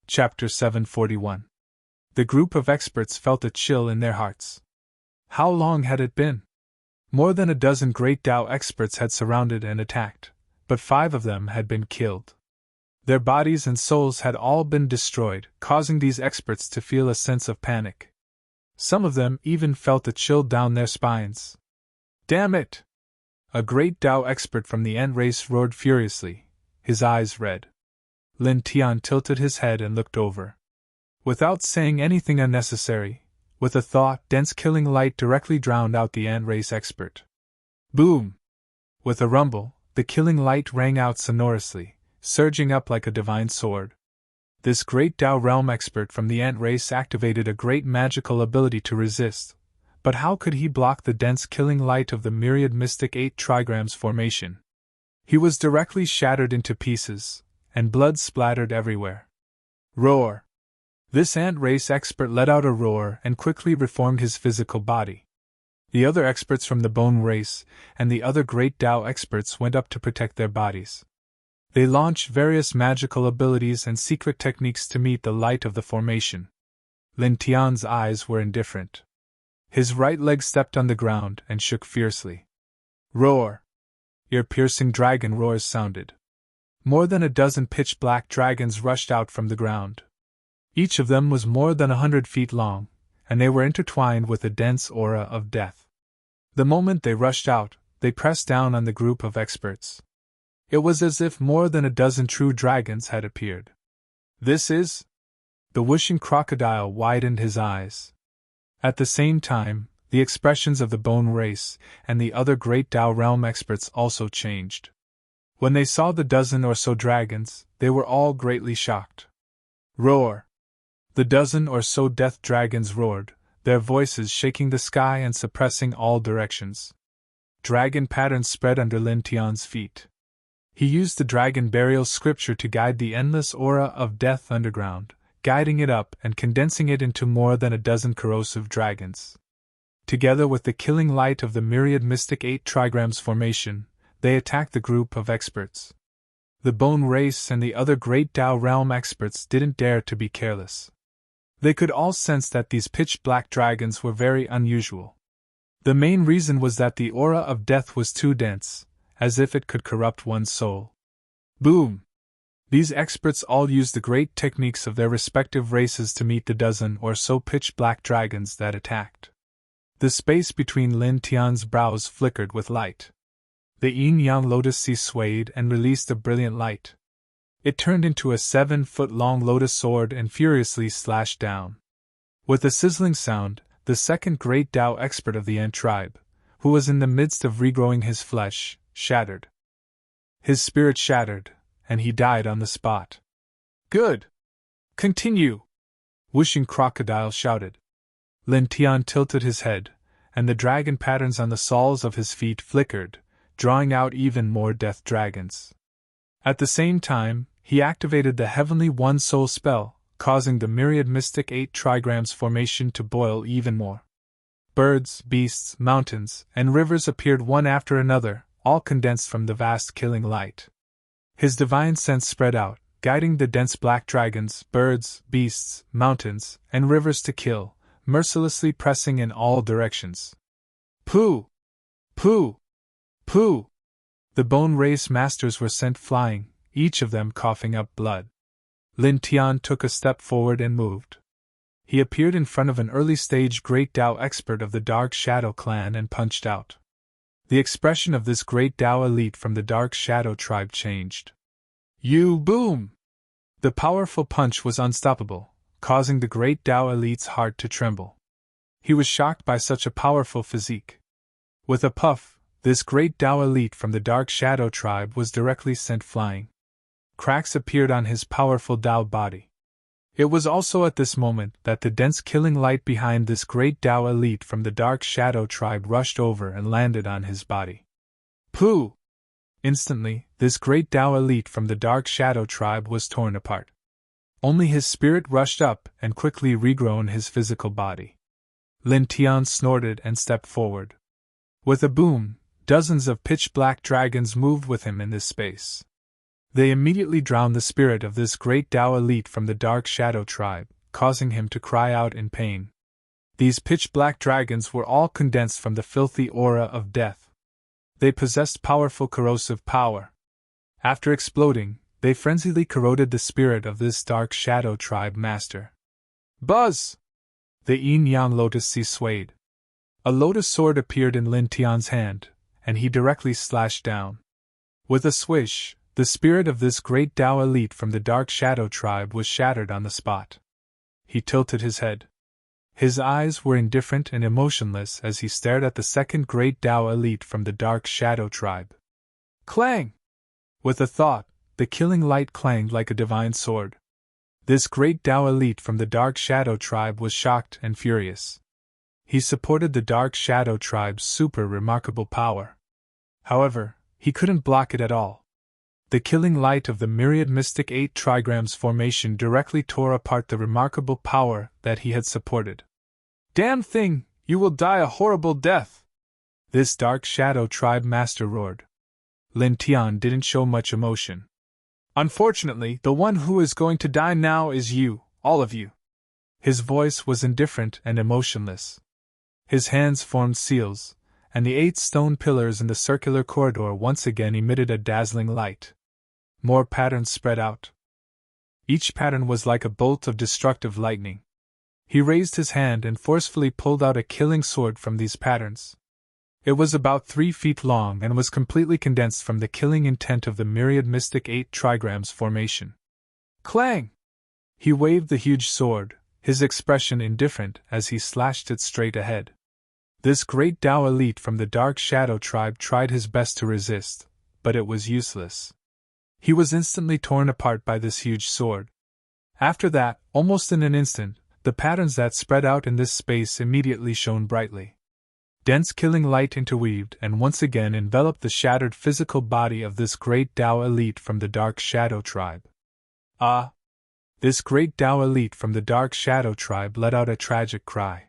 Chapter 741. The group of experts felt a chill in their hearts. How long had it been? More than a dozen great Tao experts had surrounded and attacked, but 5 of them had been killed. Their bodies and souls had all been destroyed, causing these experts to feel a sense of panic. Some of them even felt a chill down their spines. Damn it! A great Tao expert from the ant race roared furiously, his eyes red. Lin Tian tilted his head and looked over. Without saying anything unnecessary, with a thaw, dense killing light directly drowned out the ant race expert. Boom! With a rumble, the killing light rang out sonorously, surging up like a divine sword. This great Tao realm expert from the ant race activated a great magical ability to resist, but how could he block the dense killing light of the myriad mystic 8 trigrams formation? He was directly shattered into pieces, and blood splattered everywhere. Roar! This ant race expert let out a roar and quickly reformed his physical body. The other experts from the bone race and the other great Tao experts went up to protect their bodies. They launched various magical abilities and secret techniques to meet the light of the formation. Lin Tian's eyes were indifferent. His right leg stepped on the ground and shook fiercely. Roar! Ear-piercing dragon roars sounded. More than a dozen pitch-black dragons rushed out from the ground. Each of them was more than 100 feet long, and they were intertwined with a dense aura of death. The moment they rushed out, they pressed down on the group of experts. It was as if more than a dozen true dragons had appeared. This is... The whooshing crocodile widened his eyes. At the same time, the expressions of the bone race and the other great Tao realm experts also changed. When they saw the dozen or so dragons, they were all greatly shocked. Roar! The dozen or so death dragons roared, their voices shaking the sky and suppressing all directions. Dragon patterns spread under Lin Tian's feet. He used the dragon burial scripture to guide the endless aura of death underground, guiding it up and condensing it into more than a dozen corrosive dragons. Together with the killing light of the myriad mystic 8 trigrams formation, they attacked the group of experts. The bone race and the other great Tao realm experts didn't dare to be careless. They could all sense that these pitch-black dragons were very unusual. The main reason was that the aura of death was too dense, as if it could corrupt one's soul. Boom! These experts all used the great techniques of their respective races to meet the dozen or so pitch-black dragons that attacked. The space between Lin Tian's brows flickered with light. The yin-yang lotus sea swayed and released a brilliant light. It turned into a 7-foot-long lotus sword and furiously slashed down. With a sizzling sound, the second great Tao expert of the ant tribe, who was in the midst of regrowing his flesh, shattered. His spirit shattered, and he died on the spot. Good! Continue! Whooshing crocodile shouted. Lin Tian tilted his head, and the dragon patterns on the soles of his feet flickered, drawing out even more death dragons. At the same time, he activated the Heavenly One Soul spell, causing the myriad mystic 8 trigrams formation to boil even more. Birds, beasts, mountains, and rivers appeared one after another, all condensed from the vast killing light. His divine sense spread out, guiding the dense black dragons, birds, beasts, mountains, and rivers to kill, mercilessly pressing in all directions. Pooh! Pooh! Pooh! The bone race masters were sent flying, each of them coughing up blood. Lin Tian took a step forward and moved. He appeared in front of an early-stage great Tao expert of the Dark Shadow clan and punched out. The expression of this great Tao elite from the Dark Shadow tribe changed. You boom! The powerful punch was unstoppable, causing the great Tao elite's heart to tremble. He was shocked by such a powerful physique. With a puff, this great Tao elite from the Dark Shadow tribe was directly sent flying. Cracks appeared on his powerful Tao body. It was also at this moment that the dense killing light behind this great Tao elite from the Dark Shadow tribe rushed over and landed on his body. Pooh! Instantly, this great Tao elite from the Dark Shadow tribe was torn apart. Only his spirit rushed up and quickly regrown his physical body. Lin Tian snorted and stepped forward. With a boom, dozens of pitch-black dragons moved with him in this space. They immediately drowned the spirit of this great Tao elite from the Dark Shadow tribe, causing him to cry out in pain. These pitch-black dragons were all condensed from the filthy aura of death. They possessed powerful corrosive power. After exploding, they frenziedly corroded the spirit of this Dark Shadow tribe master. Buzz! The yin-yang lotus sea swayed. A lotus sword appeared in Lin Tian's hand, and he directly slashed down. With a swish, the spirit of this great Tao elite from the Dark Shadow tribe was shattered on the spot. He tilted his head. His eyes were indifferent and emotionless as he stared at the second great Tao elite from the Dark Shadow tribe. Clang! With a thought, the killing light clanged like a divine sword. This great Tao elite from the Dark Shadow tribe was shocked and furious. He supported the Dark Shadow tribe's super remarkable power. However, he couldn't block it at all. The killing light of the myriad mystic 8 trigrams formation directly tore apart the remarkable power that he had supported. Damn thing, you will die a horrible death! This Dark Shadow tribe master roared. Lin Tian didn't show much emotion. Unfortunately, the one who is going to die now is you, all of you. His voice was indifferent and emotionless. His hands formed seals, and the 8 stone pillars in the circular corridor once again emitted a dazzling light. More patterns spread out. Each pattern was like a bolt of destructive lightning. He raised his hand and forcefully pulled out a killing sword from these patterns. It was about 3 feet long and was completely condensed from the killing intent of the myriad mystic 8 trigrams formation. Clang! He waved the huge sword, his expression indifferent as he slashed it straight ahead. This great Tao elite from the Dark Shadow tribe tried his best to resist, but it was useless. He was instantly torn apart by this huge sword. After that, almost in an instant, the patterns that spread out in this space immediately shone brightly. Dense killing light interweaved and once again enveloped the shattered physical body of this great Tao elite from the Dark Shadow tribe. Ah! This great Tao elite from the Dark Shadow tribe let out a tragic cry.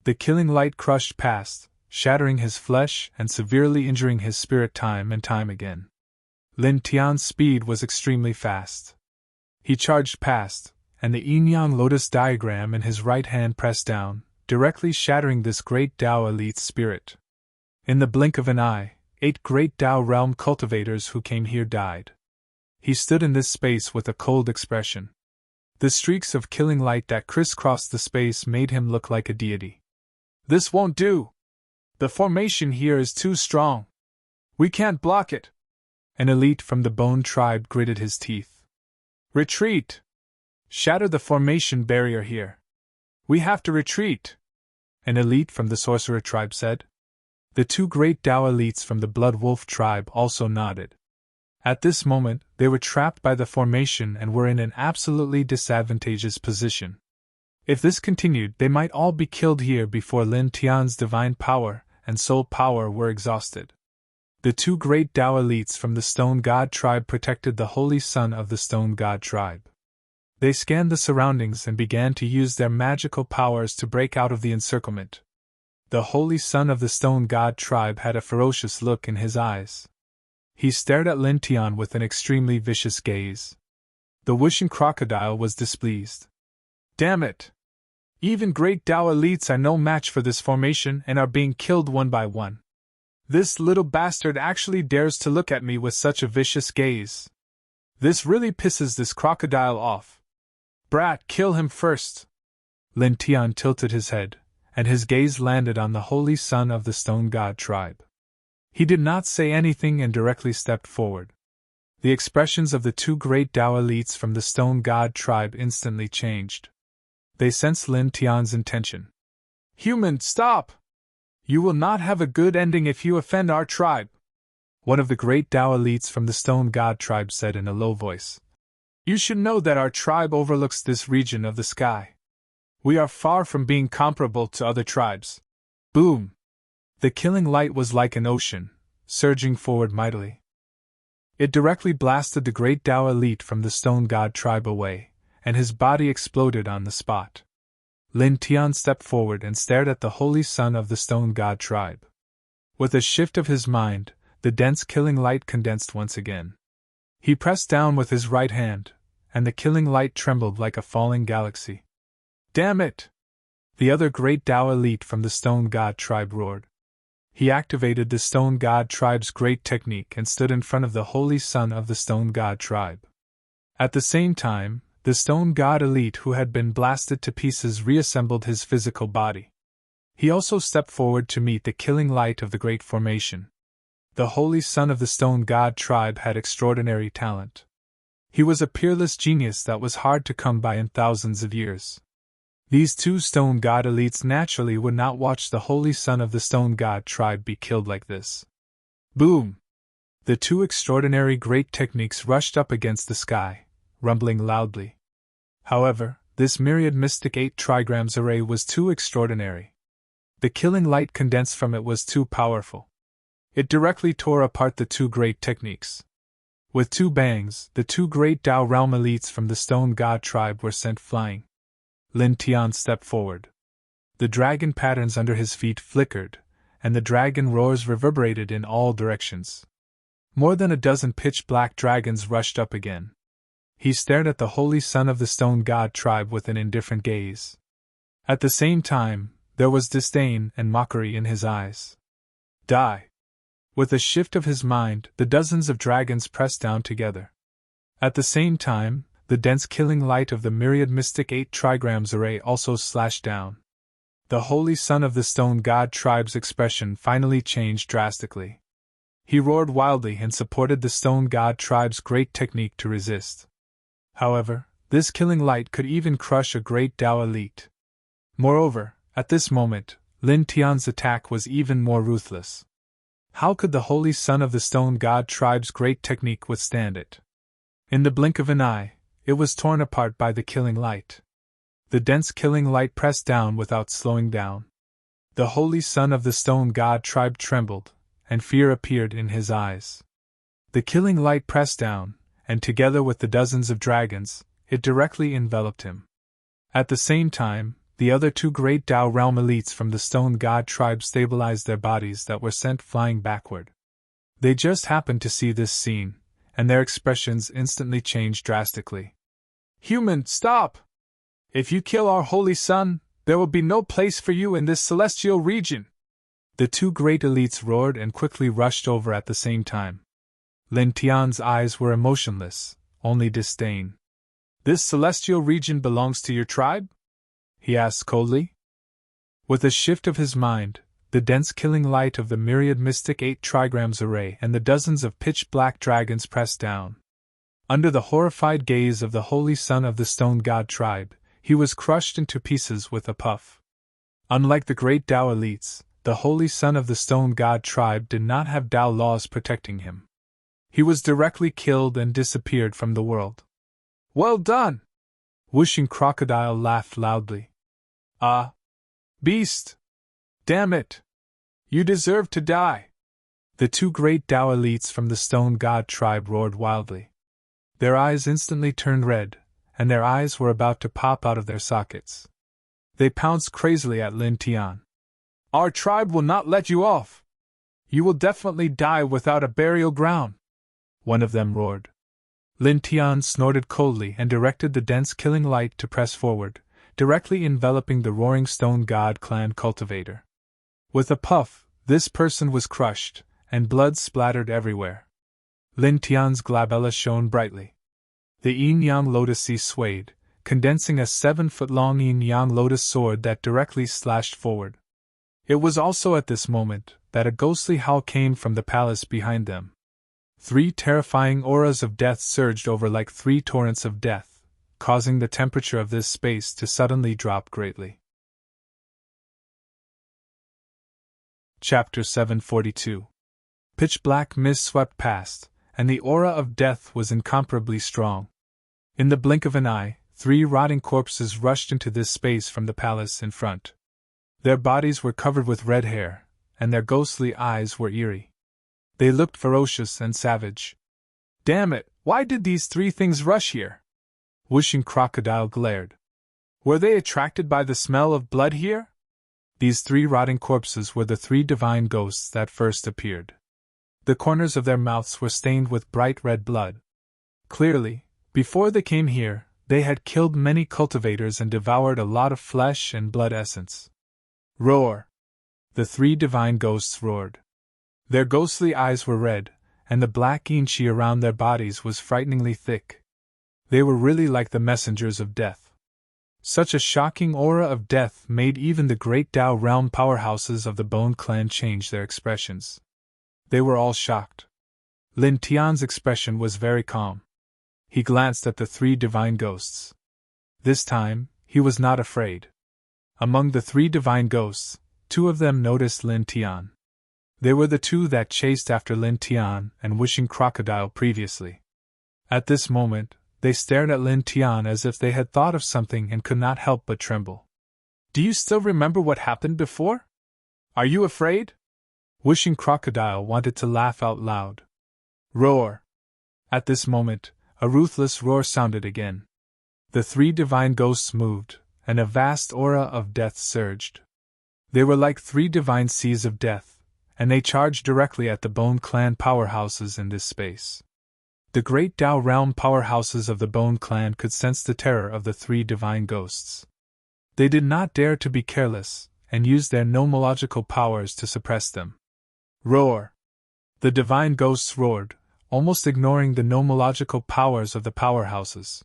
The killing light crushed past, shattering his flesh and severely injuring his spirit time and time again. Lin Tian's speed was extremely fast. He charged past, and the yin-yang lotus diagram in his right hand pressed down, directly shattering this great Tao elite's spirit. In the blink of an eye, 8 great Tao realm cultivators who came here died. He stood in this space with a cold expression. The streaks of killing light that crisscrossed the space made him look like a deity. This won't do! The formation here is too strong. We can't block it! An elite from the Bone tribe gritted his teeth. Retreat! Shatter the formation barrier here. We have to retreat! An elite from the Sorcerer tribe said. The 2 great Tao elites from the Blood Wolf tribe also nodded. At this moment, they were trapped by the formation and were in an absolutely disadvantageous position. If this continued, they might all be killed here before Lin Tian's divine power and soul power were exhausted. The 2 great Tao elites from the Stone God tribe protected the Holy Son of the Stone God tribe. They scanned the surroundings and began to use their magical powers to break out of the encirclement. The Holy Son of the Stone God tribe had a ferocious look in his eyes. He stared at Lin Tian with an extremely vicious gaze. The wishing crocodile was displeased. Damn it! Even great Tao elites are no match for this formation and are being killed one by one. This little bastard actually dares to look at me with such a vicious gaze. This really pisses this crocodile off. Brat, kill him first! Lin Tian tilted his head, and his gaze landed on the Holy Son of the Stone God tribe. He did not say anything and directly stepped forward. The expressions of the 2 great Tao elites from the Stone God tribe instantly changed. They sensed Lin Tian's intention. Human, stop! You will not have a good ending if you offend our tribe, one of the great Tao elites from the Stone God tribe said in a low voice. You should know that our tribe overlooks this region of the sky. We are far from being comparable to other tribes. Boom! The killing light was like an ocean, surging forward mightily. It directly blasted the great Tao elite from the Stone God tribe away, and his body exploded on the spot. Lin Tian stepped forward and stared at the Holy Son of the Stone God tribe. With a shift of his mind, the dense killing light condensed once again. He pressed down with his right hand, and the killing light trembled like a falling galaxy. Damn it! The other great Tao elite from the Stone God tribe roared. He activated the Stone God tribe's great technique and stood in front of the Holy Son of the Stone God tribe. At the same time, the Stone God elite who had been blasted to pieces reassembled his physical body. He also stepped forward to meet the killing light of the Great Formation. The Holy Son of the Stone God tribe had extraordinary talent. He was a peerless genius that was hard to come by in thousands of years. These two Stone God elites naturally would not watch the Holy Son of the Stone God tribe be killed like this. Boom! The two extraordinary great techniques rushed up against the sky, rumbling loudly. However, this myriad mystic 8 trigrams array was too extraordinary. The killing light condensed from it was too powerful. It directly tore apart the two great techniques. With two bangs, the two great Tao realm elites from the Stone God tribe were sent flying. Lin Tian stepped forward. The dragon patterns under his feet flickered, and the dragon roars reverberated in all directions. More than a dozen pitch-black dragons rushed up again. He stared at the Holy Son of the Stone God tribe with an indifferent gaze. At the same time, there was disdain and mockery in his eyes. Die! With a shift of his mind, the dozens of dragons pressed down together. At the same time, the dense killing light of the myriad mystic 8 trigrams array also slashed down. The Holy Son of the Stone God tribe's expression finally changed drastically. He roared wildly and supported the Stone God tribe's great technique to resist. However, this killing light could even crush a great Tao elite. Moreover, at this moment, Lin Tian's attack was even more ruthless. How could the Holy Son of the Stone God tribe's great technique withstand it? In the blink of an eye, it was torn apart by the killing light. The dense killing light pressed down without slowing down. The Holy Son of the Stone God tribe trembled, and fear appeared in his eyes. The killing light pressed down, and together with the dozens of dragons, it directly enveloped him. At the same time, the other two great Tao realm elites from the Stone God tribe stabilized their bodies that were sent flying backward. They just happened to see this scene, and their expressions instantly changed drastically. Human, stop! If you kill our Holy Son, there will be no place for you in this celestial region! The two great elites roared and quickly rushed over at the same time. Lin Tian's eyes were emotionless, only disdain. This celestial region belongs to your tribe? He asked coldly. With a shift of his mind, the dense killing light of the myriad mystic 8 trigrams array and the dozens of pitch-black dragons pressed down. Under the horrified gaze of the Holy Son of the Stone God tribe, he was crushed into pieces with a puff. Unlike the great Tao elites, the Holy Son of the Stone God tribe did not have Tao laws protecting him. He was directly killed and disappeared from the world. Well done! Whooshing Crocodile laughed loudly. Ah! Beast! Damn it! You deserve to die! The two great Tao elites from the Stone God tribe roared wildly. Their eyes instantly turned red, and their eyes were about to pop out of their sockets. They pounced crazily at Lin Tian. Our tribe will not let you off! You will definitely die without a burial ground! One of them roared. Lin Tian snorted coldly and directed the dense killing light to press forward, directly enveloping the roaring Stone God clan cultivator. With a puff, this person was crushed, and blood splattered everywhere. Lin Tian's glabella shone brightly. The yin-yang lotus sea swayed, condensing a 7-foot-long yin-yang lotus sword that directly slashed forward. It was also at this moment that a ghostly howl came from the palace behind them. 3 terrifying auras of death surged over like 3 torrents of death, causing the temperature of this space to suddenly drop greatly. Chapter 742. Pitch-black mist swept past, and the aura of death was incomparably strong. In the blink of an eye, 3 rotting corpses rushed into this space from the palace in front. Their bodies were covered with red hair, and their ghostly eyes were eerie. They looked ferocious and savage. Damn it, why did these 3 things rush here? Whooshing Crocodile glared. Were they attracted by the smell of blood here? These 3 rotting corpses were the 3 divine ghosts that first appeared. The corners of their mouths were stained with bright red blood. Clearly, before they came here, they had killed many cultivators and devoured a lot of flesh and blood essence. Roar! The three divine ghosts roared. Their ghostly eyes were red, and the black inchi around their bodies was frighteningly thick. They were really like the messengers of death. Such a shocking aura of death made even the great Tao realm powerhouses of the Bone Clan change their expressions. They were all shocked. Lin Tian's expression was very calm. He glanced at the three divine ghosts. This time, he was not afraid. Among the three divine ghosts, two of them noticed Lin Tian. They were the two that chased after Lin Tian and Wishing Crocodile previously. At this moment, they stared at Lin Tian as if they had thought of something and could not help but tremble. "Do you still remember what happened before? Are you afraid?" Wishing Crocodile wanted to laugh out loud. Roar! At this moment, a ruthless roar sounded again. The three divine ghosts moved, and a vast aura of death surged. They were like three divine seas of death, and they charged directly at the Bone Clan powerhouses in this space. The great Tao realm powerhouses of the Bone Clan could sense the terror of the three divine ghosts. They did not dare to be careless, and used their nomological powers to suppress them. Roar! The divine ghosts roared, almost ignoring the nomological powers of the powerhouses.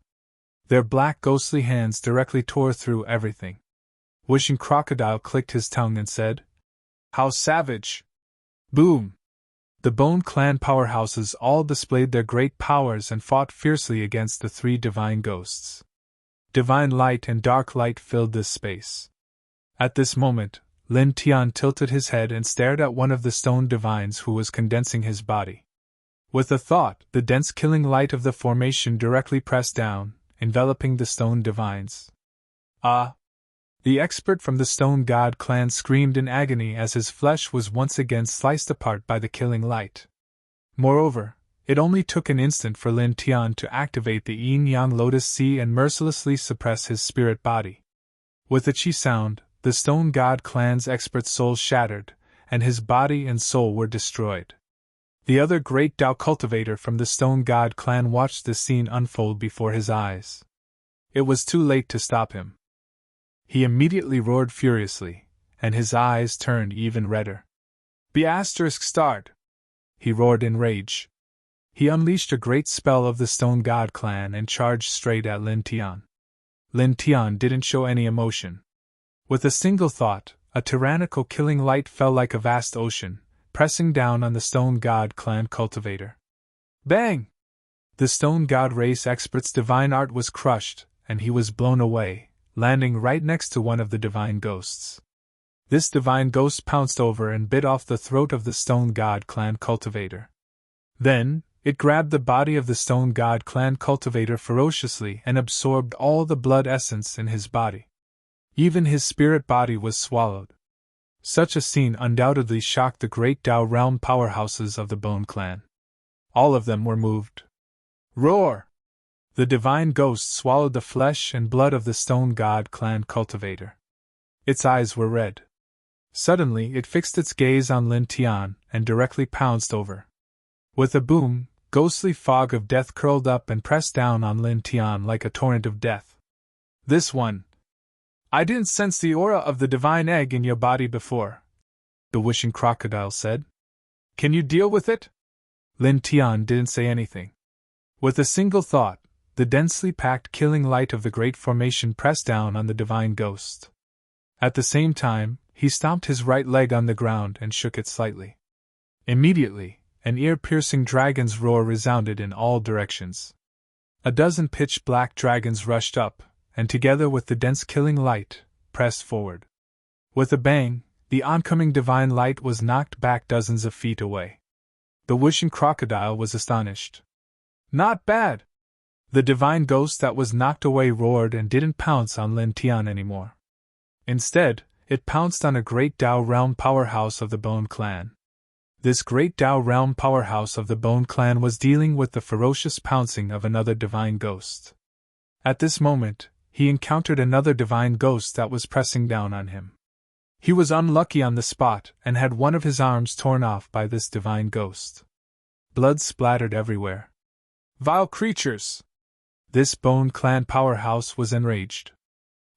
Their black ghostly hands directly tore through everything. Wishing Crocodile clicked his tongue and said, "How savage!" Boom! The Bone Clan powerhouses all displayed their great powers and fought fiercely against the three divine ghosts. Divine light and dark light filled this space. At this moment, Lin Tian tilted his head and stared at one of the stone divines who was condensing his body. With a thought, the dense killing light of the formation directly pressed down, enveloping the stone divines. Ah! The expert from the Stone God clan screamed in agony as his flesh was once again sliced apart by the killing light. Moreover, it only took an instant for Lin Tian to activate the yin-yang lotus sea and mercilessly suppress his spirit body. With a chi sound, the Stone God clan's expert's soul shattered, and his body and soul were destroyed. The other great Tao cultivator from the Stone God clan watched this scene unfold before his eyes. It was too late to stop him. He immediately roared furiously, and his eyes turned even redder. "Be ****! He roared in rage. He unleashed a great spell of the Stone God clan and charged straight at Lin Tian. Lin Tian didn't show any emotion. With a single thought, a tyrannical killing light fell like a vast ocean, pressing down on the Stone God clan cultivator. Bang! The Stone God race expert's divine art was crushed, and he was blown away, landing right next to one of the divine ghosts. This divine ghost pounced over and bit off the throat of the Stone God clan cultivator. Then, it grabbed the body of the Stone God clan cultivator ferociously and absorbed all the blood essence in his body. Even his spirit body was swallowed. Such a scene undoubtedly shocked the great Tao realm powerhouses of the Bone Clan. All of them were moved. Roar! The divine ghost swallowed the flesh and blood of the Stone God clan cultivator. Its eyes were red. Suddenly it fixed its gaze on Lin Tian and directly pounced over. With a boom, ghostly fog of death curled up and pressed down on Lin Tian like a torrent of death. "This one. I didn't sense the aura of the divine egg in your body before," the Wishing Crocodile said. "Can you deal with it?" Lin Tian didn't say anything. With a single thought, the densely packed killing light of the great formation pressed down on the divine ghost. At the same time, he stomped his right leg on the ground and shook it slightly. Immediately, an ear-piercing dragon's roar resounded in all directions. A dozen pitch-black dragons rushed up, and together with the dense killing light, pressed forward. With a bang, the oncoming divine light was knocked back dozens of feet away. The Wishing Crocodile was astonished. "Not bad!" The divine ghost that was knocked away roared and didn't pounce on Lin Tian anymore. Instead, it pounced on a great Tao realm powerhouse of the Bone Clan. This great Tao realm powerhouse of the Bone Clan was dealing with the ferocious pouncing of another divine ghost. At this moment, he encountered another divine ghost that was pressing down on him. He was unlucky on the spot and had one of his arms torn off by this divine ghost. Blood splattered everywhere. Vile creatures! This Bone Clan powerhouse was enraged.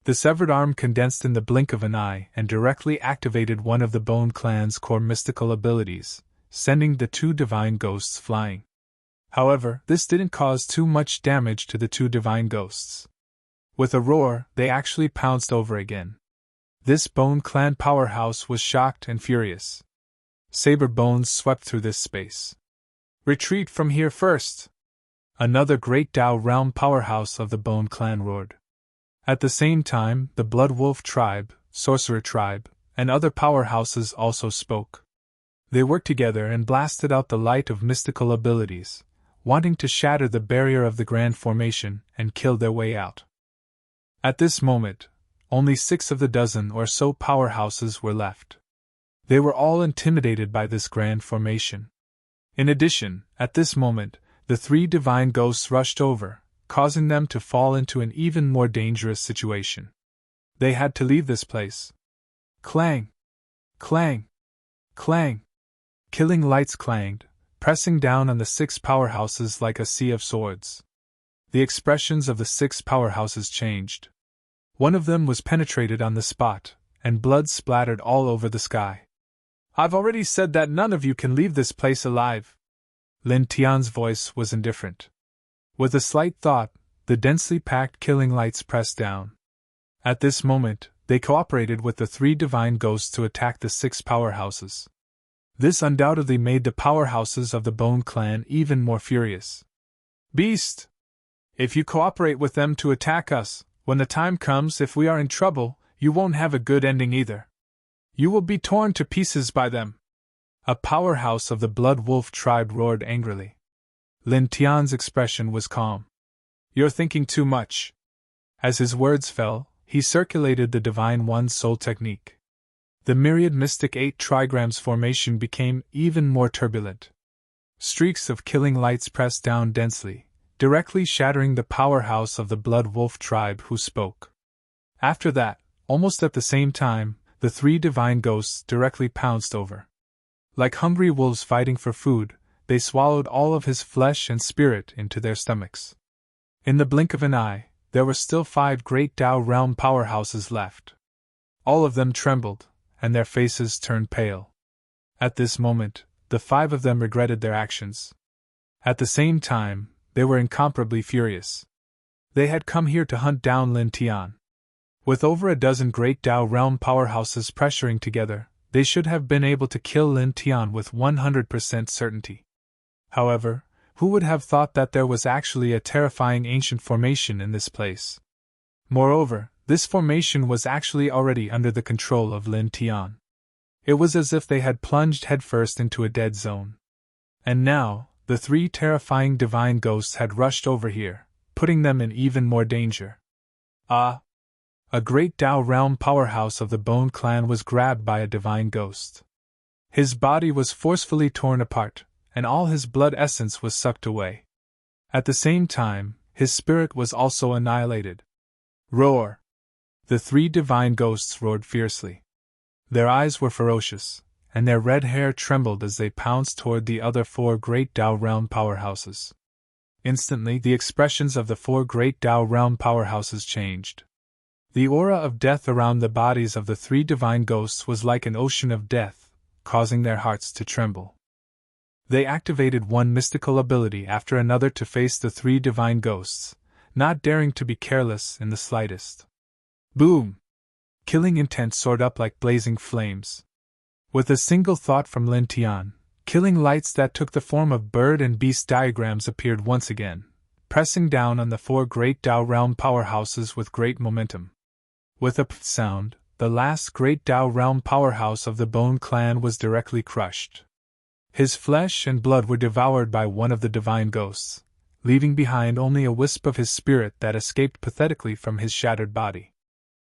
The severed arm condensed in the blink of an eye and directly activated one of the Bone Clan's core mystical abilities, sending the two divine ghosts flying. However, this didn't cause too much damage to the two divine ghosts. With a roar, they actually pounced over again. This Bone Clan powerhouse was shocked and furious. Saber bones swept through this space. Retreat from here first! Another great Tao realm powerhouse of the Bone Clan roared. At the same time, the Blood Wolf tribe, Sorcerer tribe, and other powerhouses also spoke. They worked together and blasted out the light of mystical abilities, wanting to shatter the barrier of the Grand Formation and kill their way out. At this moment, only 6 of the dozen or so powerhouses were left. They were all intimidated by this Grand Formation. In addition, at this moment, the 3 divine ghosts rushed over, causing them to fall into an even more dangerous situation. They had to leave this place. Clang! Clang! Clang! Killing lights clanged, pressing down on the 6 powerhouses like a sea of swords. The expressions of the 6 powerhouses changed. One of them was penetrated on the spot, and blood splattered all over the sky. I've already said that none of you can leave this place alive. Lin Tian's voice was indifferent. With a slight thought, the densely packed killing lights pressed down. At this moment, they cooperated with the 3 divine ghosts to attack the 6 powerhouses. This undoubtedly made the powerhouses of the Bone Clan even more furious. Beast! If you cooperate with them to attack us, when the time comes, if we are in trouble, you won't have a good ending either. You will be torn to pieces by them. A powerhouse of the Blood Wolf tribe roared angrily. Lin Tian's expression was calm. You're thinking too much. As his words fell, he circulated the Divine One's soul technique. The myriad mystic 8 trigrams formation became even more turbulent. Streaks of killing lights pressed down densely, directly shattering the powerhouse of the Blood Wolf tribe who spoke. After that, almost at the same time, the 3 divine ghosts directly pounced over. Like hungry wolves fighting for food, they swallowed all of his flesh and spirit into their stomachs. In the blink of an eye, there were still 5 great Tao realm powerhouses left. All of them trembled, and their faces turned pale. At this moment, the 5 of them regretted their actions. At the same time, they were incomparably furious. They had come here to hunt down Lin Tian. With over a dozen great Tao realm powerhouses pressuring together, they should have been able to kill Lin Tian with 100% certainty. However, who would have thought that there was actually a terrifying ancient formation in this place? Moreover, this formation was actually already under the control of Lin Tian. It was as if they had plunged headfirst into a dead zone. And now, the 3 terrifying divine ghosts had rushed over here, putting them in even more danger. Ah! A great Tao realm powerhouse of the Bone Clan was grabbed by a divine ghost. His body was forcefully torn apart, and all his blood essence was sucked away. At the same time, his spirit was also annihilated. Roar! The 3 divine ghosts roared fiercely. Their eyes were ferocious, and their red hair trembled as they pounced toward the other 4 great Tao realm powerhouses. Instantly, the expressions of the 4 great Tao realm powerhouses changed. The aura of death around the bodies of the 3 divine ghosts was like an ocean of death, causing their hearts to tremble. They activated one mystical ability after another to face the 3 divine ghosts, not daring to be careless in the slightest. Boom! Killing intent soared up like blazing flames. With a single thought from Lin Tian, killing lights that took the form of bird and beast diagrams appeared once again, pressing down on the 4 great Tao realm powerhouses with great momentum. With a pff sound, the last great Tao realm powerhouse of the Bone Clan was directly crushed. His flesh and blood were devoured by one of the divine ghosts, leaving behind only a wisp of his spirit that escaped pathetically from his shattered body.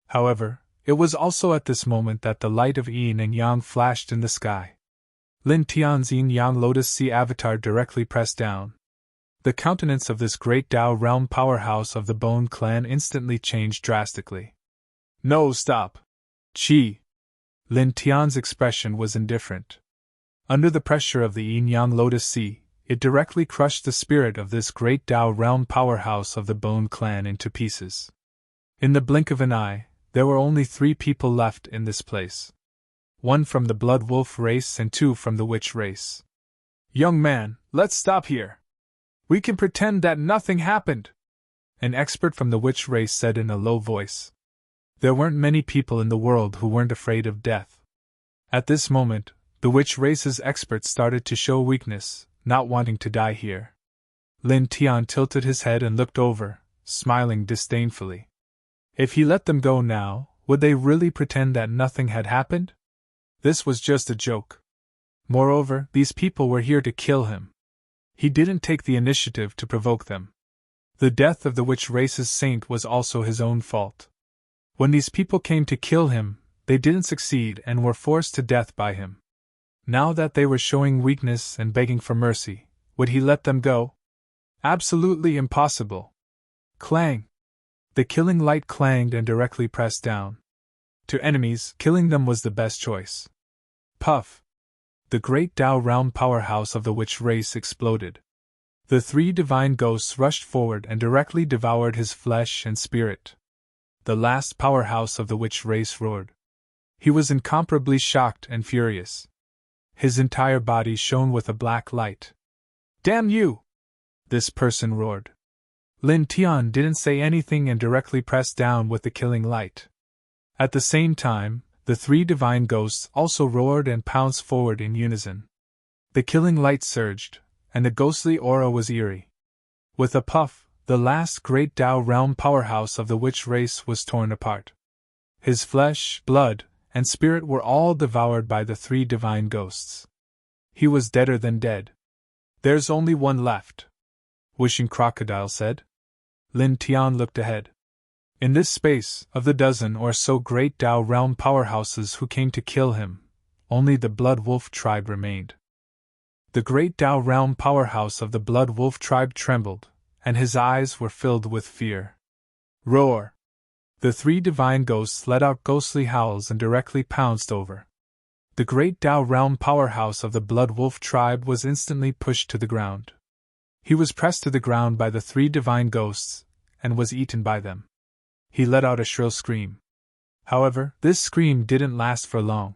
However, it was also at this moment that the light of yin and yang flashed in the sky. Lin Tian's yin-yang lotus sea avatar directly pressed down. The countenance of this great Tao realm powerhouse of the Bone Clan instantly changed drastically. No, stop! Qi! Lin Tian's expression was indifferent. Under the pressure of the yin-yang lotus sea, it directly crushed the spirit of this great Tao realm powerhouse of the Bone Clan into pieces. In the blink of an eye, there were only 3 people left in this place. 1 from the Blood Wolf race and 2 from the Witch race. "Young man, let's stop here. We can pretend that nothing happened," an expert from the Witch race said in a low voice. There weren't many people in the world who weren't afraid of death. At this moment, the Witch race's expert started to show weakness, not wanting to die here. Lin Tian tilted his head and looked over, smiling disdainfully. If he let them go now, would they really pretend that nothing had happened? This was just a joke. Moreover, these people were here to kill him. He didn't take the initiative to provoke them. The death of the Witch race's saint was also his own fault. When these people came to kill him, they didn't succeed and were forced to death by him. Now that they were showing weakness and begging for mercy, would he let them go? Absolutely impossible. Clang! The killing light clanged and directly pressed down. To enemies, killing them was the best choice. Puff! The great Tao realm powerhouse of the Witch race exploded. The 3 divine ghosts rushed forward and directly devoured his flesh and spirit. The last powerhouse of the Witch race roared. He was incomparably shocked and furious. His entire body shone with a black light. "Damn you!" this person roared. Lin Tian didn't say anything and directly pressed down with the killing light. At the same time, the 3 divine ghosts also roared and pounced forward in unison. The killing light surged, and the ghostly aura was eerie. With a puff, the last great Tao realm powerhouse of the Witch race was torn apart. His flesh, blood, and spirit were all devoured by the 3 divine ghosts. He was deader than dead. "There's only one left," Wishing Crocodile said. Lin Tian looked ahead. In this space, of the dozen or so great Tao realm powerhouses who came to kill him, only the Blood Wolf tribe remained. The great Tao realm powerhouse of the Blood Wolf tribe trembled, and his eyes were filled with fear. Roar! The 3 divine ghosts let out ghostly howls and directly pounced over. The great Tao realm powerhouse of the Blood Wolf tribe was instantly pushed to the ground. He was pressed to the ground by the 3 divine ghosts, and was eaten by them. He let out a shrill scream. However, this scream didn't last for long.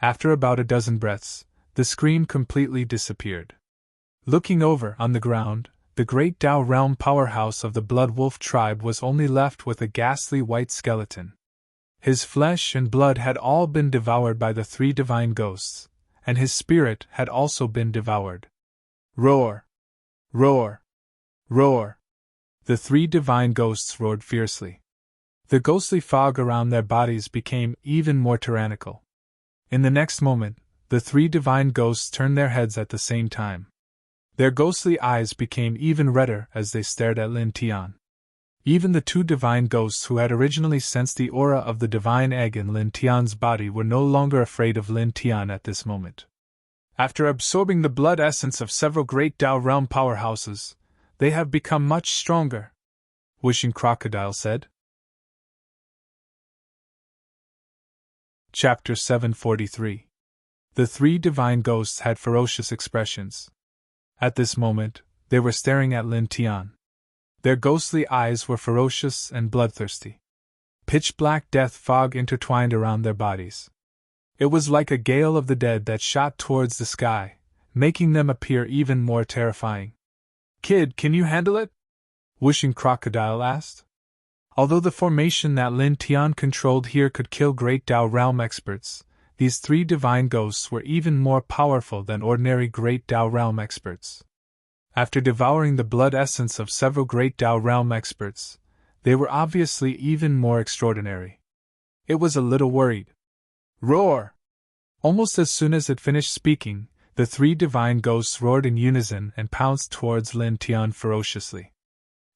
After about a dozen breaths, the scream completely disappeared. Looking over on the ground, the great Tao realm powerhouse of the Blood Wolf tribe was only left with a ghastly white skeleton. His flesh and blood had all been devoured by the 3 divine ghosts, and his spirit had also been devoured. Roar! Roar! Roar! The 3 divine ghosts roared fiercely. The ghostly fog around their bodies became even more tyrannical. In the next moment, the 3 divine ghosts turned their heads at the same time. Their ghostly eyes became even redder as they stared at Lin Tian. Even the 2 divine ghosts who had originally sensed the aura of the divine egg in Lin Tian's body were no longer afraid of Lin Tian at this moment. After absorbing the blood essence of several great Tao realm powerhouses, they have become much stronger, Wishing Crocodile said. Chapter 743. The 3 divine ghosts had ferocious expressions. At this moment, they were staring at Lin Tian. Their ghostly eyes were ferocious and bloodthirsty. Pitch-black death fog intertwined around their bodies. It was like a gale of the dead that shot towards the sky, making them appear even more terrifying. "Kid, can you handle it?" Wishing Crocodile asked. Although the formation that Lin Tian controlled here could kill great Tao realm experts, these 3 divine ghosts were even more powerful than ordinary great Tao realm experts. After devouring the blood essence of several great Tao realm experts, they were obviously even more extraordinary. It was a little worried. Roar! Almost as soon as it finished speaking, the 3 divine ghosts roared in unison and pounced towards Lin Tian ferociously.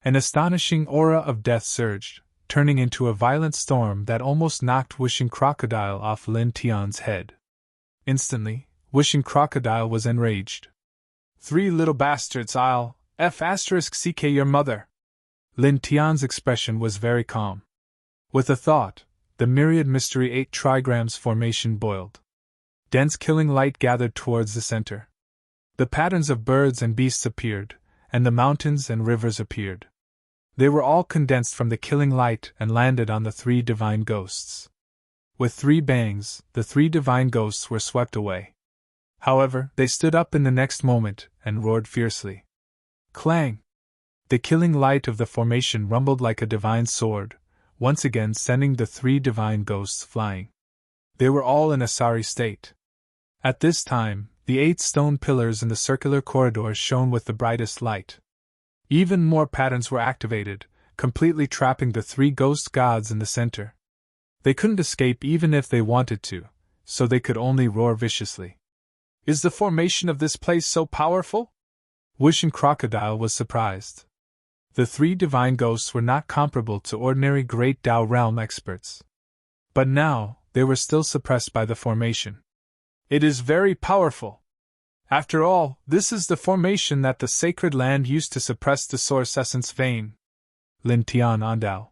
An astonishing aura of death surged, turning into a violent storm that almost knocked Wishing Crocodile off Lin Tian's head. Instantly, Wishing Crocodile was enraged. "3 little bastards, I'll *CK your mother." Lin Tian's expression was very calm. With a thought, the myriad mystery 8 trigrams formation boiled. Dense killing light gathered towards the center. The patterns of birds and beasts appeared, and the mountains and rivers appeared. They were all condensed from the killing light and landed on the three divine ghosts. With three bangs, the three divine ghosts were swept away. However, they stood up in the next moment and roared fiercely. Clang! The killing light of the formation rumbled like a divine sword, once again sending the three divine ghosts flying. They were all in a sorry state. At this time, the 8 stone pillars in the circular corridor shone with the brightest light. Even more patterns were activated, completely trapping the 3 ghost gods in the center. They couldn't escape even if they wanted to, so they could only roar viciously. Is the formation of this place so powerful? Wishing Crocodile was surprised. The 3 divine ghosts were not comparable to ordinary Great Tao Realm experts. But now, they were still suppressed by the formation. It is very powerful. After all, this is the formation that the sacred land used to suppress the source essence vein. Lin Tian Andao.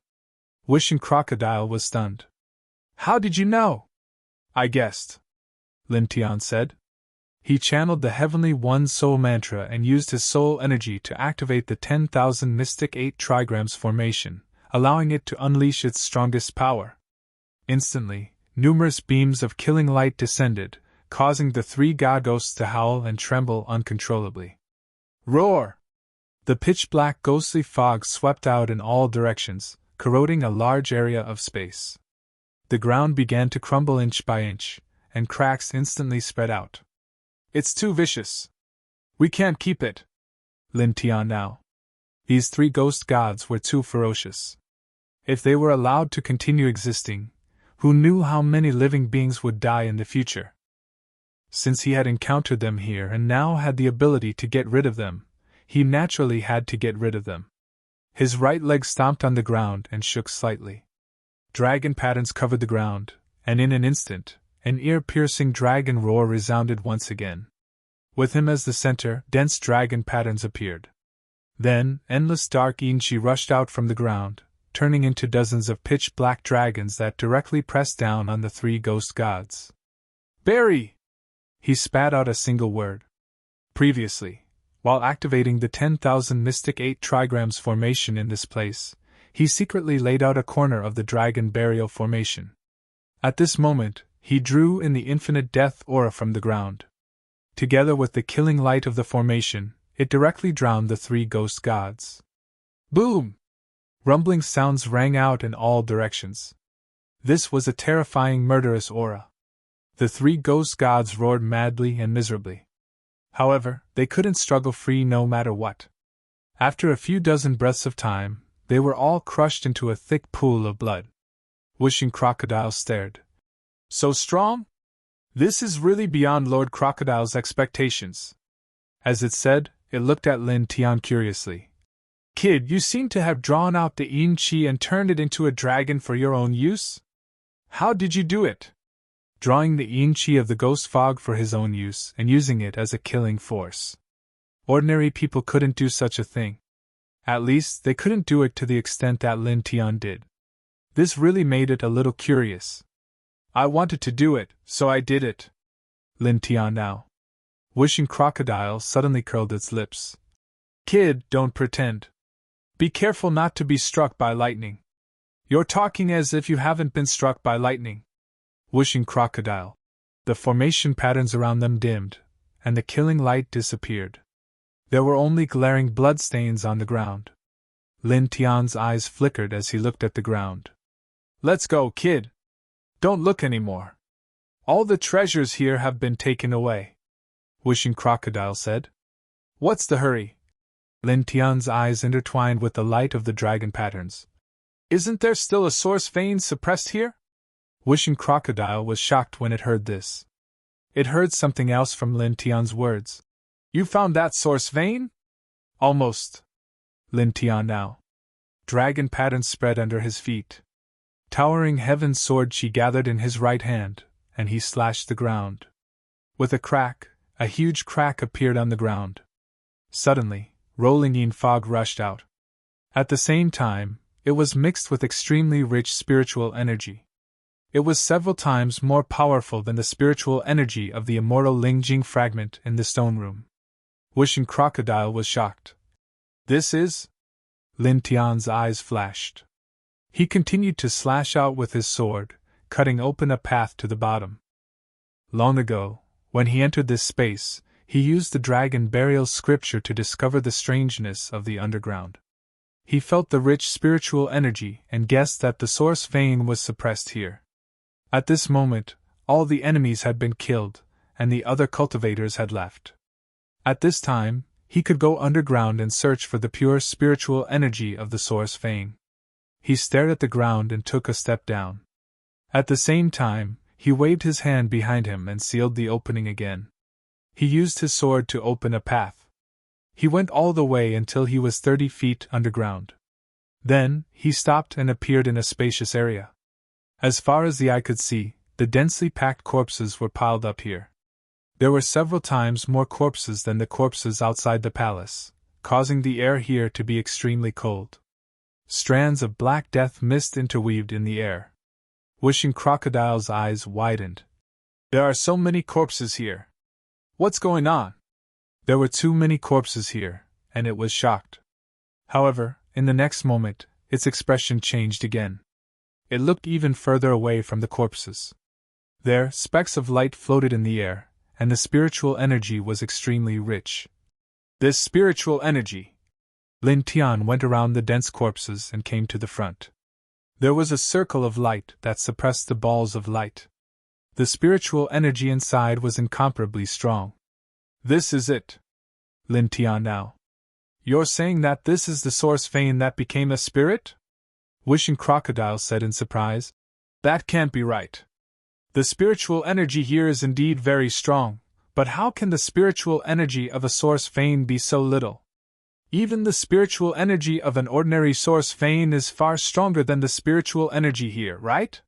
Wishing Crocodile was stunned. How did you know? I guessed, Lin Tian said. He channeled the Heavenly One Soul Mantra and used his soul energy to activate the 10,000 Mystic 8 Trigrams formation, allowing it to unleash its strongest power. Instantly, numerous beams of killing light descended, causing the 3 god ghosts to howl and tremble uncontrollably. Roar! The pitch-black ghostly fog swept out in all directions, corroding a large area of space. The ground began to crumble inch by inch, and cracks instantly spread out. It's too vicious. We can't keep it. Lin Tian now. These 3 ghost gods were too ferocious. If they were allowed to continue existing, who knew how many living beings would die in the future? Since he had encountered them here and now had the ability to get rid of them, he naturally had to get rid of them. His right leg stomped on the ground and shook slightly. Dragon patterns covered the ground, and in an instant, an ear-piercing dragon roar resounded once again. With him as the center, dense dragon patterns appeared. Then, endless dark Inchi rushed out from the ground, turning into dozens of pitch-black dragons that directly pressed down on the 3 ghost gods. Barry! He spat out a single word. Previously, while activating the 10,000 Mystic 8 Trigrams formation in this place, he secretly laid out a corner of the Dragon Burial formation. At this moment, he drew in the infinite death aura from the ground. Together with the killing light of the formation, it directly drowned the 3 ghost gods. Boom! Rumbling sounds rang out in all directions. This was a terrifying murderous aura. The 3 ghost gods roared madly and miserably. However, they couldn't struggle free no matter what. After a few dozen breaths of time, they were all crushed into a thick pool of blood. Wishing Crocodile stared. So strong? This is really beyond Lord Crocodile's expectations. As it said, it looked at Lin Tian curiously. Kid, you seem to have drawn out the Yin Qi and turned it into a dragon for your own use? How did you do it? Drawing the Yin Qi of the ghost fog for his own use and using it as a killing force. Ordinary people couldn't do such a thing. At least, they couldn't do it to the extent that Lin Tian did. This really made it a little curious. I wanted to do it, so I did it. Lin Tian now. Wishing Crocodile suddenly curled its lips. Kid, don't pretend. Be careful not to be struck by lightning. You're talking as if you haven't been struck by lightning. Wishing Crocodile. The formation patterns around them dimmed, and the killing light disappeared. There were only glaring bloodstains on the ground. Lin Tian's eyes flickered as he looked at the ground. Let's go, kid. Don't look anymore. All the treasures here have been taken away. Wishing Crocodile said. What's the hurry? Lin Tian's eyes intertwined with the light of the dragon patterns. Isn't there still a source vein suppressed here? Wishing Crocodile was shocked when it heard this. It heard something else from Lin Tian's words. You found that source vein? Almost. Lin Tian now. Dragon patterns spread under his feet. Towering heaven's sword she gathered in his right hand, and he slashed the ground. With a crack, a huge crack appeared on the ground. Suddenly, rolling yin fog rushed out. At the same time, it was mixed with extremely rich spiritual energy. It was several times more powerful than the spiritual energy of the immortal Lingjing fragment in the stone room. Wishing Crocodile was shocked. This is? Lin Tian's eyes flashed. He continued to slash out with his sword, cutting open a path to the bottom. Long ago, when he entered this space, he used the dragon burial scripture to discover the strangeness of the underground. He felt the rich spiritual energy and guessed that the source vein was suppressed here. At this moment, all the enemies had been killed, and the other cultivators had left. At this time, he could go underground and search for the pure spiritual energy of the source vein. He stared at the ground and took a step down. At the same time, he waved his hand behind him and sealed the opening again. He used his sword to open a path. He went all the way until he was 30 feet underground. Then, he stopped and appeared in a spacious area. As far as the eye could see, the densely packed corpses were piled up here. There were several times more corpses than the corpses outside the palace, causing the air here to be extremely cold. Strands of black death mist interweaved in the air. Wishing Crocodile's eyes widened. There are so many corpses here. What's going on? There were too many corpses here, and it was shocked. However, in the next moment, its expression changed again. It looked even further away from the corpses. There, specks of light floated in the air, and the spiritual energy was extremely rich. This spiritual energy! Lin Tian went around the dense corpses and came to the front. There was a circle of light that suppressed the balls of light. The spiritual energy inside was incomparably strong. This is it. Lin Tian now. You're saying that this is the source vein that became a spirit? Wishing Crocodile said in surprise. That can't be right. The spiritual energy here is indeed very strong, but how can the spiritual energy of a source vein be so little? Even the spiritual energy of an ordinary source vein is far stronger than the spiritual energy here, right?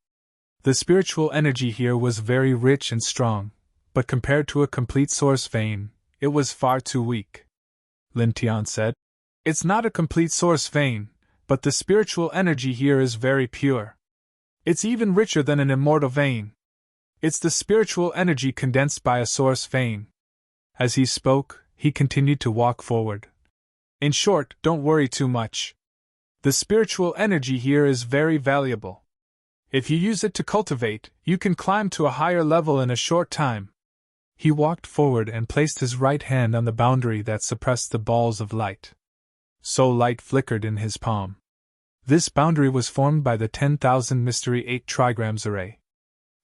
The spiritual energy here was very rich and strong, but compared to a complete source vein, it was far too weak. Lin Tian said. It's not a complete source vein, but the spiritual energy here is very pure. It's even richer than an immortal vein. It's the spiritual energy condensed by a source vein. As he spoke, he continued to walk forward. In short, don't worry too much. The spiritual energy here is very valuable. If you use it to cultivate, you can climb to a higher level in a short time. He walked forward and placed his right hand on the boundary that suppressed the balls of light. So light flickered in his palm. This boundary was formed by the 10,000 Mystery 8 trigrams array.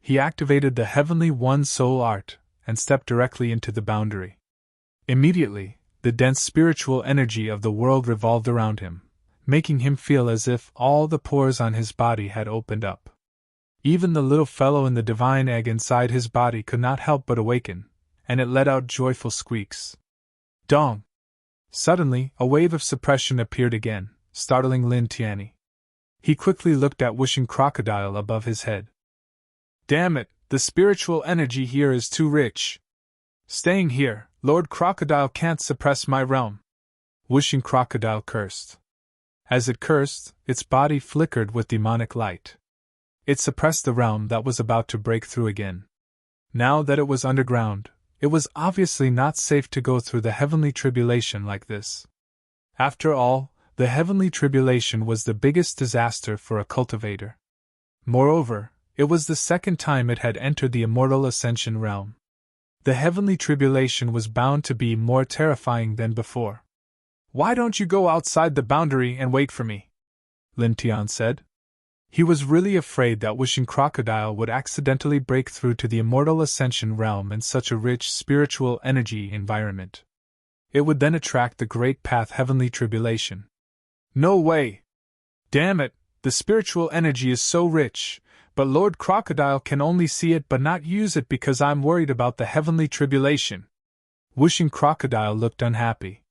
He activated the Heavenly One Soul Art and stepped directly into the boundary. Immediately, the dense spiritual energy of the world revolved around him, making him feel as if all the pores on his body had opened up. Even the little fellow in the divine egg inside his body could not help but awaken, and it let out joyful squeaks. Dong! Suddenly, a wave of suppression appeared again, startling Lin Tian. He quickly looked at Wishing Crocodile above his head. Damn it, the spiritual energy here is too rich. Staying here, Lord Crocodile can't suppress my realm. Wishing Crocodile cursed. As it cursed, its body flickered with demonic light. It suppressed the realm that was about to break through again. Now that it was underground, it was obviously not safe to go through the heavenly tribulation like this. After all, the heavenly tribulation was the biggest disaster for a cultivator. Moreover, it was the second time it had entered the immortal ascension realm. The heavenly tribulation was bound to be more terrifying than before. Why don't you go outside the boundary and wait for me? Lin Tian said. He was really afraid that Wishing Crocodile would accidentally break through to the immortal ascension realm in such a rich spiritual energy environment. It would then attract the Great Path heavenly tribulation. No way! Damn it, the spiritual energy is so rich, but Lord Crocodile can only see it but not use it because I'm worried about the heavenly tribulation. Wishing Crocodile looked unhappy.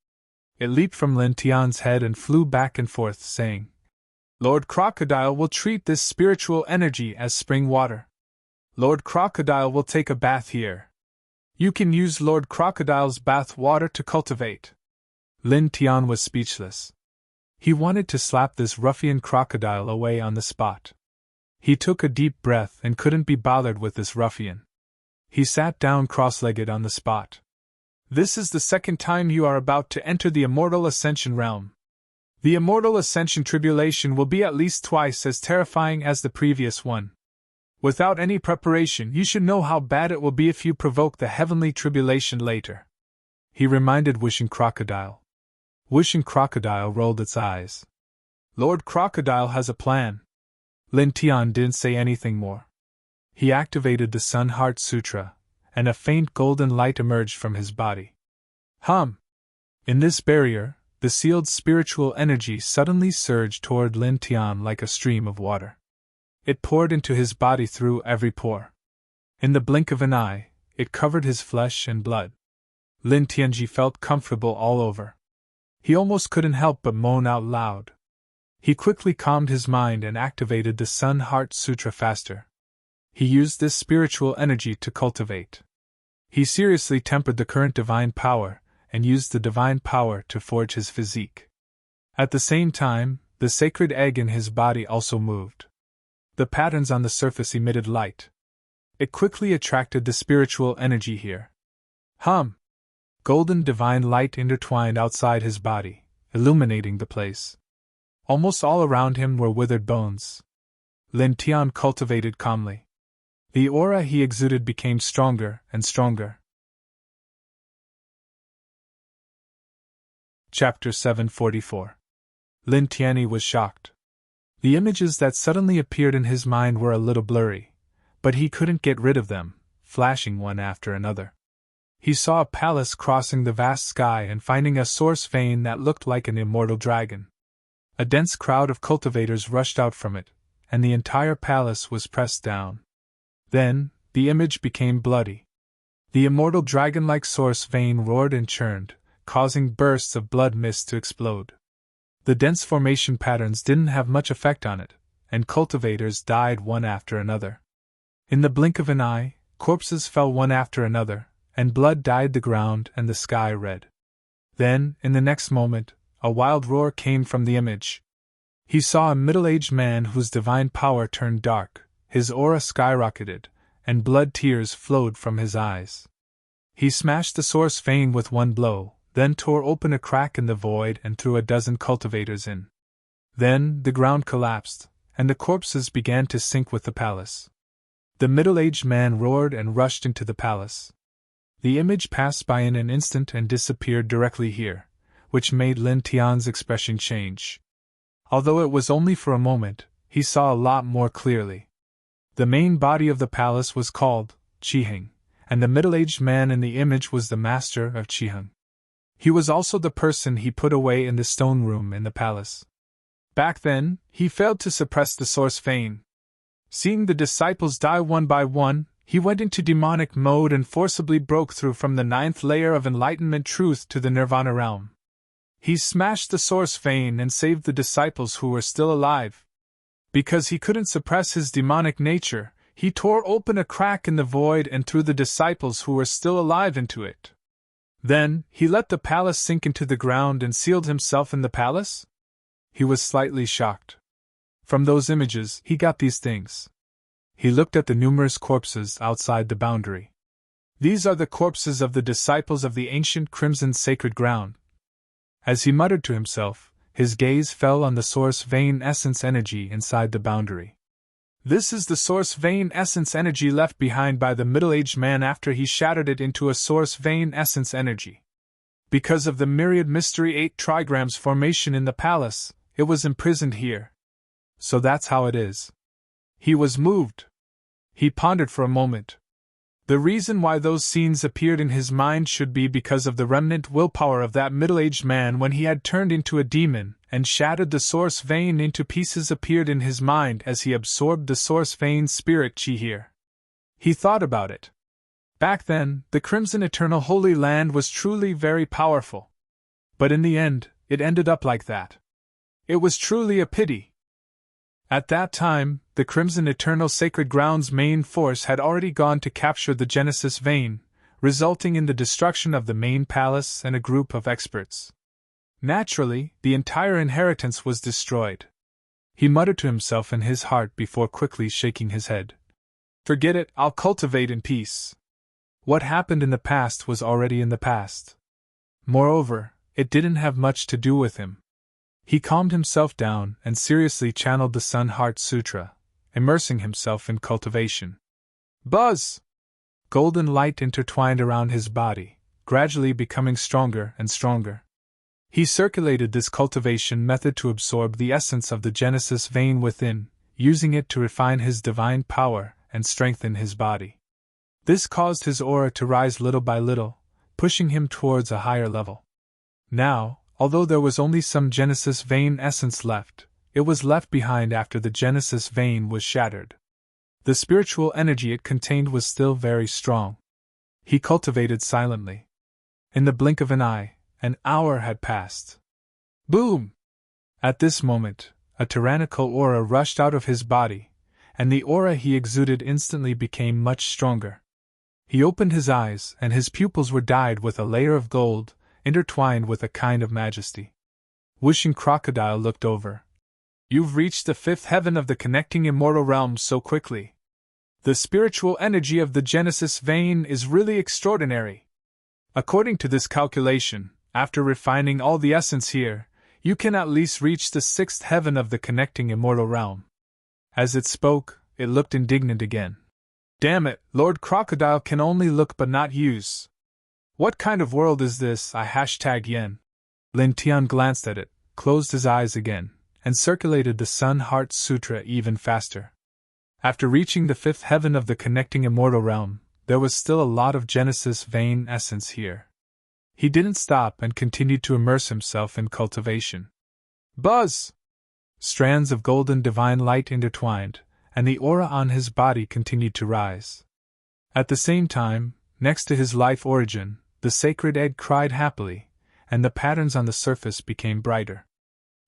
It leaped from Lin Tian's head and flew back and forth, saying, Lord Crocodile will treat this spiritual energy as spring water. Lord Crocodile will take a bath here. You can use Lord Crocodile's bath water to cultivate. Lin Tian was speechless. He wanted to slap this ruffian crocodile away on the spot. He took a deep breath and couldn't be bothered with this ruffian. He sat down cross-legged on the spot. This is the second time you are about to enter the Immortal Ascension realm. The Immortal Ascension tribulation will be at least twice as terrifying as the previous one. Without any preparation, you should know how bad it will be if you provoke the heavenly tribulation later. He reminded Wishing Crocodile. Wishing Crocodile rolled its eyes. Lord Crocodile has a plan. Lin Tian didn't say anything more. He activated the Sun Heart Sutra, and a faint golden light emerged from his body. In this barrier, the sealed spiritual energy suddenly surged toward Lin Tian like a stream of water. It poured into his body through every pore. In the blink of an eye, it covered his flesh and blood. Lin Tianji felt comfortable all over. He almost couldn't help but moan out loud. He quickly calmed his mind and activated the Sun Heart Sutra faster. He used this spiritual energy to cultivate. He seriously tempered the current divine power, and used the divine power to forge his physique. At the same time, the sacred egg in his body also moved. The patterns on the surface emitted light. It quickly attracted the spiritual energy here. Golden divine light intertwined outside his body, illuminating the place. Almost all around him were withered bones. Lin Tian cultivated calmly. The aura he exuded became stronger and stronger. Chapter 744. Lin Tianyi was shocked. The images that suddenly appeared in his mind were a little blurry, but he couldn't get rid of them, flashing one after another. He saw a palace crossing the vast sky and finding a source vein that looked like an immortal dragon. A dense crowd of cultivators rushed out from it, and the entire palace was pressed down. Then, the image became bloody. The immortal dragon-like source vein roared and churned, causing bursts of blood mist to explode. The dense formation patterns didn't have much effect on it, and cultivators died one after another. In the blink of an eye, corpses fell one after another, and blood dyed the ground and the sky red. Then, in the next moment, a wild roar came from the image. He saw a middle-aged man whose divine power turned dark, his aura skyrocketed, and blood tears flowed from his eyes. He smashed the source vein with one blow, then tore open a crack in the void and threw a dozen cultivators in. Then, the ground collapsed, and the corpses began to sink with the palace. The middle-aged man roared and rushed into the palace. The image passed by in an instant and disappeared directly here, which made Lin Tian's expression change. Although it was only for a moment, he saw a lot more clearly. The main body of the palace was called Qiheng, and the middle-aged man in the image was the master of Qiheng. He was also the person he put away in the stone room in the palace. Back then, he failed to suppress the source vein. Seeing the disciples die one by one, he went into demonic mode and forcibly broke through from the 9th layer of enlightenment truth to the nirvana realm. He smashed the source vein and saved the disciples who were still alive. Because he couldn't suppress his demonic nature, he tore open a crack in the void and threw the disciples who were still alive into it. Then, he let the palace sink into the ground and sealed himself in the palace? He was slightly shocked. From those images, he got these things. He looked at the numerous corpses outside the boundary. These are the corpses of the disciples of the ancient crimson sacred ground. As he muttered to himself, his gaze fell on the source vein essence energy inside the boundary. This is the source vein essence energy left behind by the middle-aged man after he shattered it into a source vein essence energy. Because of the myriad mystery 8 trigrams formation in the palace, it was imprisoned here. So that's how it is. He was moved. He pondered for a moment. The reason why those scenes appeared in his mind should be because of the remnant willpower of that middle-aged man when he had turned into a demon and shattered the source vein into pieces appeared in his mind as he absorbed the source vein spirit chi here. He thought about it. Back then, the Crimson Eternal Holy Land was truly very powerful. But in the end, it ended up like that. It was truly a pity. At that time, the Crimson Eternal Sacred Ground's main force had already gone to capture the Genesis vein, resulting in the destruction of the main palace and a group of experts. Naturally, the entire inheritance was destroyed. He muttered to himself in his heart before quickly shaking his head. Forget it, I'll cultivate in peace. What happened in the past was already in the past. Moreover, it didn't have much to do with him. He calmed himself down and seriously channeled the Sun Heart Sutra, immersing himself in cultivation. Buzz! Golden light intertwined around his body, gradually becoming stronger and stronger. He circulated this cultivation method to absorb the essence of the Genesis vein within, using it to refine his divine power and strengthen his body. This caused his aura to rise little by little, pushing him towards a higher level. Now, although there was only some Genesis vein essence left, it was left behind after the Genesis vein was shattered. The spiritual energy it contained was still very strong. He cultivated silently. In the blink of an eye, an hour had passed. Boom! At this moment, a tyrannical aura rushed out of his body, and the aura he exuded instantly became much stronger. He opened his eyes, and his pupils were dyed with a layer of gold, intertwined with a kind of majesty. Wishing Crocodile looked over. You've reached the fifth heaven of the connecting immortal realm so quickly. The spiritual energy of the Genesis vein is really extraordinary. According to this calculation, after refining all the essence here, you can at least reach the sixth heaven of the connecting immortal realm. As it spoke, it looked indignant again. Damn it, Lord Crocodile can only look but not use. What kind of world is this? #yen. Lin Tian glanced at it, closed his eyes again, and circulated the Sun Heart Sutra even faster. After reaching the fifth heaven of the connecting immortal realm, there was still a lot of Genesis vein essence here. He didn't stop and continued to immerse himself in cultivation. Buzz! Strands of golden divine light intertwined, and the aura on his body continued to rise. At the same time, next to his life origin, the sacred egg cried happily, and the patterns on the surface became brighter.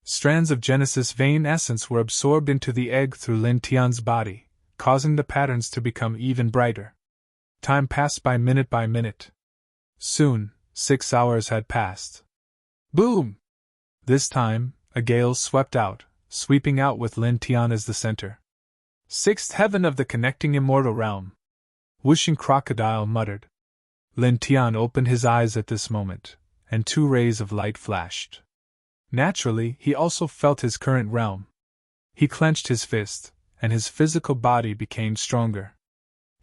Strands of Genesis vein essence were absorbed into the egg through Lin Tian's body, causing the patterns to become even brighter. Time passed by minute. Soon, 6 hours had passed. Boom! This time, a gale swept out, sweeping out with Lin Tian as the center. Sixth heaven of the connecting immortal realm. Wishing Crocodile muttered. Lin Tian opened his eyes at this moment, and 2 rays of light flashed. Naturally, he also felt his current realm. He clenched his fist, and his physical body became stronger.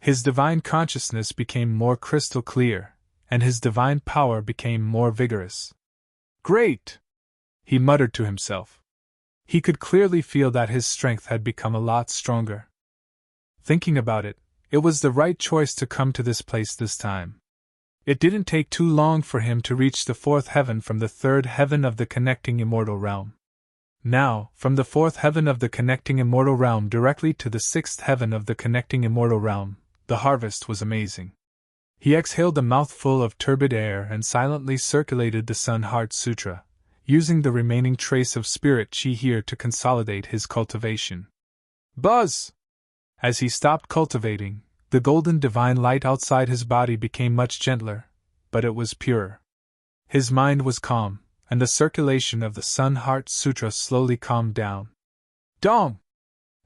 His divine consciousness became more crystal clear, and his divine power became more vigorous. Great! He muttered to himself. He could clearly feel that his strength had become a lot stronger. Thinking about it, it was the right choice to come to this place this time. It didn't take too long for him to reach the fourth heaven from the third heaven of the connecting immortal realm. Now, from the fourth heaven of the connecting immortal realm directly to the sixth heaven of the connecting immortal realm, the harvest was amazing. He exhaled a mouthful of turbid air and silently circulated the Sun Heart Sutra, using the remaining trace of spirit chi here to consolidate his cultivation. Buzz! As he stopped cultivating, the golden divine light outside his body became much gentler, but it was purer. His mind was calm, and the circulation of the Sun Heart Sutra slowly calmed down. Dong!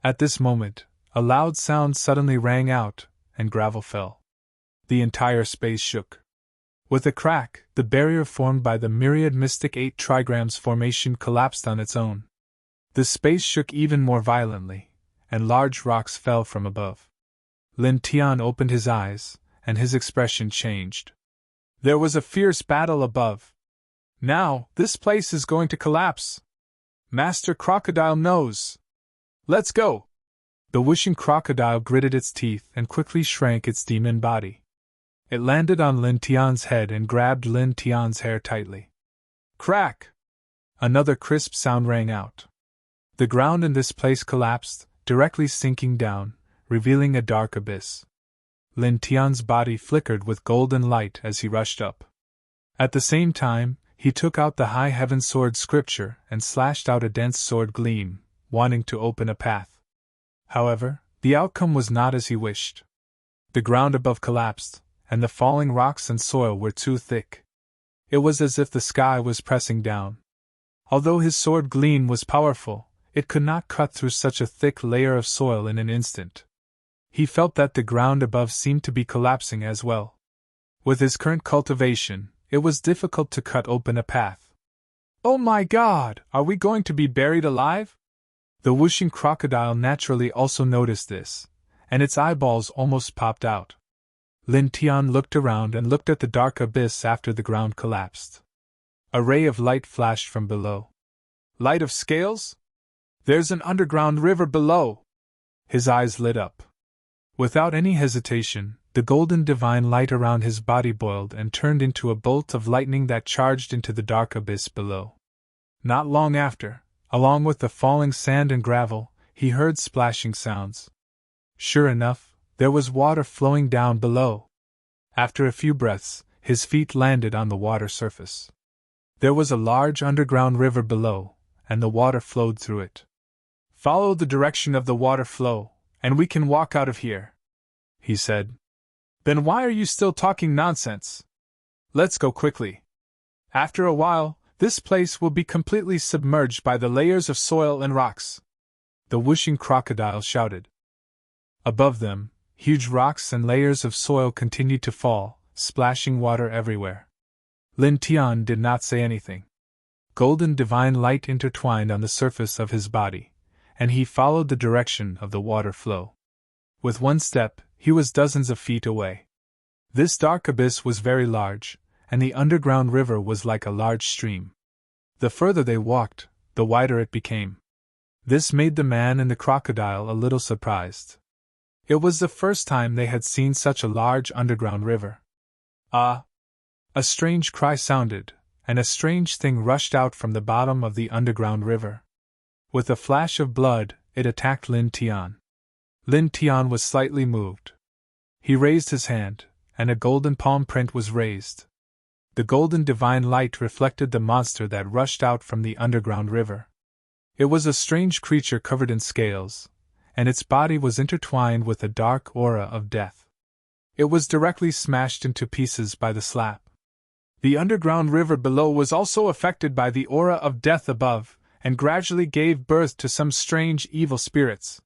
At this moment, a loud sound suddenly rang out, and gravel fell. The entire space shook. With a crack, the barrier formed by the myriad mystic 8 trigrams formation collapsed on its own. The space shook even more violently, and large rocks fell from above. Lin Tian opened his eyes, and his expression changed. There was a fierce battle above. Now, this place is going to collapse. Master Crocodile knows. Let's go! The wishing crocodile gritted its teeth and quickly shrank its demon body. It landed on Lin Tian's head and grabbed Lin Tian's hair tightly. Crack! Another crisp sound rang out. The ground in this place collapsed, directly sinking down, revealing a dark abyss. Lin Tian's body flickered with golden light as he rushed up. At the same time, he took out the high heaven sword scripture and slashed out a dense sword gleam, wanting to open a path. However, the outcome was not as he wished. The ground above collapsed, and the falling rocks and soil were too thick. It was as if the sky was pressing down. Although his sword gleam was powerful, it could not cut through such a thick layer of soil in an instant. He felt that the ground above seemed to be collapsing as well. With his current cultivation, it was difficult to cut open a path. "Oh my God, are we going to be buried alive?" The whooshing crocodile naturally also noticed this, and its eyeballs almost popped out. Lin Tian looked around and looked at the dark abyss after the ground collapsed. A ray of light flashed from below. "Light of scales? There's an underground river below!" His eyes lit up. Without any hesitation, the golden divine light around his body boiled and turned into a bolt of lightning that charged into the dark abyss below. Not long after, along with the falling sand and gravel, he heard splashing sounds. Sure enough, there was water flowing down below. After a few breaths, his feet landed on the water surface. There was a large underground river below, and the water flowed through it. "Follow the direction of the water flow, and we can walk out of here," he said. "Then why are you still talking nonsense? Let's go quickly. After a while, this place will be completely submerged by the layers of soil and rocks," the whooshing crocodile shouted. Above them, huge rocks and layers of soil continued to fall, splashing water everywhere. Lin Tian did not say anything. Golden divine light intertwined on the surface of his body, and he followed the direction of the water flow. With one step, he was dozens of feet away. This dark abyss was very large, and the underground river was like a large stream. The further they walked, the wider it became. This made the man and the crocodile a little surprised. It was the first time they had seen such a large underground river. "Ah!" A strange cry sounded, and a strange thing rushed out from the bottom of the underground river. With a flash of blood, it attacked Lin Tian. Lin Tian was slightly moved. He raised his hand, and a golden palm print was raised. The golden divine light reflected the monster that rushed out from the underground river. It was a strange creature covered in scales, and its body was intertwined with a dark aura of death. It was directly smashed into pieces by the slap. The underground river below was also affected by the aura of death above, and gradually gave birth to some strange evil spirits,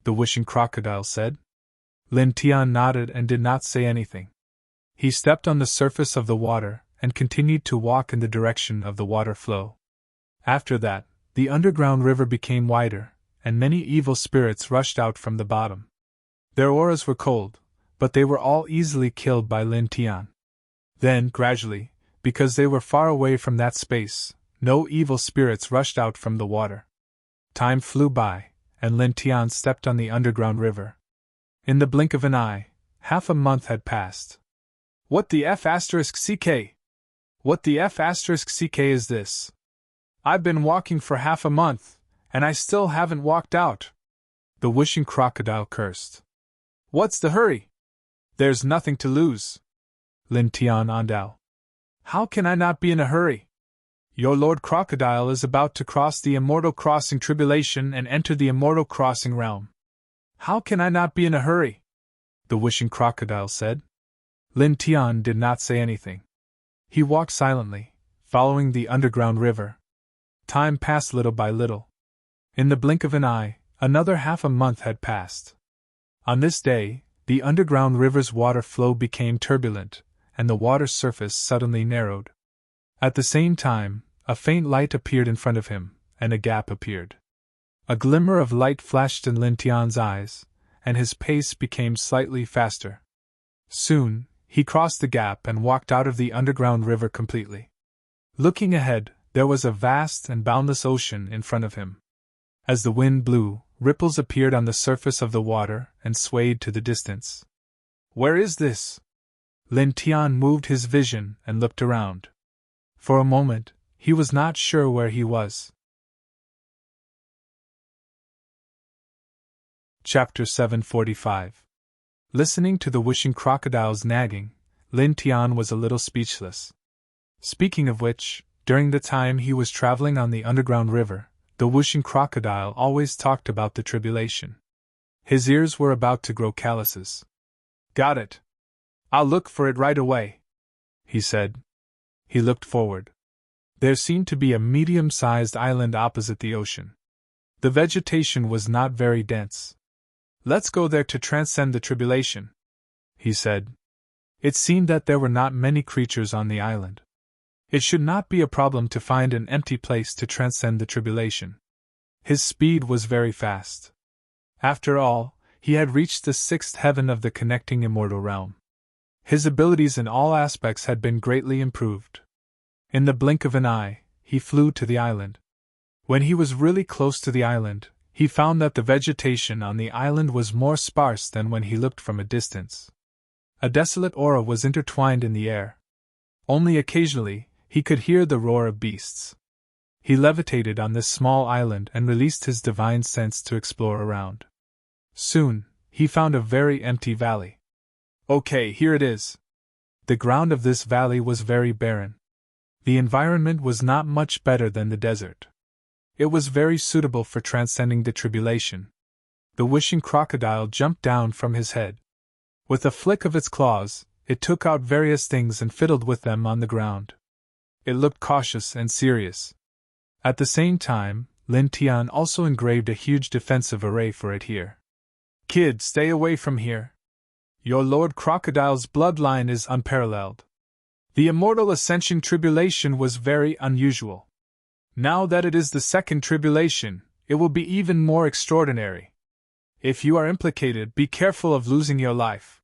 the whooshing crocodile said. Lin Tian nodded and did not say anything. He stepped on the surface of the water and continued to walk in the direction of the water flow. After that, the underground river became wider, and many evil spirits rushed out from the bottom. Their auras were cold, but they were all easily killed by Lin Tian. Then, gradually, because they were far away from that space, no evil spirits rushed out from the water. Time flew by, and Lin Tian stepped on the underground river. In the blink of an eye, half a month had passed. "What the F***CK? What the F***CK is this? I've been walking for half a month, and I still haven't walked out," the whooshing crocodile cursed. "What's the hurry? There's nothing to lose." Lin Tian andal. "How can I not be in a hurry? Your Lord Crocodile is about to cross the Immortal Crossing tribulation and enter the Immortal Crossing realm. How can I not be in a hurry?" the whooshing crocodile said. Lin Tian did not say anything. He walked silently, following the underground river. Time passed little by little. In the blink of an eye, another half a month had passed. On this day, the underground river's water flow became turbulent, and the water's surface suddenly narrowed. At the same time, a faint light appeared in front of him, and a gap appeared. A glimmer of light flashed in Lin Tian's eyes, and his pace became slightly faster. Soon, he crossed the gap and walked out of the underground river completely. Looking ahead, there was a vast and boundless ocean in front of him. As the wind blew, ripples appeared on the surface of the water and swayed to the distance. "Where is this?" Lin Tian moved his vision and looked around. For a moment, he was not sure where he was. Chapter 745. Listening to the whooshing crocodile's nagging, Lin Tian was a little speechless. Speaking of which, during the time he was traveling on the underground river, the whooshing crocodile always talked about the tribulation. His ears were about to grow calluses. "Got it. I'll look for it right away," he said. He looked forward. There seemed to be a medium-sized island opposite the ocean. The vegetation was not very dense. "Let's go there to transcend the tribulation," he said. It seemed that there were not many creatures on the island. It should not be a problem to find an empty place to transcend the tribulation. His speed was very fast. After all, he had reached the sixth heaven of the connecting immortal realm. His abilities in all aspects had been greatly improved. In the blink of an eye, he flew to the island. When he was really close to the island, he found that the vegetation on the island was more sparse than when he looked from a distance. A desolate aura was intertwined in the air. Only occasionally, he could hear the roar of beasts. He levitated on this small island and released his divine sense to explore around. Soon, he found a very empty valley. Okay, here it is. The ground of this valley was very barren. The environment was not much better than the desert. It was very suitable for transcending the tribulation. The wishing crocodile jumped down from his head. With a flick of its claws, it took out various things and fiddled with them on the ground. It looked cautious and serious. At the same time, Lin Tian also engraved a huge defensive array for it here. Kid, stay away from here. Your Lord Crocodile's bloodline is unparalleled. The immortal ascension tribulation was very unusual. Now that it is the second tribulation, it will be even more extraordinary. If you are implicated, be careful of losing your life.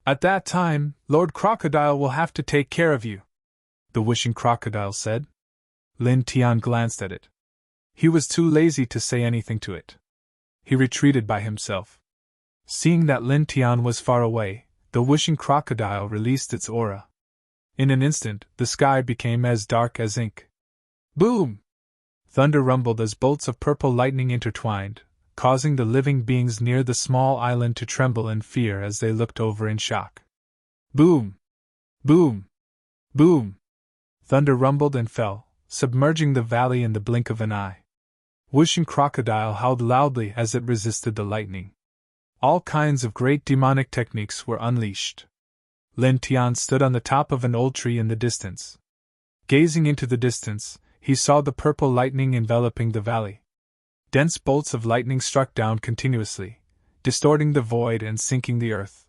At that time, Lord Crocodile will have to take care of you, the wishing crocodile said. Lin Tian glanced at it. He was too lazy to say anything to it. He retreated by himself. Seeing that Lin Tian was far away, the wishing crocodile released its aura. In an instant, the sky became as dark as ink. Boom! Thunder rumbled as bolts of purple lightning intertwined, causing the living beings near the small island to tremble in fear as they looked over in shock. Boom! Boom! Boom! Thunder rumbled and fell, submerging the valley in the blink of an eye. Wishing crocodile howled loudly as it resisted the lightning. All kinds of great demonic techniques were unleashed. Lin Tian stood on the top of an old tree in the distance. Gazing into the distance, he saw the purple lightning enveloping the valley. Dense bolts of lightning struck down continuously, distorting the void and sinking the earth.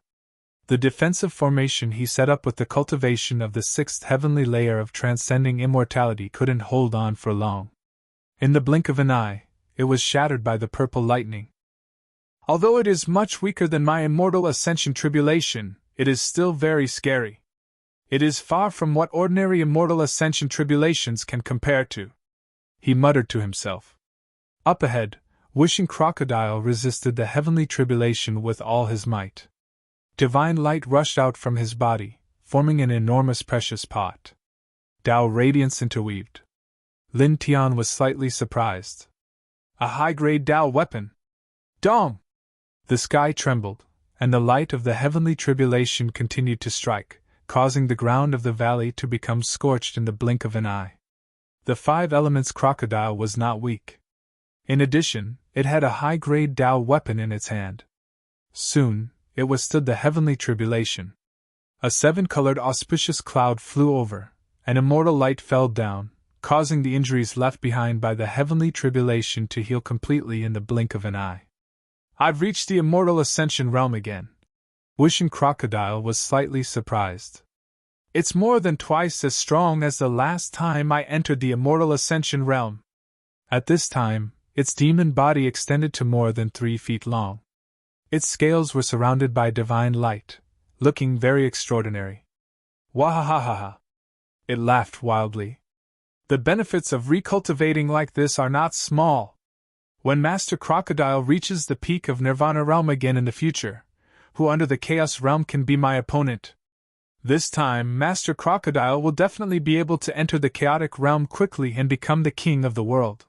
The defensive formation he set up with the cultivation of the sixth heavenly layer of transcending immortality couldn't hold on for long. In the blink of an eye, it was shattered by the purple lightning. Although it is much weaker than my immortal ascension tribulation, it is still very scary. It is far from what ordinary immortal ascension tribulations can compare to, he muttered to himself. Up ahead, wishing crocodile resisted the heavenly tribulation with all his might. Divine light rushed out from his body, forming an enormous precious pot. Tao radiance interweaved. Lin Tian was slightly surprised. A high-grade Tao weapon! Dong! The sky trembled, and the light of the heavenly tribulation continued to strike, causing the ground of the valley to become scorched in the blink of an eye. The five elements crocodile was not weak. In addition, it had a high-grade Tao weapon in its hand. Soon, it withstood the heavenly tribulation. A seven-colored auspicious cloud flew over, and immortal light fell down, causing the injuries left behind by the heavenly tribulation to heal completely in the blink of an eye. I've reached the immortal ascension realm again. Wishing crocodile was slightly surprised. It's more than twice as strong as the last time I entered the immortal ascension realm. At this time, its demon body extended to more than 3 feet long. Its scales were surrounded by divine light, looking very extraordinary. Wahahaha! It laughed wildly. The benefits of recultivating like this are not small. When Master Crocodile reaches the peak of Nirvana realm again in the future, who under the Chaos realm can be my opponent? This time, Master Crocodile will definitely be able to enter the Chaotic realm quickly and become the king of the world.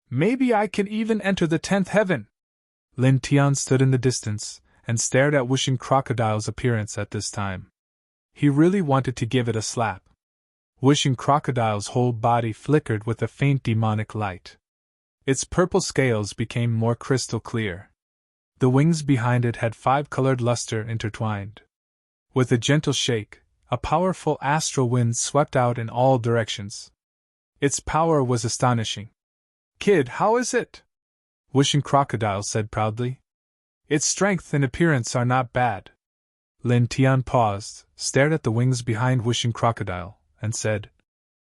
Maybe I can even enter the 10th heaven. Lin Tian stood in the distance and stared at Wishing Crocodile's appearance at this time. He really wanted to give it a slap. Wishing Crocodile's whole body flickered with a faint demonic light. Its purple scales became more crystal clear. The wings behind it had 5-colored luster intertwined. With a gentle shake, a powerful astral wind swept out in all directions. Its power was astonishing. Kid, how is it? Wishing Crocodile said proudly. Its strength and appearance are not bad. Lin Tian paused, stared at the wings behind Wishing Crocodile, and said,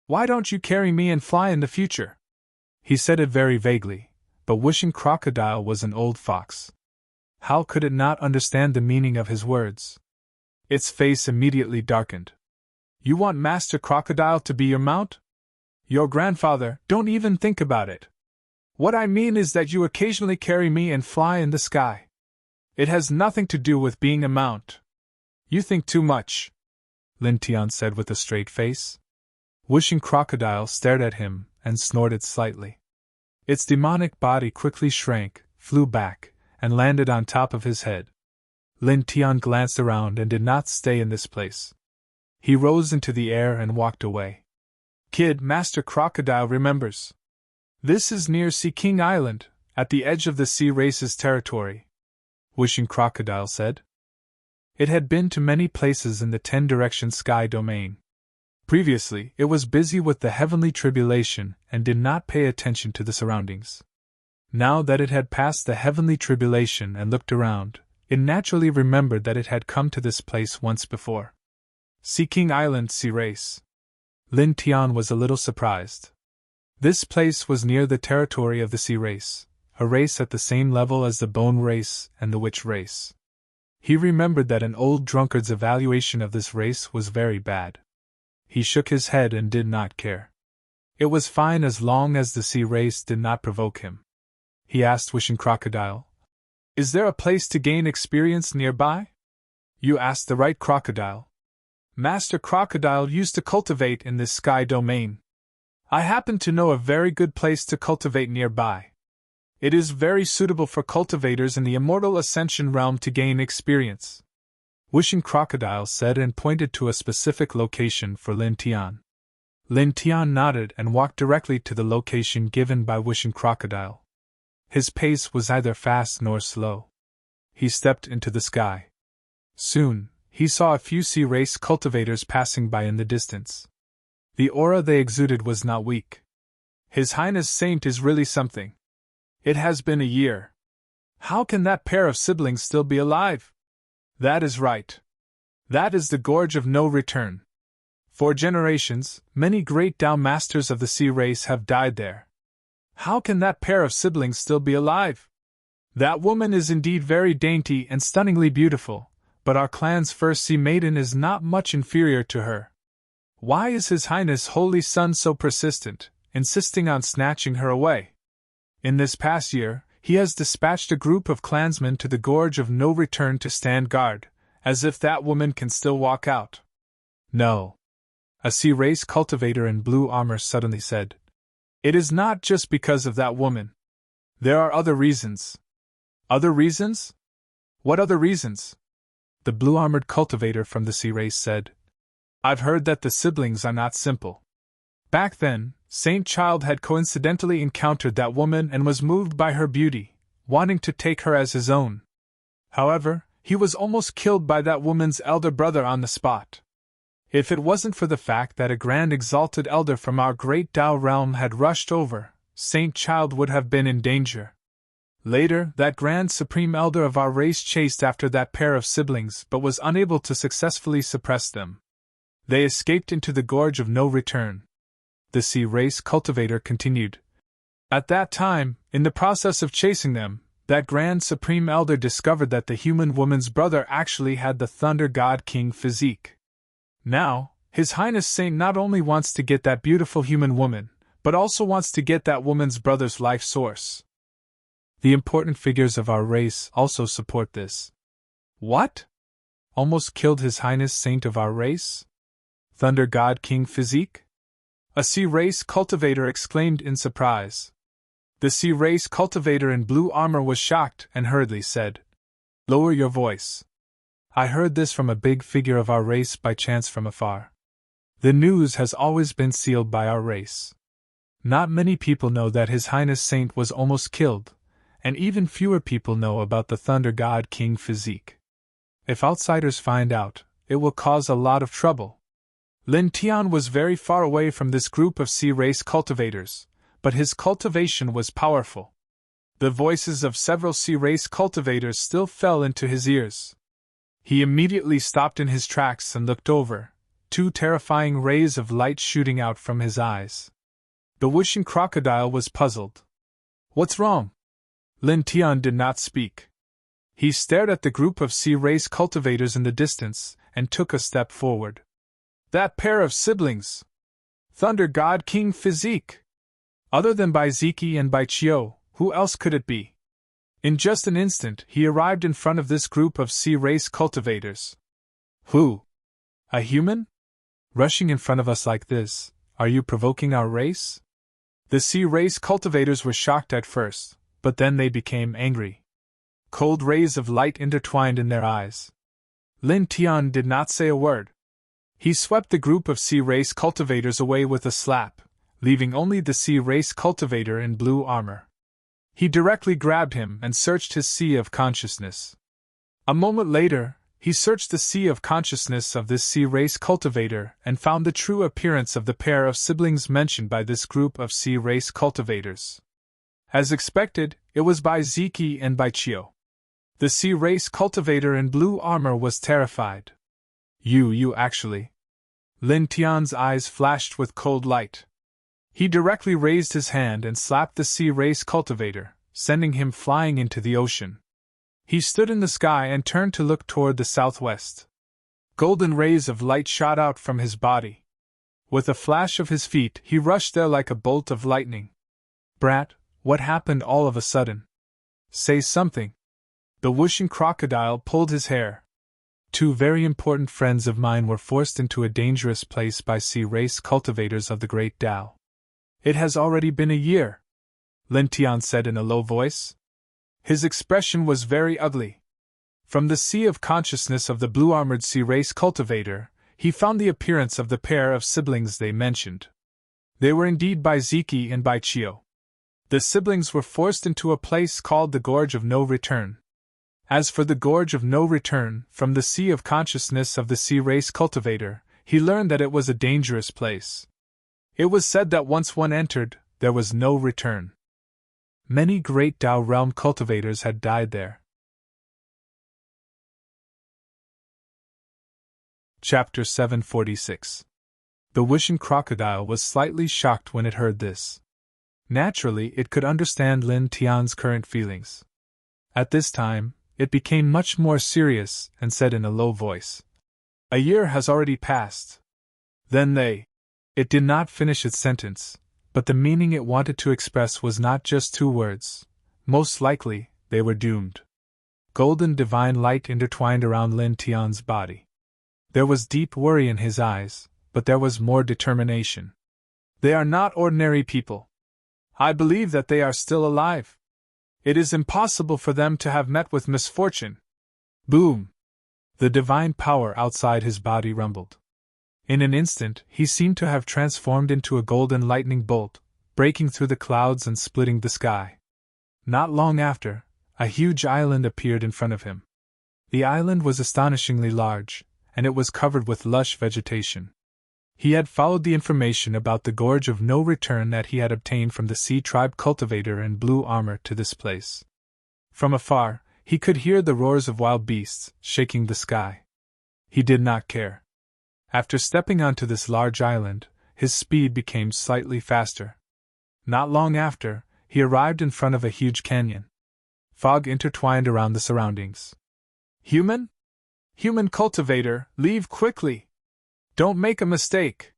"Why don't you carry me and fly in the future?" He said it very vaguely, but Wishing Crocodile was an old fox. How could it not understand the meaning of his words? Its face immediately darkened. "You want Master Crocodile to be your mount? Your grandfather, don't even think about it. What I mean is that you occasionally carry me and fly in the sky. It has nothing to do with being a mount. You think too much," Lin Tian said with a straight face. Wishing Crocodile stared at him and snorted slightly. Its demonic body quickly shrank, flew back, and landed on top of his head. Lin Tian glanced around and did not stay in this place. He rose into the air and walked away. "Kid, Master Crocodile remembers. This is near Sea King Island, at the edge of the sea race's territory," Wishing Crocodile said. It had been to many places in the 10-direction sky domain. Previously, it was busy with the heavenly tribulation and did not pay attention to the surroundings. Now that it had passed the heavenly tribulation and looked around, it naturally remembered that it had come to this place once before. Sea King Island Sea Race. Lin Tian was a little surprised. This place was near the territory of the Sea Race, a race at the same level as the Bone Race and the Witch Race. He remembered that an old drunkard's evaluation of this race was very bad. He shook his head and did not care. It was fine as long as the Sea Race did not provoke him. He asked Wishing Crocodile, "Is there a place to gain experience nearby?" "You asked the right crocodile. Master Crocodile used to cultivate in this sky domain. I happen to know a very good place to cultivate nearby. It is very suitable for cultivators in the immortal ascension realm to gain experience," Wishing Crocodile said and pointed to a specific location for Lin Tian. Lin Tian nodded and walked directly to the location given by Wishing Crocodile. His pace was neither fast nor slow. He stepped into the sky. Soon, he saw a few sea race cultivators passing by in the distance. The aura they exuded was not weak. "His Highness Saint is really something. It has been a year. How can that pair of siblings still be alive?" "That is right. That is the Gorge of No Return. For generations, many great Tao masters of the sea race have died there. How can that pair of siblings still be alive? That woman is indeed very dainty and stunningly beautiful, but our clan's first sea maiden is not much inferior to her. Why is His Highness Holy Son so persistent, insisting on snatching her away? In this past year, he has dispatched a group of clansmen to the Gorge of No Return to stand guard, as if that woman can still walk out." "No," a sea race cultivator in blue armor suddenly said. "It is not just because of that woman. There are other reasons." "Other reasons? What other reasons?" The blue-armored cultivator from the sea race said. "I've heard that the siblings are not simple. Back then, Saint Child had coincidentally encountered that woman and was moved by her beauty, wanting to take her as his own. However, he was almost killed by that woman's elder brother on the spot. If it wasn't for the fact that a grand exalted elder from our great Tao realm had rushed over, Saint Child would have been in danger. Later, that grand supreme elder of our race chased after that pair of siblings but was unable to successfully suppress them. They escaped into the Gorge of No Return," the sea race cultivator continued. "At that time, in the process of chasing them, that grand supreme elder discovered that the human woman's brother actually had the Thunder God King physique. Now, His Highness Saint not only wants to get that beautiful human woman, but also wants to get that woman's brother's life source. The important figures of our race also support this." "What? Almost killed His Highness Saint of our race? Thunder God King physique?" a sea race cultivator exclaimed in surprise. The sea race cultivator in blue armor was shocked and hurriedly said, "Lower your voice. I heard this from a big figure of our race by chance from afar. The news has always been sealed by our race. Not many people know that His Highness Saint was almost killed, and even fewer people know about the Thunder God King physique. If outsiders find out, it will cause a lot of trouble." Lin Tian was very far away from this group of sea race cultivators, but his cultivation was powerful. The voices of several sea race cultivators still fell into his ears. He immediately stopped in his tracks and looked over, two terrifying rays of light shooting out from his eyes. The wishing crocodile was puzzled. "What's wrong?" Lin Tian did not speak. He stared at the group of sea race cultivators in the distance and took a step forward. "That pair of siblings! Thunder God King Physique! Other than Bai Ziki and Bai Chiu, who else could it be?" In just an instant, he arrived in front of this group of sea race cultivators. "Who? A human? Rushing in front of us like this, are you provoking our race?" The sea race cultivators were shocked at first, but then they became angry. Cold rays of light intertwined in their eyes. Lin Tian did not say a word. He swept the group of sea race cultivators away with a slap, leaving only the sea race cultivator in blue armor. He directly grabbed him and searched his sea of consciousness. A moment later, he searched the sea of consciousness of this sea race cultivator and found the true appearance of the pair of siblings mentioned by this group of sea race cultivators. As expected, it was Bai Ziki and Bai Chiu. The sea race cultivator in blue armor was terrified. You actually. Lin Tian's eyes flashed with cold light. He directly raised his hand and slapped the sea race cultivator, sending him flying into the ocean. He stood in the sky and turned to look toward the southwest. Golden rays of light shot out from his body. With a flash of his feet, he rushed there like a bolt of lightning. "Brat, what happened all of a sudden? Say something." The whooshing crocodile pulled his hair. "Two very important friends of mine were forced into a dangerous place by sea race cultivators of the Great Tao. It has already been a year," Lin Tian said in a low voice. His expression was very ugly. From the sea of consciousness of the blue-armored sea race cultivator, he found the appearance of the pair of siblings they mentioned. They were indeed Bai Ziki and Bai Chiu. The siblings were forced into a place called the Gorge of No Return. As for the Gorge of No Return, from the sea of consciousness of the sea race cultivator, he learned that it was a dangerous place. It was said that once one entered, there was no return. Many great Tao realm cultivators had died there. Chapter 746. The wishing crocodile was slightly shocked when it heard this. Naturally, it could understand Lin Tian's current feelings. At this time, it became much more serious and said in a low voice, "A year has already passed." Then It did not finish its sentence, but the meaning it wanted to express was not just two words. Most likely, they were doomed. Golden divine light intertwined around Lin Tian's body. There was deep worry in his eyes, but there was more determination. "They are not ordinary people. I believe that they are still alive. It is impossible for them to have met with misfortune." Boom! The divine power outside his body rumbled. In an instant, he seemed to have transformed into a golden lightning bolt, breaking through the clouds and splitting the sky. Not long after, a huge island appeared in front of him. The island was astonishingly large, and it was covered with lush vegetation. He had followed the information about the Gorge of No Return that he had obtained from the sea tribe cultivator in blue armor to this place. From afar, he could hear the roars of wild beasts shaking the sky. He did not care. After stepping onto this large island, his speed became slightly faster. Not long after, he arrived in front of a huge canyon. Fog intertwined around the surroundings. "Human? Human cultivator, leave quickly! Don't make a mistake.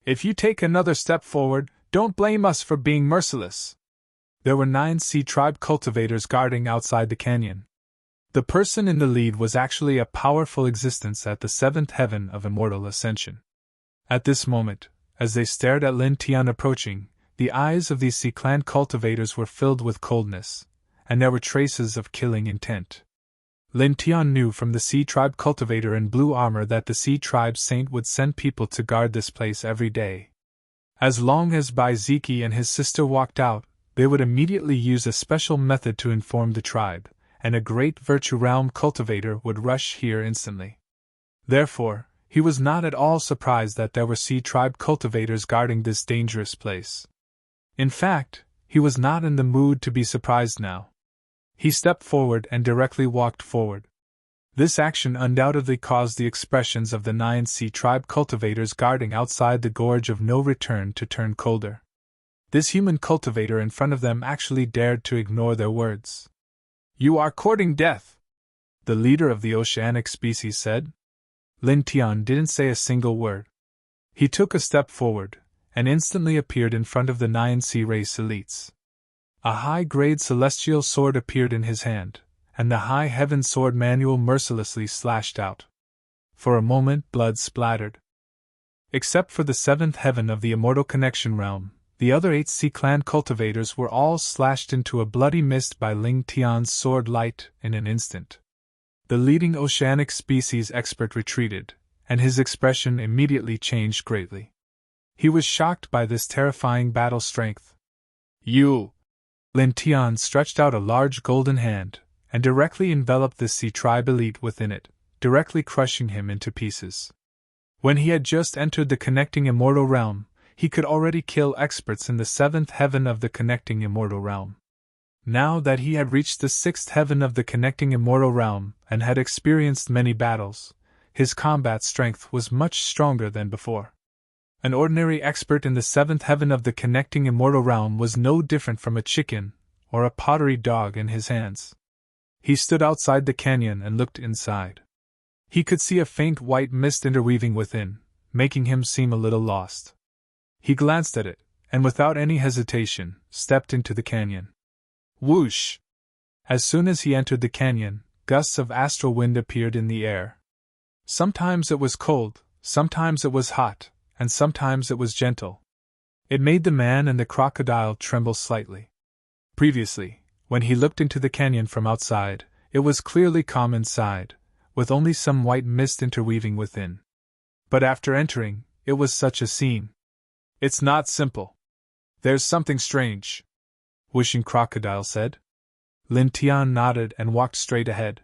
If you take another step forward, don't blame us for being merciless." There were 9 sea tribe cultivators guarding outside the canyon. The person in the lead was actually a powerful existence at the 7th heaven of immortal ascension. At this moment, as they stared at Lin Tian approaching, the eyes of these sea clan cultivators were filled with coldness, and there were traces of killing intent. Lin Tian knew from the sea tribe cultivator in blue armor that the sea tribe saint would send people to guard this place every day. As long as Bai Ziki and his sister walked out, they would immediately use a special method to inform the tribe, and a great virtue realm cultivator would rush here instantly. Therefore, he was not at all surprised that there were sea tribe cultivators guarding this dangerous place. In fact, he was not in the mood to be surprised now. He stepped forward and directly walked forward. This action undoubtedly caused the expressions of the 9C tribe cultivators guarding outside the Gorge of No Return to turn colder. This human cultivator in front of them actually dared to ignore their words. "You are courting death," the leader of the oceanic species said. Lin Tian didn't say a single word. He took a step forward, and instantly appeared in front of the 9C race elites. A high-grade celestial sword appeared in his hand, and the high heaven sword manual mercilessly slashed out. For a moment blood splattered. Except for the seventh heaven of the immortal connection realm, the other 8C clan cultivators were all slashed into a bloody mist by Ling Tian's sword light in an instant. The leading oceanic species expert retreated, and his expression immediately changed greatly. He was shocked by this terrifying battle strength. "You!" Lin Tian stretched out a large golden hand, and directly enveloped the sea tribe elite within it, directly crushing him into pieces. When he had just entered the connecting immortal realm, he could already kill experts in the seventh heaven of the connecting immortal realm. Now that he had reached the sixth heaven of the connecting immortal realm and had experienced many battles, his combat strength was much stronger than before. An ordinary expert in the seventh heaven of the connecting immortal realm was no different from a chicken or a pottery dog in his hands. He stood outside the canyon and looked inside. He could see a faint white mist interweaving within, making him seem a little lost. He glanced at it, and without any hesitation, stepped into the canyon. Whoosh! As soon as he entered the canyon, gusts of astral wind appeared in the air. Sometimes it was cold, sometimes it was hot, and sometimes it was gentle. It made the man and the crocodile tremble slightly. Previously, when he looked into the canyon from outside, it was clearly calm inside, with only some white mist interweaving within. But after entering, it was such a scene. "It's not simple. There's something strange," Wishing Crocodile said. Lin Tian nodded and walked straight ahead.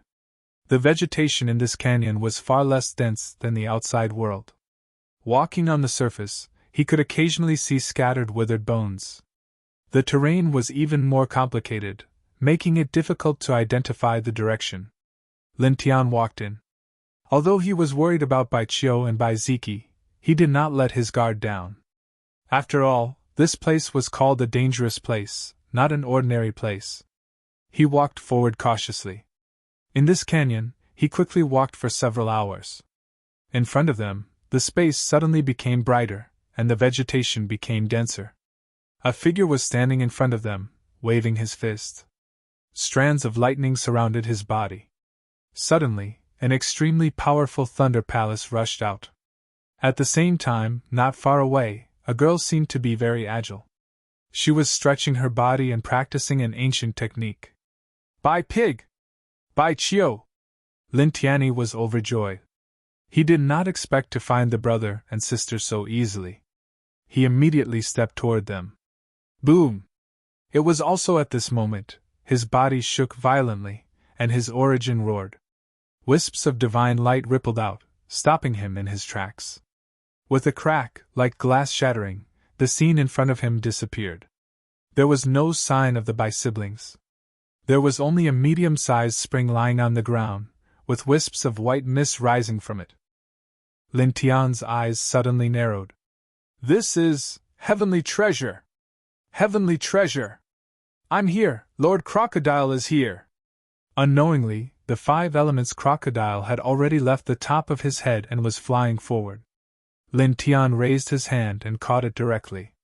The vegetation in this canyon was far less dense than the outside world. Walking on the surface, he could occasionally see scattered withered bones. The terrain was even more complicated, making it difficult to identify the direction. Lin Tian walked in. Although he was worried about Bai Qiu and Bai Ziki, he did not let his guard down. After all, this place was called a dangerous place, not an ordinary place. He walked forward cautiously. In this canyon, he quickly walked for several hours. In front of them, the space suddenly became brighter, and the vegetation became denser. A figure was standing in front of them, waving his fist. Strands of lightning surrounded his body. Suddenly, an extremely powerful thunder palace rushed out. At the same time, not far away, a girl seemed to be very agile. She was stretching her body and practicing an ancient technique. "Bai Pig! Bai Qiu!" Lin Tianyi was overjoyed. He did not expect to find the brother and sister so easily. He immediately stepped toward them. Boom! It was also at this moment, his body shook violently, and his origin roared. Wisps of divine light rippled out, stopping him in his tracks. With a crack, like glass shattering, the scene in front of him disappeared. There was no sign of the Bai siblings. There was only a medium-sized spring lying on the ground, with wisps of white mist rising from it. Lin Tian's eyes suddenly narrowed. "This is heavenly treasure! Heavenly treasure! I'm here, Lord Crocodile is here!" Unknowingly, the five elements crocodile had already left the top of his head and was flying forward. Lin Tian raised his hand and caught it directly.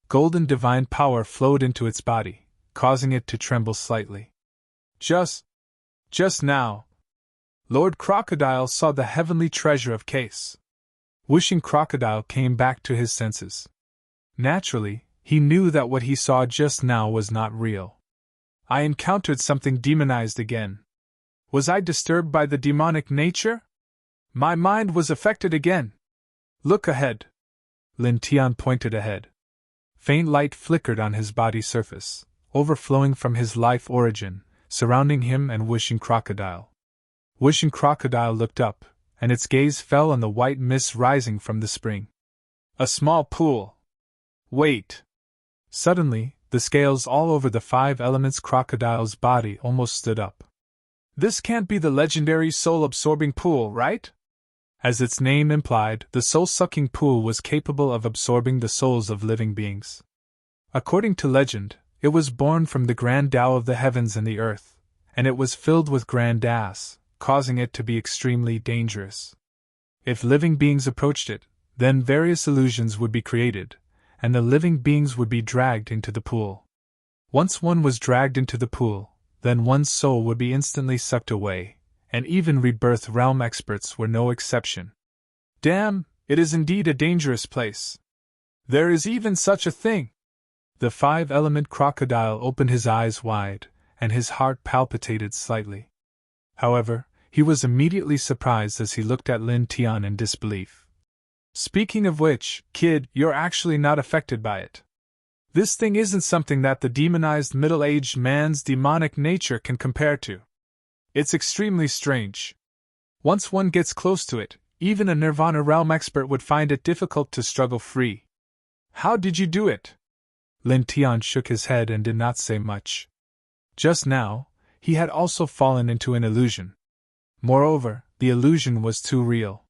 Golden divine power flowed into its body, causing it to tremble slightly. Just now, Lord Crocodile saw the heavenly treasure of Case. Wishing Crocodile came back to his senses. Naturally, he knew that what he saw just now was not real. "I encountered something demonized again. Was I disturbed by the demonic nature? My mind was affected again. Look ahead." Lin Tian pointed ahead. Faint light flickered on his body surface, overflowing from his life origin, surrounding him and Wishing Crocodile. Wishing Crocodile looked up, and its gaze fell on the white mist rising from the spring. "A small pool. Wait." Suddenly, the scales all over the five elements crocodile's body almost stood up. This can't be the legendary soul-absorbing pool, right? As its name implied, the soul-sucking pool was capable of absorbing the souls of living beings. According to legend, it was born from the grand Tao of the heavens and the earth, and it was filled with grand Das, causing it to be extremely dangerous. If living beings approached it, then various illusions would be created, and the living beings would be dragged into the pool. Once one was dragged into the pool, then one's soul would be instantly sucked away, and even rebirth realm experts were no exception. Damn, it is indeed a dangerous place. There is even such a thing. The five-element crocodile opened his eyes wide, and his heart palpitated slightly. However, he was immediately surprised as he looked at Lin Tian in disbelief. Speaking of which, kid, you're actually not affected by it. This thing isn't something that the demonized middle-aged man's demonic nature can compare to. It's extremely strange. Once one gets close to it, even a Nirvana realm expert would find it difficult to struggle free. How did you do it? Lin Tian shook his head and did not say much. Just now, he had also fallen into an illusion. Moreover, the illusion was too real.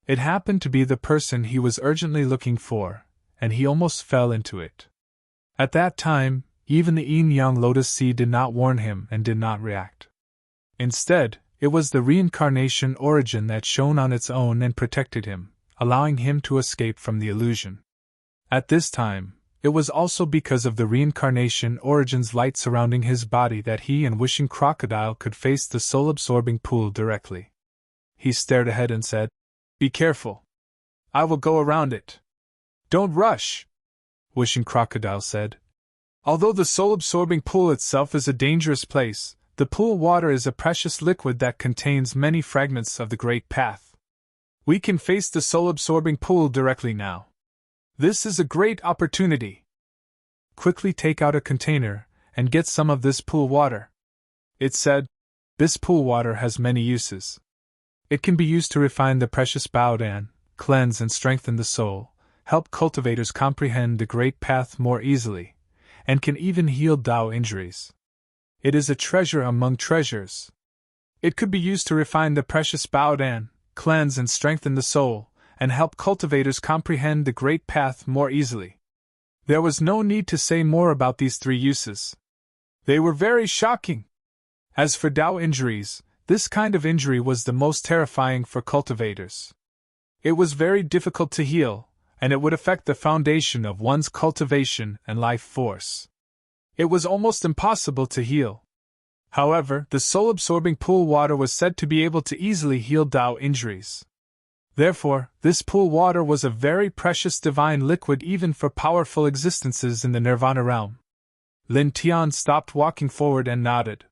It happened to be the person he was urgently looking for, and he almost fell into it. At that time, even the yin-yang lotus seed did not warn him and did not react. Instead, it was the reincarnation origin that shone on its own and protected him, allowing him to escape from the illusion. At this time, it was also because of the reincarnation origin's light surrounding his body that he and Wishing Crocodile could face the soul-absorbing pool directly. He stared ahead and said, "Be careful. I will go around it." "Don't rush," Wishing Crocodile said. "Although the soul-absorbing pool itself is a dangerous place, the pool water is a precious liquid that contains many fragments of the Great Path. We can face the soul-absorbing pool directly now. This is a great opportunity. Quickly take out a container and get some of this pool water." It said, "This pool water has many uses. It can be used to refine the precious Baodan, cleanse and strengthen the soul, help cultivators comprehend the Great Path more easily, and can even heal Tao injuries. It is a treasure among treasures. It could be used to refine the precious Baodan, cleanse and strengthen the soul, and help cultivators comprehend the Great Path more easily." There was no need to say more about these three uses. They were very shocking. As for Tao injuries, this kind of injury was the most terrifying for cultivators. It was very difficult to heal, and it would affect the foundation of one's cultivation and life force. It was almost impossible to heal. However, the soul-absorbing pool water was said to be able to easily heal Tao injuries. Therefore, this pool water was a very precious divine liquid even for powerful existences in the Nirvana realm. Lin Tian stopped walking forward and nodded.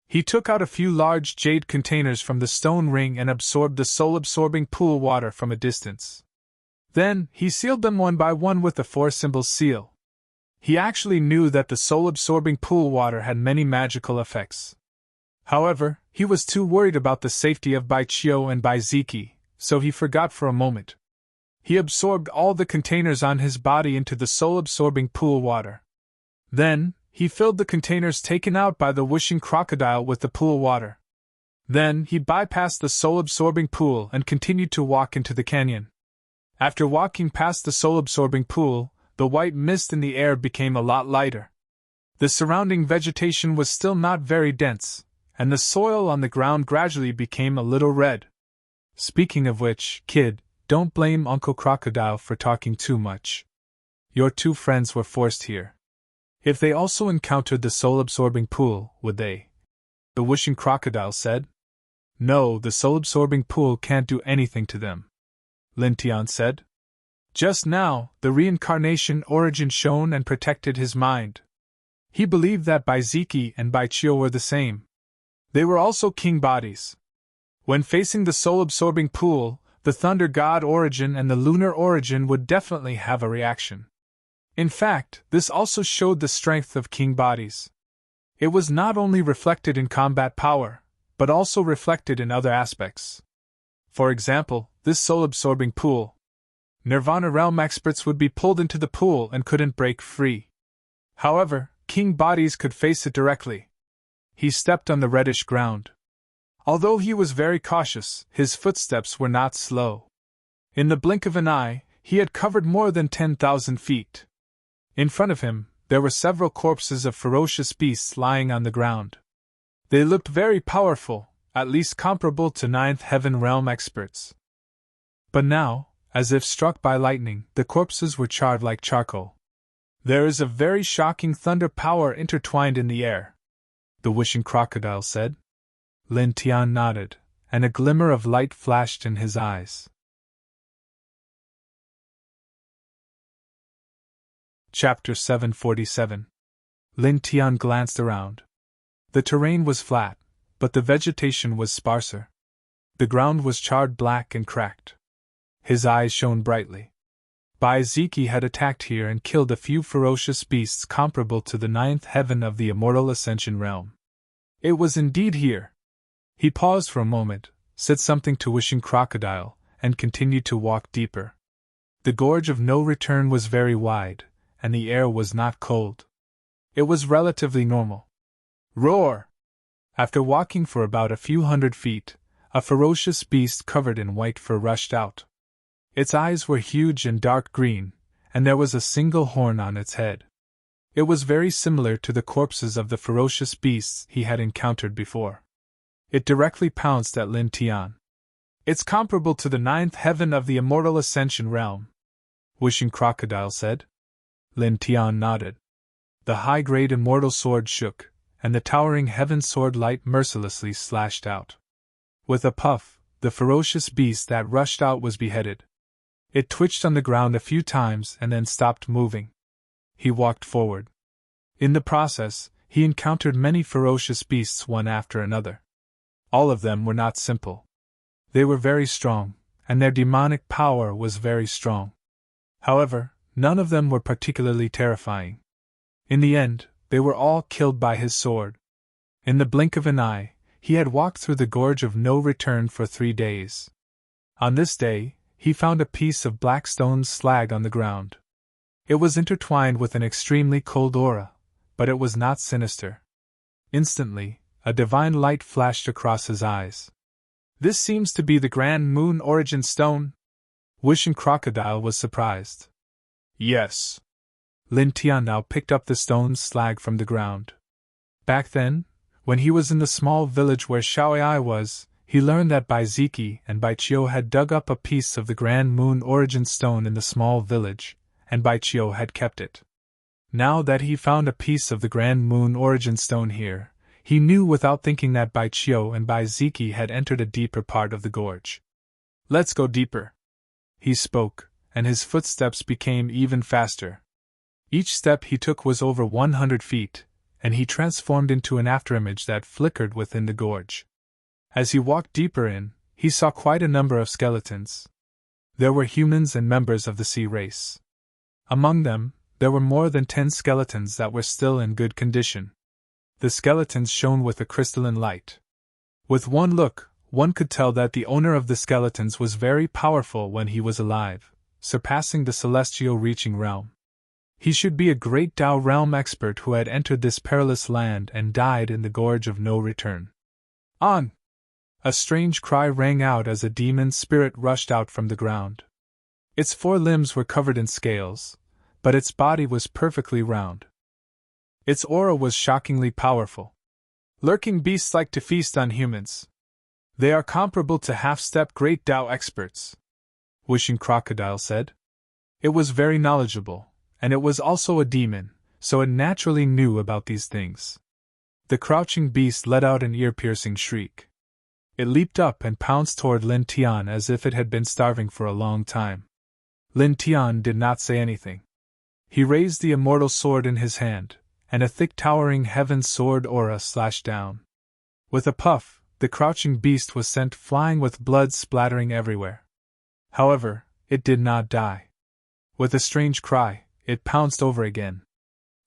He took out a few large jade containers from the stone ring and absorbed the soul-absorbing pool water from a distance. Then, he sealed them one by one with the four-symbol seal. He actually knew that the soul-absorbing pool water had many magical effects. However, he was too worried about the safety of Bai Chio and Bai Ziki, so he forgot for a moment. He absorbed all the containers on his body into the soul-absorbing pool water. Then, he filled the containers taken out by the Wishing Crocodile with the pool water. Then, he bypassed the soul-absorbing pool and continued to walk into the canyon. After walking past the soul-absorbing pool, the white mist in the air became a lot lighter. The surrounding vegetation was still not very dense, and the soil on the ground gradually became a little red. Speaking of which, kid, don't blame Uncle Crocodile for talking too much. Your two friends were forced here. If they also encountered the soul-absorbing pool, would they? The Wishing Crocodile said. No, the soul-absorbing pool can't do anything to them, Lin Tian said. Just now, the reincarnation origin shone and protected his mind. He believed that Bai Ziki and Bai Chio were the same. They were also king bodies. When facing the soul-absorbing pool, the Thunder God origin and the Lunar origin would definitely have a reaction. In fact, this also showed the strength of king bodies. It was not only reflected in combat power, but also reflected in other aspects. For example, this soul-absorbing pool. Nirvana realm experts would be pulled into the pool and couldn't break free. However, king bodies could face it directly. He stepped on the reddish ground. Although he was very cautious, his footsteps were not slow. In the blink of an eye, he had covered more than 10,000 feet. In front of him, there were several corpses of ferocious beasts lying on the ground. They looked very powerful, at least comparable to Ninth Heaven Realm experts. But now, as if struck by lightning, the corpses were charred like charcoal. There is a very shocking thunder power intertwined in the air, the wishing crocodile said. Lin Tian nodded, and a glimmer of light flashed in his eyes. Chapter 747. Lin Tian glanced around. The terrain was flat, but the vegetation was sparser. The ground was charred black and cracked. His eyes shone brightly. Bai Ziki had attacked here and killed a few ferocious beasts comparable to the ninth heaven of the immortal Ascension realm. It was indeed here. He paused for a moment, said something to Wishing Crocodile, and continued to walk deeper. The gorge of no return was very wide, and the air was not cold. It was relatively normal. Roar! After walking for about a few hundred feet, a ferocious beast covered in white fur rushed out. Its eyes were huge and dark green, and there was a single horn on its head. It was very similar to the corpses of the ferocious beasts he had encountered before. It directly pounced at Lin Tian. It's comparable to the ninth heaven of the immortal Ascension realm, Wishing Crocodile said. Lin Tian nodded. The high-grade immortal sword shook, and the towering heaven sword light mercilessly slashed out. With a puff, the ferocious beast that rushed out was beheaded. It twitched on the ground a few times and then stopped moving. He walked forward. In the process, he encountered many ferocious beasts one after another. All of them were not simple. They were very strong, and their demonic power was very strong. However, none of them were particularly terrifying. In the end, they were all killed by his sword. In the blink of an eye, he had walked through the gorge of no return for 3 days. On this day, he found a piece of black stone slag on the ground. It was intertwined with an extremely cold aura, but it was not sinister. Instantly, a divine light flashed across his eyes. This seems to be the Grand Moon Origin Stone? Wishing Crocodile was surprised. Yes. Lin Tian now picked up the stone slag from the ground. Back then, when he was in the small village where Xiaoyai was, he learned that Bai Ziki and Bai Qiu had dug up a piece of the Grand Moon Origin Stone in the small village, and Bai Qiu had kept it. Now that he found a piece of the Grand Moon Origin Stone here, he knew without thinking that Bai Qiu and Bai Ziki had entered a deeper part of the gorge. Let's go deeper. He spoke, and his footsteps became even faster. Each step he took was over 100 feet, and he transformed into an afterimage that flickered within the gorge. As he walked deeper in, he saw quite a number of skeletons. There were humans and members of the sea race. Among them, there were more than 10 skeletons that were still in good condition. The skeletons shone with a crystalline light. With one look, one could tell that the owner of the skeletons was very powerful when he was alive, surpassing the celestial reaching realm. He should be a great Tao realm expert who had entered this perilous land and died in the gorge of no return. On! A strange cry rang out as a demon spirit rushed out from the ground. Its 4 limbs were covered in scales, but its body was perfectly round. Its aura was shockingly powerful. Lurking beasts like to feast on humans. They are comparable to half-step great Tao experts, Wishing Crocodile said. It was very knowledgeable, and it was also a demon, so it naturally knew about these things. The crouching beast let out an ear-piercing shriek. It leaped up and pounced toward Lin Tian as if it had been starving for a long time. Lin Tian did not say anything. He raised the immortal sword in his hand, and a thick towering heaven sword aura slashed down. With a puff, the crouching beast was sent flying with blood splattering everywhere. However, it did not die. With a strange cry, it pounced over again.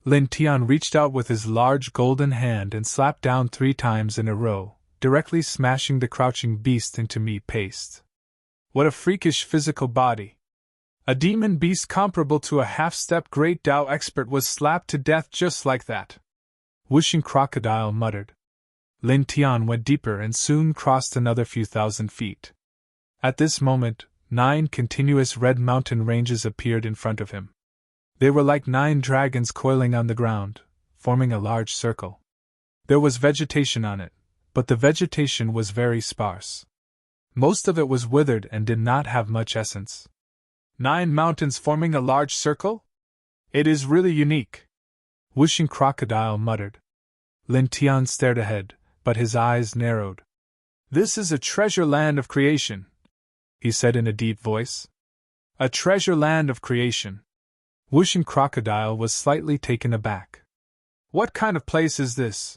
Lin Tian reached out with his large golden hand and slapped down 3 times in a row, directly smashing the crouching beast into meat paste. What a freakish physical body! A demon beast comparable to a half-step great Tao expert was slapped to death just like that. Wishing Crocodile muttered. Lin Tian went deeper and soon crossed another few thousand feet. At this moment, 9 continuous red mountain ranges appeared in front of him. They were like 9 dragons coiling on the ground, forming a large circle. There was vegetation on it, but the vegetation was very sparse. Most of it was withered and did not have much essence. 9 mountains forming a large circle? It is really unique. Wishing Crocodile muttered. Lin Tian stared ahead, but his eyes narrowed. This is a treasure land of creation, he said in a deep voice. A treasure land of creation. Wishing Crocodile was slightly taken aback. What kind of place is this?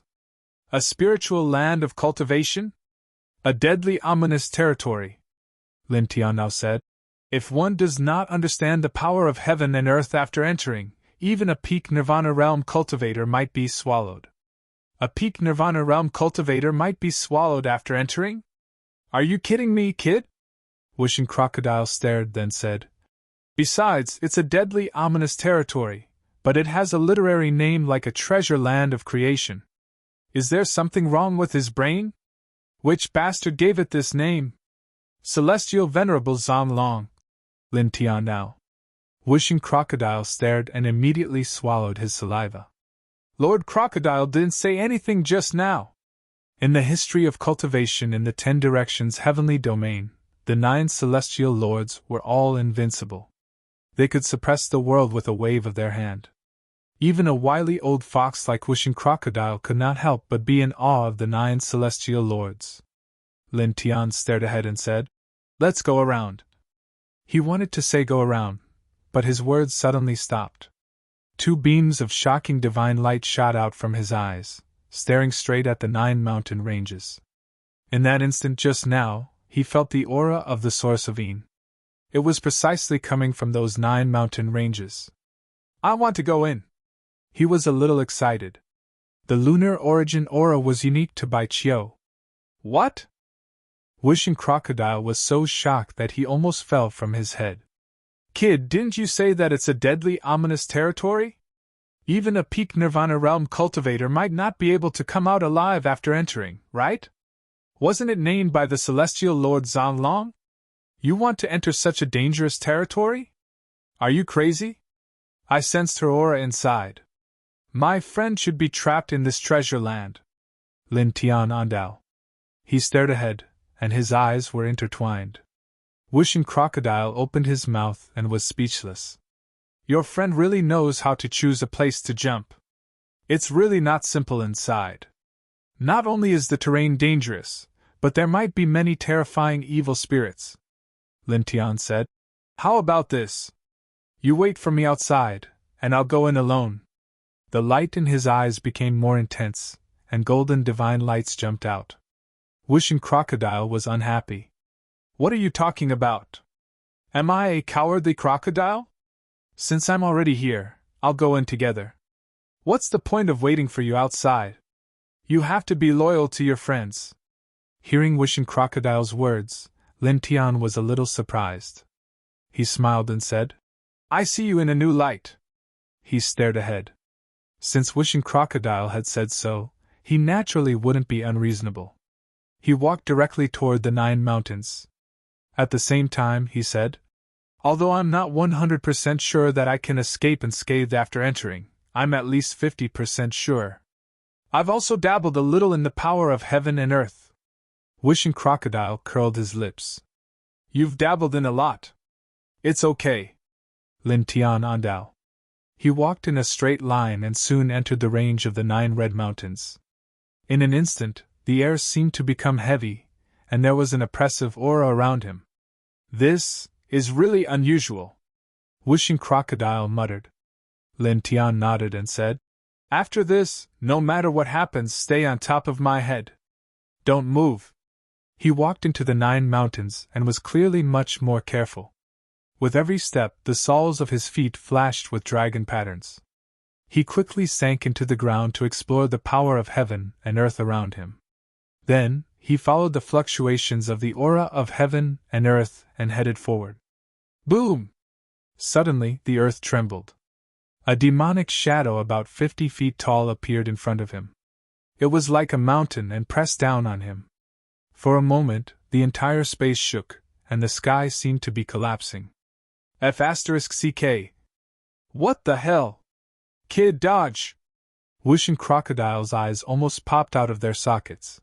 A spiritual land of cultivation? A deadly ominous territory, Lin Tian now said. If one does not understand the power of heaven and earth after entering, even a peak Nirvana realm cultivator might be swallowed. A peak Nirvana realm cultivator might be swallowed after entering? Are you kidding me, kid? Wishing Crocodile stared, then said. Besides, it's a deadly ominous territory, but it has a literary name like a treasure land of creation. Is there something wrong with his brain? Which bastard gave it this name? Celestial Venerable Zhang Long. Lin Tian now. Wishing Crocodile stared and immediately swallowed his saliva. Lord Crocodile didn't say anything just now. In the history of cultivation in the 10 directions heavenly domain, the 9 celestial lords were all invincible. They could suppress the world with a wave of their hand. Even a wily old fox like Wishing Crocodile could not help but be in awe of the 9 celestial lords. Lin Tian stared ahead and said, Let's go around. He wanted to say go around, but his words suddenly stopped. 2 beams of shocking divine light shot out from his eyes, staring straight at the 9 mountain ranges. In that instant just now, he felt the aura of the source of Een. It was precisely coming from those 9 mountain ranges. I want to go in. He was a little excited. The lunar origin aura was unique to Bai Qiu. What? Wishing Crocodile was so shocked that he almost fell from his head. Kid, didn't you say that it's a deadly ominous territory? Even a peak Nirvana realm cultivator might not be able to come out alive after entering, right? Wasn't it named by the celestial lord Zhang Long? You want to enter such a dangerous territory? Are you crazy? I sensed her aura inside. My friend should be trapped in this treasure land. Lin Tian Andao. He stared ahead, and his eyes were intertwined. Wishing Crocodile opened his mouth and was speechless. Your friend really knows how to choose a place to jump. It's really not simple inside. Not only is the terrain dangerous, but there might be many terrifying evil spirits. Lin Tian said. How about this? You wait for me outside, and I'll go in alone. The light in his eyes became more intense, and golden divine lights jumped out. Wishing Crocodile was unhappy. What are you talking about? Am I a cowardly crocodile? Since I'm already here, I'll go in together. What's the point of waiting for you outside? You have to be loyal to your friends. Hearing Wishing Crocodile's words, Lin Tian was a little surprised. He smiled and said, I see you in a new light. He stared ahead. Since Wishing Crocodile had said so, he naturally wouldn't be unreasonable. He walked directly toward the 9 mountains. At the same time, he said, Although I'm not 100% sure that I can escape unscathed after entering, I'm at least 50% sure. I've also dabbled a little in the power of heaven and earth. Wishing Crocodile curled his lips. You've dabbled in a lot. It's okay. Lin Tian Andao. He walked in a straight line and soon entered the range of the 9 red mountains. In an instant, the air seemed to become heavy, and there was an oppressive aura around him. This is really unusual. Wishing Crocodile muttered. Lin Tian nodded and said, After this, no matter what happens, stay on top of my head. Don't move. He walked into the 9 mountains and was clearly much more careful. With every step, the soles of his feet flashed with dragon patterns. He quickly sank into the ground to explore the power of heaven and earth around him. Then, he followed the fluctuations of the aura of heaven and earth and headed forward. Boom! Suddenly, the earth trembled. A demonic shadow about 50 feet tall appeared in front of him. It was like a mountain and pressed down on him. For a moment, the entire space shook, and the sky seemed to be collapsing. F***CK. What the hell? Kid, dodge! Whooshing Crocodile's eyes almost popped out of their sockets.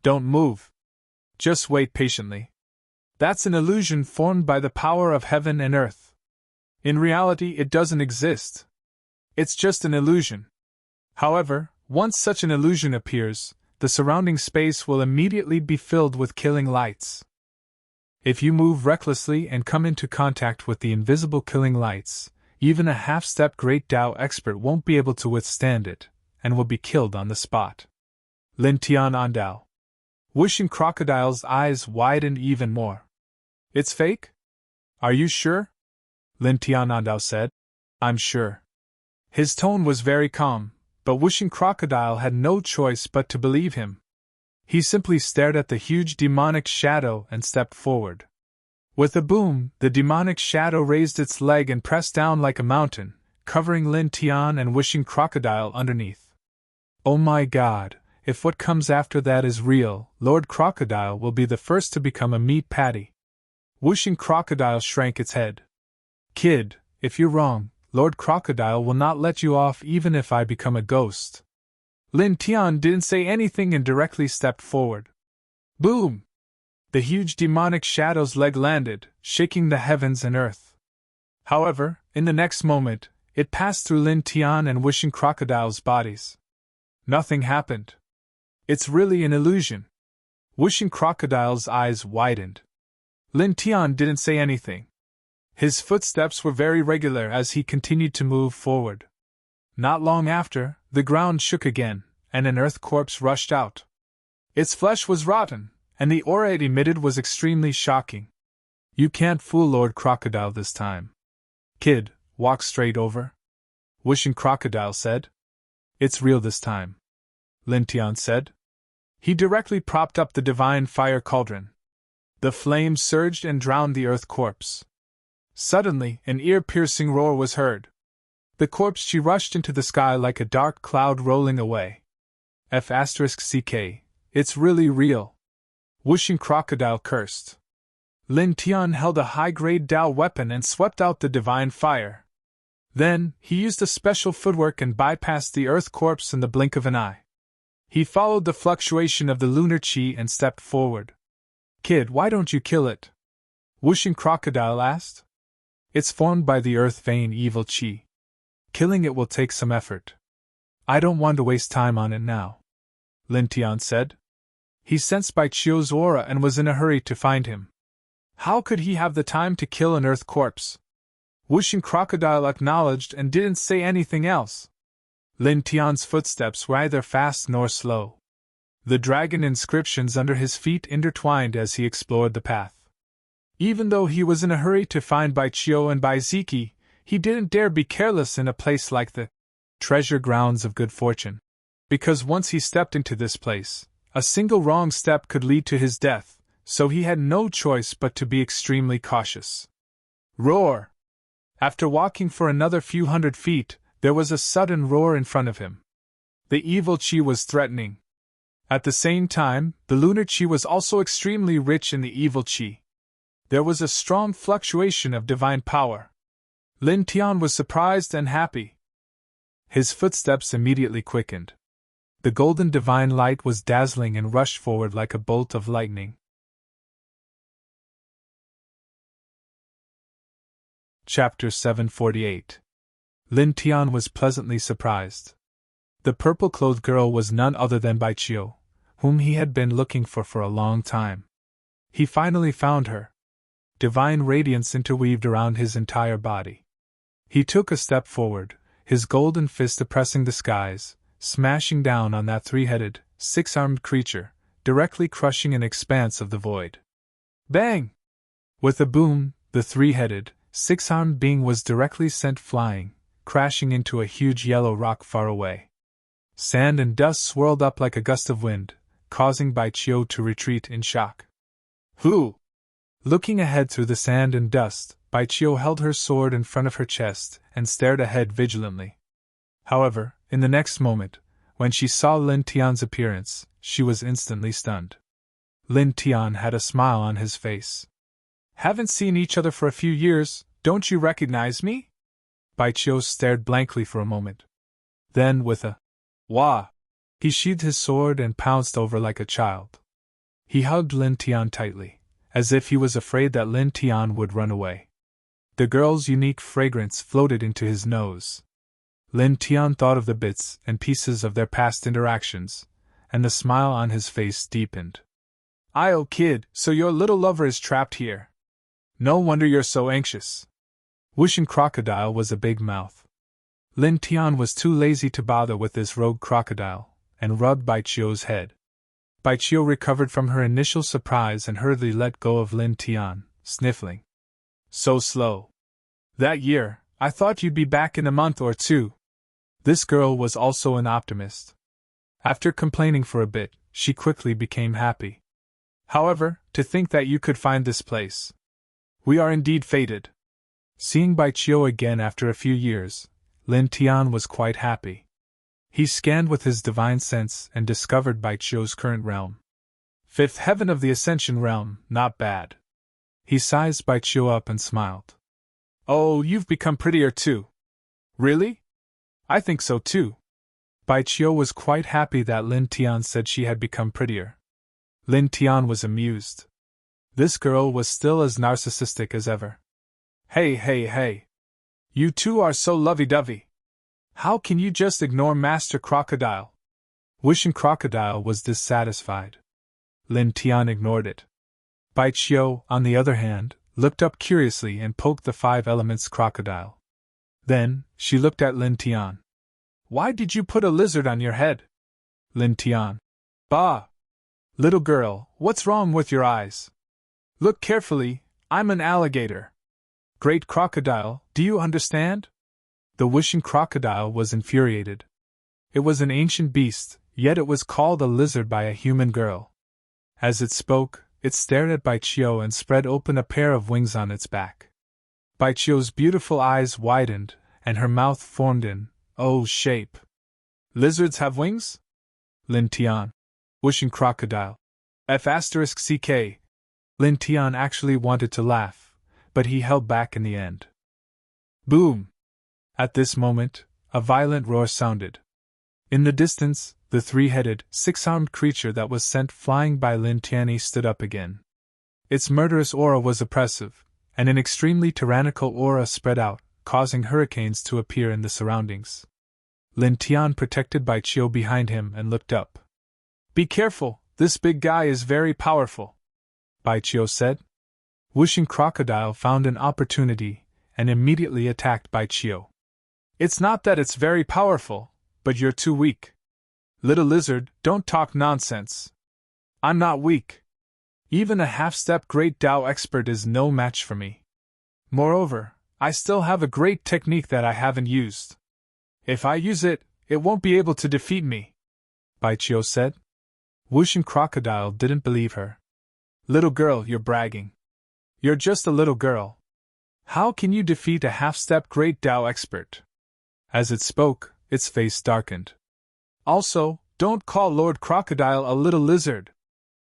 Don't move. Just wait patiently. That's an illusion formed by the power of heaven and earth. In reality, it doesn't exist. It's just an illusion. However, once such an illusion appears, the surrounding space will immediately be filled with killing lights. If you move recklessly and come into contact with the invisible killing lights, even a half-step Great Tao expert won't be able to withstand it, and will be killed on the spot. Lin Tian Andao. Whooshing Crocodile's eyes widened even more. It's fake? Are you sure? Lin Tian Andao said. I'm sure. His tone was very calm, but Whooshing Crocodile had no choice but to believe him. He simply stared at the huge demonic shadow and stepped forward. With a boom, the demonic shadow raised its leg and pressed down like a mountain, covering Lin Tian and Whooshing Crocodile underneath. Oh my god, if what comes after that is real, Lord Crocodile will be the first to become a meat patty. Whooshing Crocodile shrank its head. Kid, if you're wrong, Lord Crocodile will not let you off even if I become a ghost. Lin Tian didn't say anything and directly stepped forward. Boom! The huge demonic shadow's leg landed, shaking the heavens and earth. However, in the next moment, it passed through Lin Tian and Whooshing Crocodile's bodies. Nothing happened. It's really an illusion. Whooshing Crocodile's eyes widened. Lin Tian didn't say anything. His footsteps were very regular as he continued to move forward. Not long after, the ground shook again, and an earth corpse rushed out. Its flesh was rotten, and the aura it emitted was extremely shocking. You can't fool Lord Crocodile this time. Kid, walk straight over. Whooshing Crocodile said. It's real this time. Lin Tian said. He directly propped up the divine fire cauldron. The flames surged and drowned the earth corpse. Suddenly, an ear-piercing roar was heard. The corpse she rushed into the sky like a dark cloud rolling away. F***CK. It's really real. Whooshing Crocodile cursed. Lin Tian held a high-grade Dao weapon and swept out the divine fire. Then, he used a special footwork and bypassed the earth corpse in the blink of an eye. He followed the fluctuation of the lunar chi and stepped forward. Kid, why don't you kill it? Whooshing Crocodile asked. It's formed by the earth vein evil chi. Killing it will take some effort. I don't want to waste time on it now. Lin Tian said. He sensed Bai Chio's aura and was in a hurry to find him. How could he have the time to kill an earth corpse? Whooshing Crocodile acknowledged and didn't say anything else. Lin Tian's footsteps were neither fast nor slow. The dragon inscriptions under his feet intertwined as he explored the path. Even though he was in a hurry to find Bai Chio and Bai Ziki, he didn't dare be careless in a place like the treasure grounds of good fortune. Because once he stepped into this place, a single wrong step could lead to his death, so he had no choice but to be extremely cautious. Roar! After walking for another few hundred feet, there was a sudden roar in front of him. The evil chi was threatening. At the same time, the lunar chi was also extremely rich in the evil chi. There was a strong fluctuation of divine power. Lin Tian was surprised and happy. His footsteps immediately quickened. The golden divine light was dazzling and rushed forward like a bolt of lightning. Chapter 748. Lin Tian was pleasantly surprised. The purple-clothed girl was none other than Bai Chio, whom he had been looking for a long time. He finally found her. Divine radiance interweaved around his entire body. He took a step forward, his golden fist oppressing the skies, smashing down on that three-headed, six-armed creature, directly crushing an expanse of the void. Bang! With a boom, the three-headed, six-armed being was directly sent flying, crashing into a huge yellow rock far away. Sand and dust swirled up like a gust of wind, causing Bai Chio to retreat in shock. Who? Looking ahead through the sand and dust, Bai Chio held her sword in front of her chest and stared ahead vigilantly. However, in the next moment, When she saw Lin Tian's appearance, she was instantly stunned. Lin Tian had a smile on his face. Haven't seen each other for a few years, don't you recognize me? Baiqiu stared blankly for a moment. Then, with a wah, he sheathed his sword and pounced over like a child. He hugged Lin Tian tightly, as if he was afraid that Lin Tian would run away. The girl's unique fragrance floated into his nose. Lin Tian thought of the bits and pieces of their past interactions, and the smile on his face deepened. "Oh, kid, so your little lover is trapped here. No wonder you're so anxious." Wishing Crocodile was a big mouth. Lin Tian was too lazy to bother with this rogue crocodile, and rubbed Baiqiu's head. Baiqiu recovered from her initial surprise and hurriedly let go of Lin Tian, sniffling. "So slow. That year, I thought you'd be back in a month or two." This girl was also an optimist. After complaining for a bit, she quickly became happy. "However, to think that you could find this place. We are indeed fated." Seeing Baiqiu again after a few years, Lin Tian was quite happy. He scanned with his divine sense and discovered Baiqiu's current realm. Fifth heaven of the Ascension realm, not bad. He sized Baiqiu up and smiled. "Oh, you've become prettier too." "Really? I think so too." Baiqiu was quite happy that Lin Tian said she had become prettier. Lin Tian was amused. This girl was still as narcissistic as ever. Hey. You two are so lovey-dovey. How can you just ignore Master Crocodile?" Wishing Crocodile was dissatisfied. Lin Tian ignored it. Baiqiu, on the other hand, looked up curiously and poked the 5 elements crocodile. Then, she looked at Lin Tian. "Why did you put a lizard on your head?" Lin Tian. "Bah! Little girl, what's wrong with your eyes? Look carefully, I'm an alligator. Great crocodile, do you understand?" The wishing crocodile was infuriated. It was an ancient beast, yet it was called a lizard by a human girl. As it spoke, it stared at Baiqiu and spread open a pair of wings on its back. Baiqiu's beautiful eyes widened, and her mouth formed in O shape. "Lizards have wings?" Lin Tian. Wishing crocodile. F***ck. Lin Tian actually wanted to laugh, but he held back in the end. Boom! At this moment, a violent roar sounded. In the distance, the 3-headed, 6-armed creature that was sent flying by Lin Tian stood up again. Its murderous aura was oppressive, and an extremely tyrannical aura spread out, causing hurricanes to appear in the surroundings. Lin Tian protected Baiqiu behind him and looked up. "Be careful, this big guy is very powerful," Baiqiu said. Wishing Crocodile found an opportunity and immediately attacked Baiqiu. "It's not that it's very powerful, but you're too weak. Little lizard, don't talk nonsense. I'm not weak. Even a half-step Great Tao expert is no match for me. Moreover, I still have a great technique that I haven't used. If I use it, it won't be able to defeat me," Baiqiu said. Wishing Crocodile didn't believe her. "Little girl, you're bragging. You're just a little girl. How can you defeat a half-step Great Tao expert?" As it spoke, its face darkened. "Also, don't call Lord Crocodile a little lizard.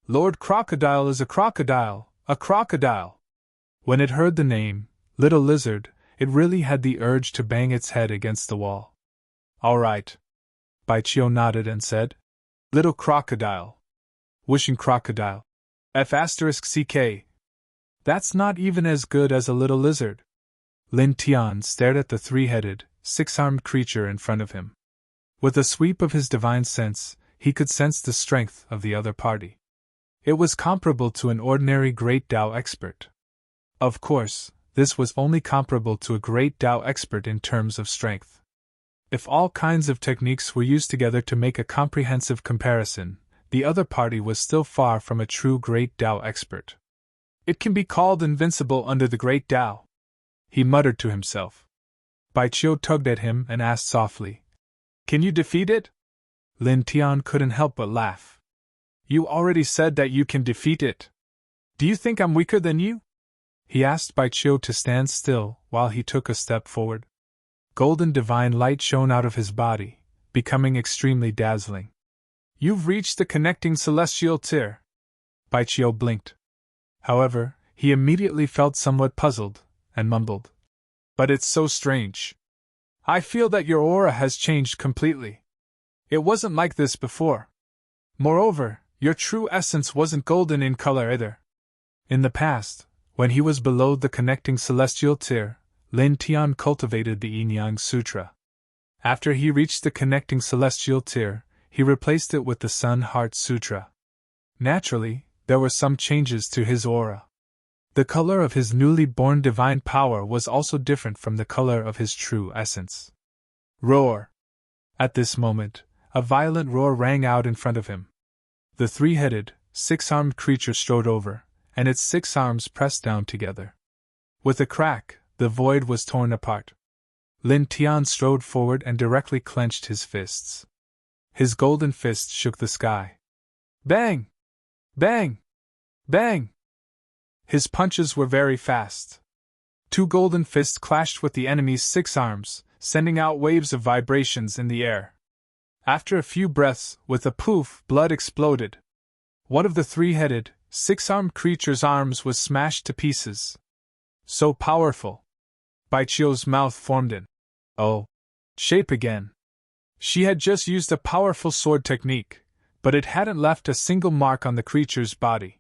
Lord Crocodile is a crocodile, a crocodile." When it heard the name, Little Lizard, it really had the urge to bang its head against the wall. "All right." Baiqiu nodded and said, "Little crocodile." Wishing Crocodile. F***ck. That's not even as good as a little lizard. Lin Tian stared at the 3-headed, 6-armed creature in front of him. With a sweep of his divine sense, he could sense the strength of the other party. It was comparable to an ordinary Great Tao expert. Of course, this was only comparable to a Great Tao expert in terms of strength. If all kinds of techniques were used together to make a comprehensive comparison, the other party was still far from a true Great Tao expert. "It can be called invincible under the Great Tao," he muttered to himself. Baiqiu tugged at him and asked softly, "Can you defeat it?" Lin Tian couldn't help but laugh. "You already said that you can defeat it. Do you think I'm weaker than you?" He asked Baiqiu to stand still while he took a step forward. Golden divine light shone out of his body, becoming extremely dazzling. You've reached the connecting celestial tier. Baichio blinked. However, he immediately felt somewhat puzzled, and mumbled. But it's so strange. I feel that your aura has changed completely. It wasn't like this before. Moreover, your true essence wasn't golden in color either. In the past, when he was below the connecting celestial tier, Lin Tian cultivated the Yin-Yang Sutra. After he reached the connecting celestial tier, he replaced it with the Sun-Heart Sutra. Naturally, there were some changes to his aura. The color of his newly born divine power was also different from the color of his true essence. Roar! At this moment, a violent roar rang out in front of him. The three-headed, six-armed creature strode over, and its 6 arms pressed down together. With a crack, the void was torn apart. Lin Tian strode forward and directly clenched his fists. His golden fist shook the sky. Bang! Bang! Bang! His punches were very fast. 2 golden fists clashed with the enemy's 6 arms, sending out waves of vibrations in the air. After a few breaths, with a poof, blood exploded. One of the 3-headed, 6-armed creature's arms was smashed to pieces. So powerful! Baichio's mouth formed in shape again. She had just used a powerful sword technique, but it hadn't left a single mark on the creature's body.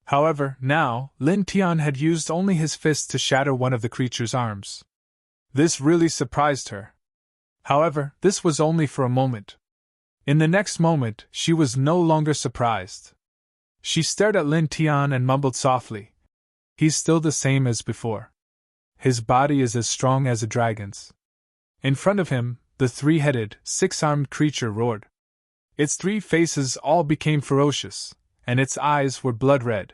However, now, Lin Tian had used only his fist to shatter one of the creature's arms. This really surprised her. However, this was only for a moment. In the next moment, she was no longer surprised. She stared at Lin Tian and mumbled softly. He's still the same as before. His body is as strong as a dragon's. In front of him, the 3-headed, 6-armed creature roared. Its 3 faces all became ferocious, and its eyes were blood-red.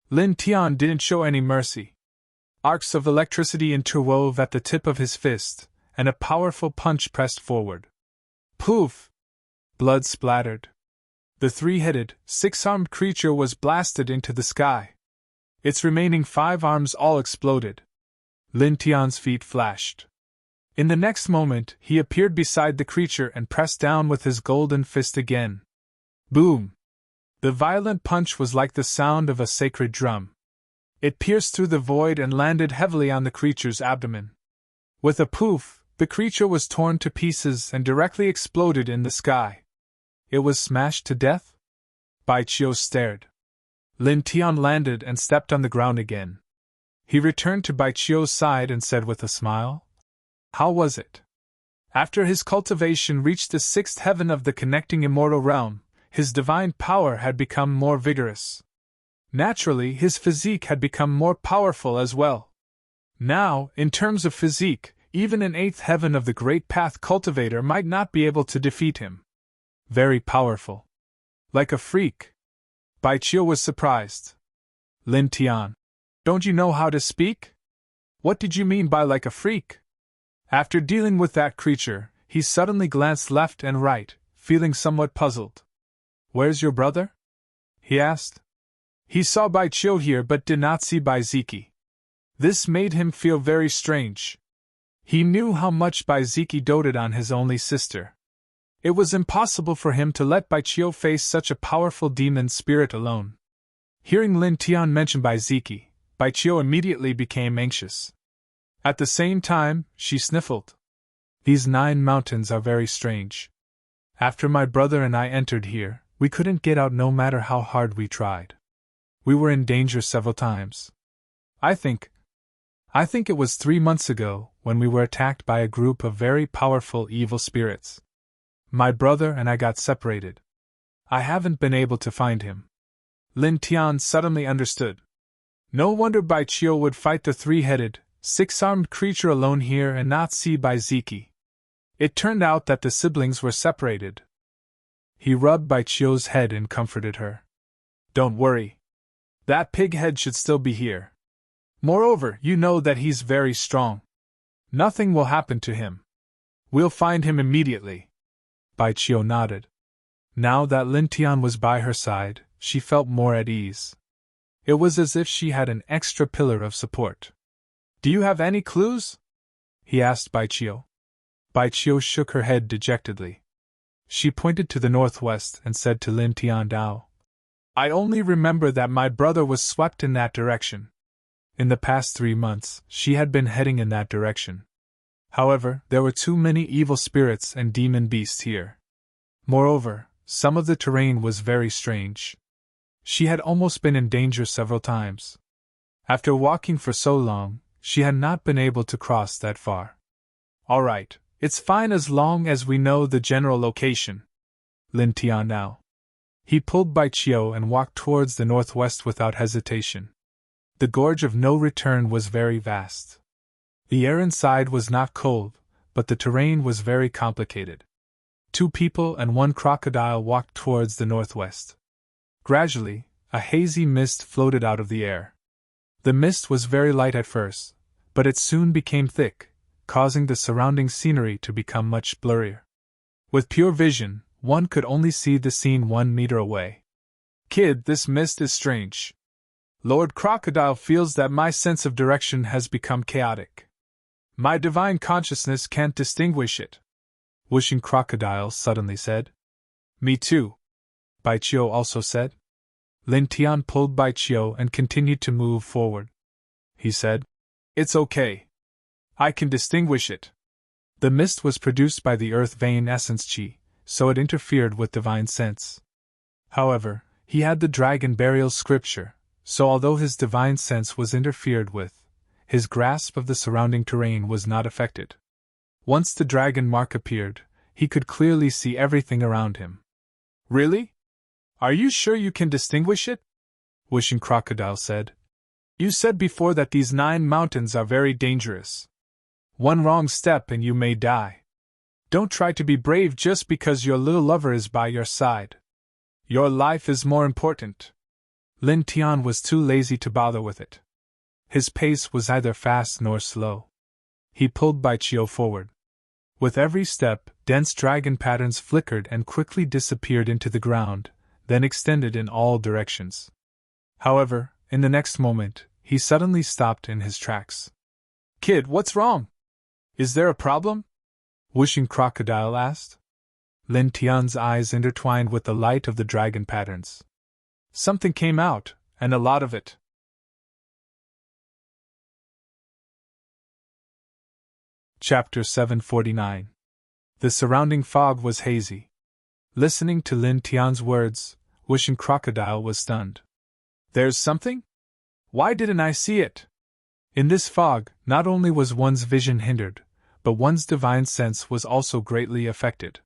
Lin Tian didn't show any mercy. Arcs of electricity interwove at the tip of his fist, and a powerful punch pressed forward. Poof! Blood splattered. The 3-headed, 6-armed creature was blasted into the sky. Its remaining 5 arms all exploded. Lin Tian's feet flashed. In the next moment, he appeared beside the creature and pressed down with his golden fist again. Boom! The violent punch was like the sound of a sacred drum. It pierced through the void and landed heavily on the creature's abdomen. With a poof, the creature was torn to pieces and directly exploded in the sky. It was smashed to death? Baichio stared. Lin Tian landed and stepped on the ground again. He returned to Baichio's side and said with a smile, How was it? After his cultivation reached the 6th heaven of the connecting immortal realm, his divine power had become more vigorous. Naturally, his physique had become more powerful as well. Now, in terms of physique, even an 8th heaven of the Great Path cultivator might not be able to defeat him. Very powerful. Like a freak. Baichio was surprised. Lin Tian, don't you know how to speak? What did you mean by like a freak? After dealing with that creature, he suddenly glanced left and right, feeling somewhat puzzled. Where's your brother? He asked. He saw Baichio here but did not see Baiziki. This made him feel very strange. He knew how much Baiziki doted on his only sister. It was impossible for him to let Baichio face such a powerful demon spirit alone. Hearing Lin Tian mention Baiziki, Baichio immediately became anxious. At the same time, she sniffled. These 9 mountains are very strange. After my brother and I entered here, we couldn't get out no matter how hard we tried. We were in danger several times. I think it was 3 months ago when we were attacked by a group of very powerful evil spirits. My brother and I got separated. I haven't been able to find him. Lin Tian suddenly understood. No wonder Baichio would fight the 3-headed, 6-armed creature alone here and not see Baiziki. It turned out that the siblings were separated. He rubbed Baichio's head and comforted her. Don't worry. That pig head should still be here. Moreover, you know that he's very strong. Nothing will happen to him. We'll find him immediately. Baichio nodded. Now that Lin Tian was by her side, she felt more at ease. It was as if she had an extra pillar of support. Do you have any clues? He asked Baichio. Baichio shook her head dejectedly. She pointed to the northwest and said to Lin Tiandao, I only remember that my brother was swept in that direction. In the past 3 months, she had been heading in that direction. However, there were too many evil spirits and demon beasts here. Moreover, some of the terrain was very strange. She had almost been in danger several times. After walking for so long, she had not been able to cross that far. All right, it's fine as long as we know the general location. Lin Tian now. He pulled Bai Chio and walked towards the northwest without hesitation. The gorge of no return was very vast. The air inside was not cold, but the terrain was very complicated. 2 people and 1 crocodile walked towards the northwest. Gradually, a hazy mist floated out of the air. The mist was very light at first, but it soon became thick, causing the surrounding scenery to become much blurrier. With pure vision, one could only see the scene 1 meter away. Kid, this mist is strange. Lord Crocodile feels that my sense of direction has become chaotic. My divine consciousness can't distinguish it. Whooshing Crocodile suddenly said. Me too. Bai Chio also said. Lin Tian pulled Bai Chio and continued to move forward. He said, It's okay. I can distinguish it. The mist was produced by the earth vein essence chi, so it interfered with divine sense. However, he had the dragon burial scripture, so although his divine sense was interfered with, his grasp of the surrounding terrain was not affected. Once the dragon mark appeared, he could clearly see everything around him. Really? Are you sure you can distinguish it? Wishing Crocodile said. You said before that these 9 mountains are very dangerous. 1 wrong step and you may die. Don't try to be brave just because your little lover is by your side. Your life is more important. Lin Tian was too lazy to bother with it. His pace was neither fast nor slow. He pulled Bai Chio forward. With every step, dense dragon patterns flickered and quickly disappeared into the ground, then extended in all directions. However, in the next moment, he suddenly stopped in his tracks. Kid, what's wrong? Is there a problem? Whooshing Crocodile asked. Lin Tian's eyes intertwined with the light of the dragon patterns. Something came out, and a lot of it. Chapter 749. The surrounding fog was hazy. Listening to Lin Tian's words, Wishing Crocodile was stunned. There's something? Why didn't I see it? In this fog, not only was one's vision hindered, but one's divine sense was also greatly affected.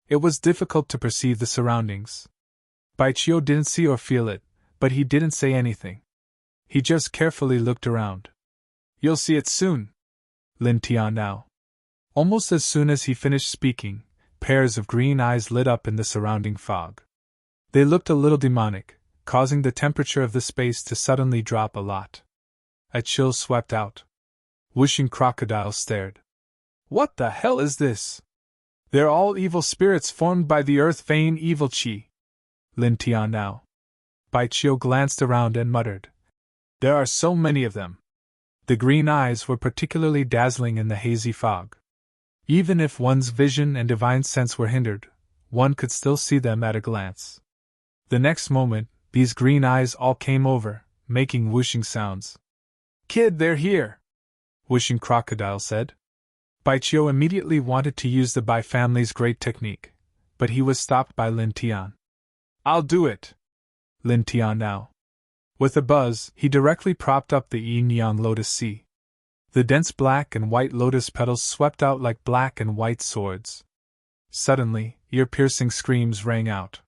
It was difficult to perceive the surroundings. Bai Chio didn't see or feel it, but he didn't say anything. He just carefully looked around. You'll see it soon. Lin Tian now. Almost as soon as he finished speaking, pairs of green eyes lit up in the surrounding fog. They looked a little demonic, causing the temperature of the space to suddenly drop a lot. A chill swept out. Whooshing Crocodile stared. What the hell is this? They're all evil spirits formed by the earth vein evil chi. Lin Tian now. Bai Chio glanced around and muttered. There are so many of them. The green eyes were particularly dazzling in the hazy fog. Even if one's vision and divine sense were hindered, one could still see them at a glance. The next moment, these green eyes all came over, making whooshing sounds. Kid, they're here! Whooshing Crocodile said. Bai Chio immediately wanted to use the Bai family's great technique, but he was stopped by Lin Tian. I'll do it! Lin Tian now. With a buzz, he directly propped up the yin-yang lotus sea. The dense black and white lotus petals swept out like black and white swords. Suddenly, ear-piercing screams rang out.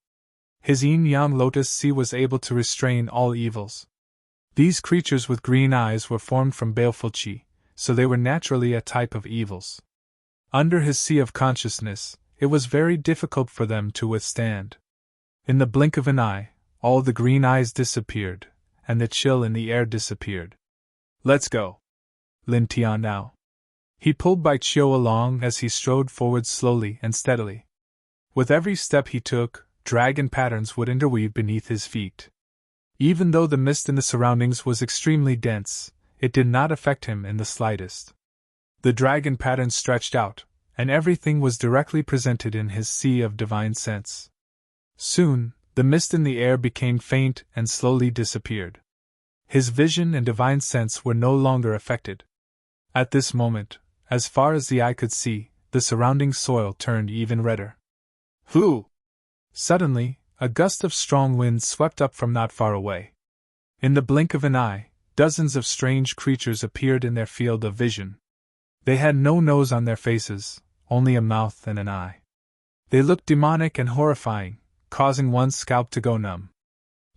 His yin-yang lotus sea was able to restrain all evils. These creatures with green eyes were formed from baleful chi, so they were naturally a type of evils. Under his sea of consciousness, it was very difficult for them to withstand. In the blink of an eye, all the green eyes disappeared, and the chill in the air disappeared. Let's go. Lin Tian now. He pulled Bai Chio along as he strode forward slowly and steadily. With every step he took, dragon patterns would interweave beneath his feet. Even though the mist in the surroundings was extremely dense, it did not affect him in the slightest. The dragon patterns stretched out, and everything was directly presented in his sea of divine sense. Soon, the mist in the air became faint and slowly disappeared. His vision and divine sense were no longer affected. At this moment, as far as the eye could see, the surrounding soil turned even redder. Whoo! Suddenly, a gust of strong wind swept up from not far away. In the blink of an eye, dozens of strange creatures appeared in their field of vision. They had no nose on their faces, only a mouth and an eye. They looked demonic and horrifying, causing one's scalp to go numb.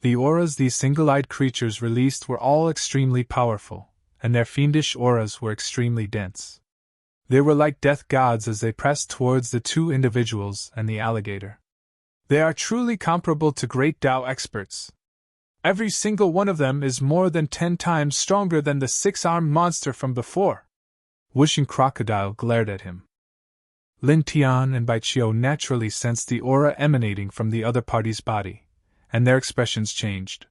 The auras these single-eyed creatures released were all extremely powerful, and their fiendish auras were extremely dense. They were like death gods as they pressed towards the two individuals and the alligator. They are truly comparable to great Tao experts. Every single one of them is more than 10 times stronger than the 6-armed monster from before. Wishing Crocodile glared at him. Lin Tian and Bai Qiu naturally sensed the aura emanating from the other party's body, and their expressions changed.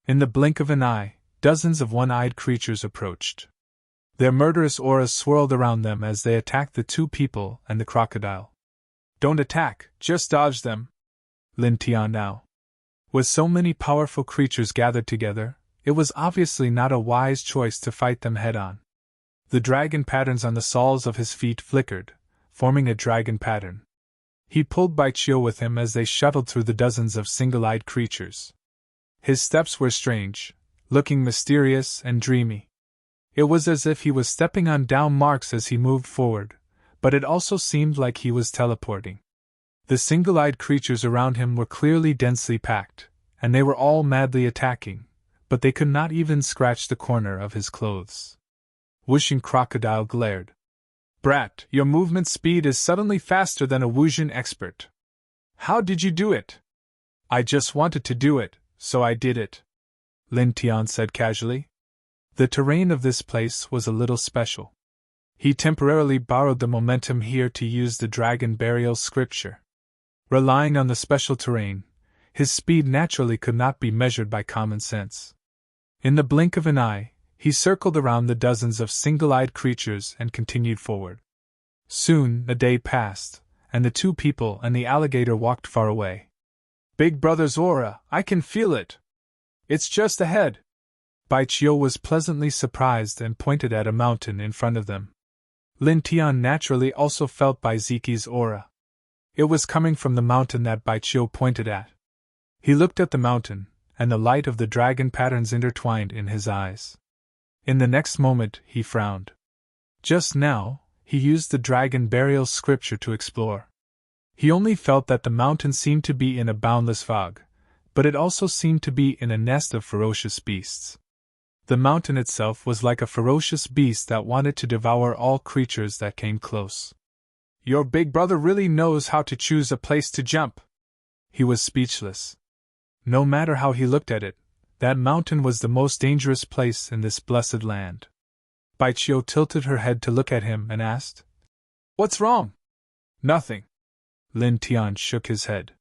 In the blink of an eye, dozens of one-eyed creatures approached. Their murderous auras swirled around them as they attacked the two people and the crocodile. Don't attack, just dodge them. Lin Tian now. With so many powerful creatures gathered together, it was obviously not a wise choice to fight them head-on. The dragon patterns on the soles of his feet flickered, forming a dragon pattern. He pulled Bai Qiu with him as they shuttled through the dozens of single-eyed creatures. His steps were strange, looking mysterious and dreamy. It was as if he was stepping on down marks as he moved forward, but it also seemed like he was teleporting. The single-eyed creatures around him were clearly densely packed, and they were all madly attacking, but they could not even scratch the corner of his clothes. Wishing Crocodile glared. Brat, your movement speed is suddenly faster than a Wuxian expert. How did you do it? I just wanted to do it, so I did it. Lin Tian said casually. The terrain of this place was a little special. He temporarily borrowed the momentum here to use the dragon burial scripture. Relying on the special terrain, his speed naturally could not be measured by common sense. In the blink of an eye, he circled around the dozens of single-eyed creatures and continued forward. Soon, a day passed, and the two people and the alligator walked far away. Big Brother's aura, I can feel it. It's just ahead. Bai Qiu was pleasantly surprised and pointed at a mountain in front of them. Lin Tian naturally also felt Bai Ziqi's aura. It was coming from the mountain that Bai Qiu pointed at. He looked at the mountain, and the light of the dragon patterns intertwined in his eyes. In the next moment, he frowned. Just now, he used the dragon burial scripture to explore. He only felt that the mountain seemed to be in a boundless fog, but it also seemed to be in a nest of ferocious beasts. The mountain itself was like a ferocious beast that wanted to devour all creatures that came close. Your big brother really knows how to choose a place to jump. He was speechless. No matter how he looked at it, that mountain was the most dangerous place in this blessed land. Bai Qiu tilted her head to look at him and asked, What's wrong? Nothing. Lin Tian shook his head.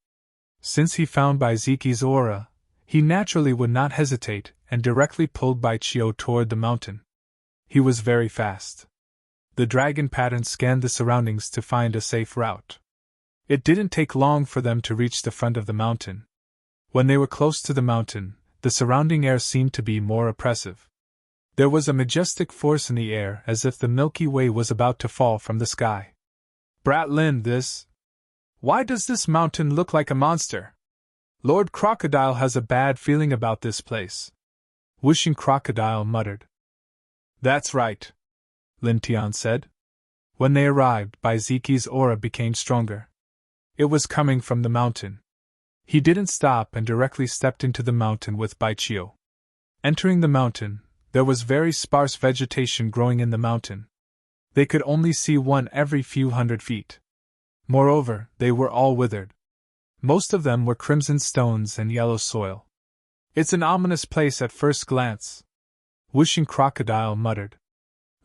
Since he found Bai Ziqi's aura, he naturally would not hesitate and directly pulled Bai Qiu toward the mountain. He was very fast. The dragon pattern scanned the surroundings to find a safe route. It didn't take long for them to reach the front of the mountain. When they were close to the mountain, the surrounding air seemed to be more oppressive. There was a majestic force in the air as if the Milky Way was about to fall from the sky. Brat Lin, Why does this mountain look like a monster? Lord Crocodile has a bad feeling about this place. Wishing Crocodile muttered. That's right, Lin Tian said. When they arrived, Bai Ziqi's aura became stronger. It was coming from the mountain. He didn't stop and directly stepped into the mountain with Bai Qiu. Entering the mountain, there was very sparse vegetation growing in the mountain. They could only see one every few hundred feet. Moreover, they were all withered. Most of them were crimson stones and yellow soil. It's an ominous place at first glance. Wishing Crocodile muttered.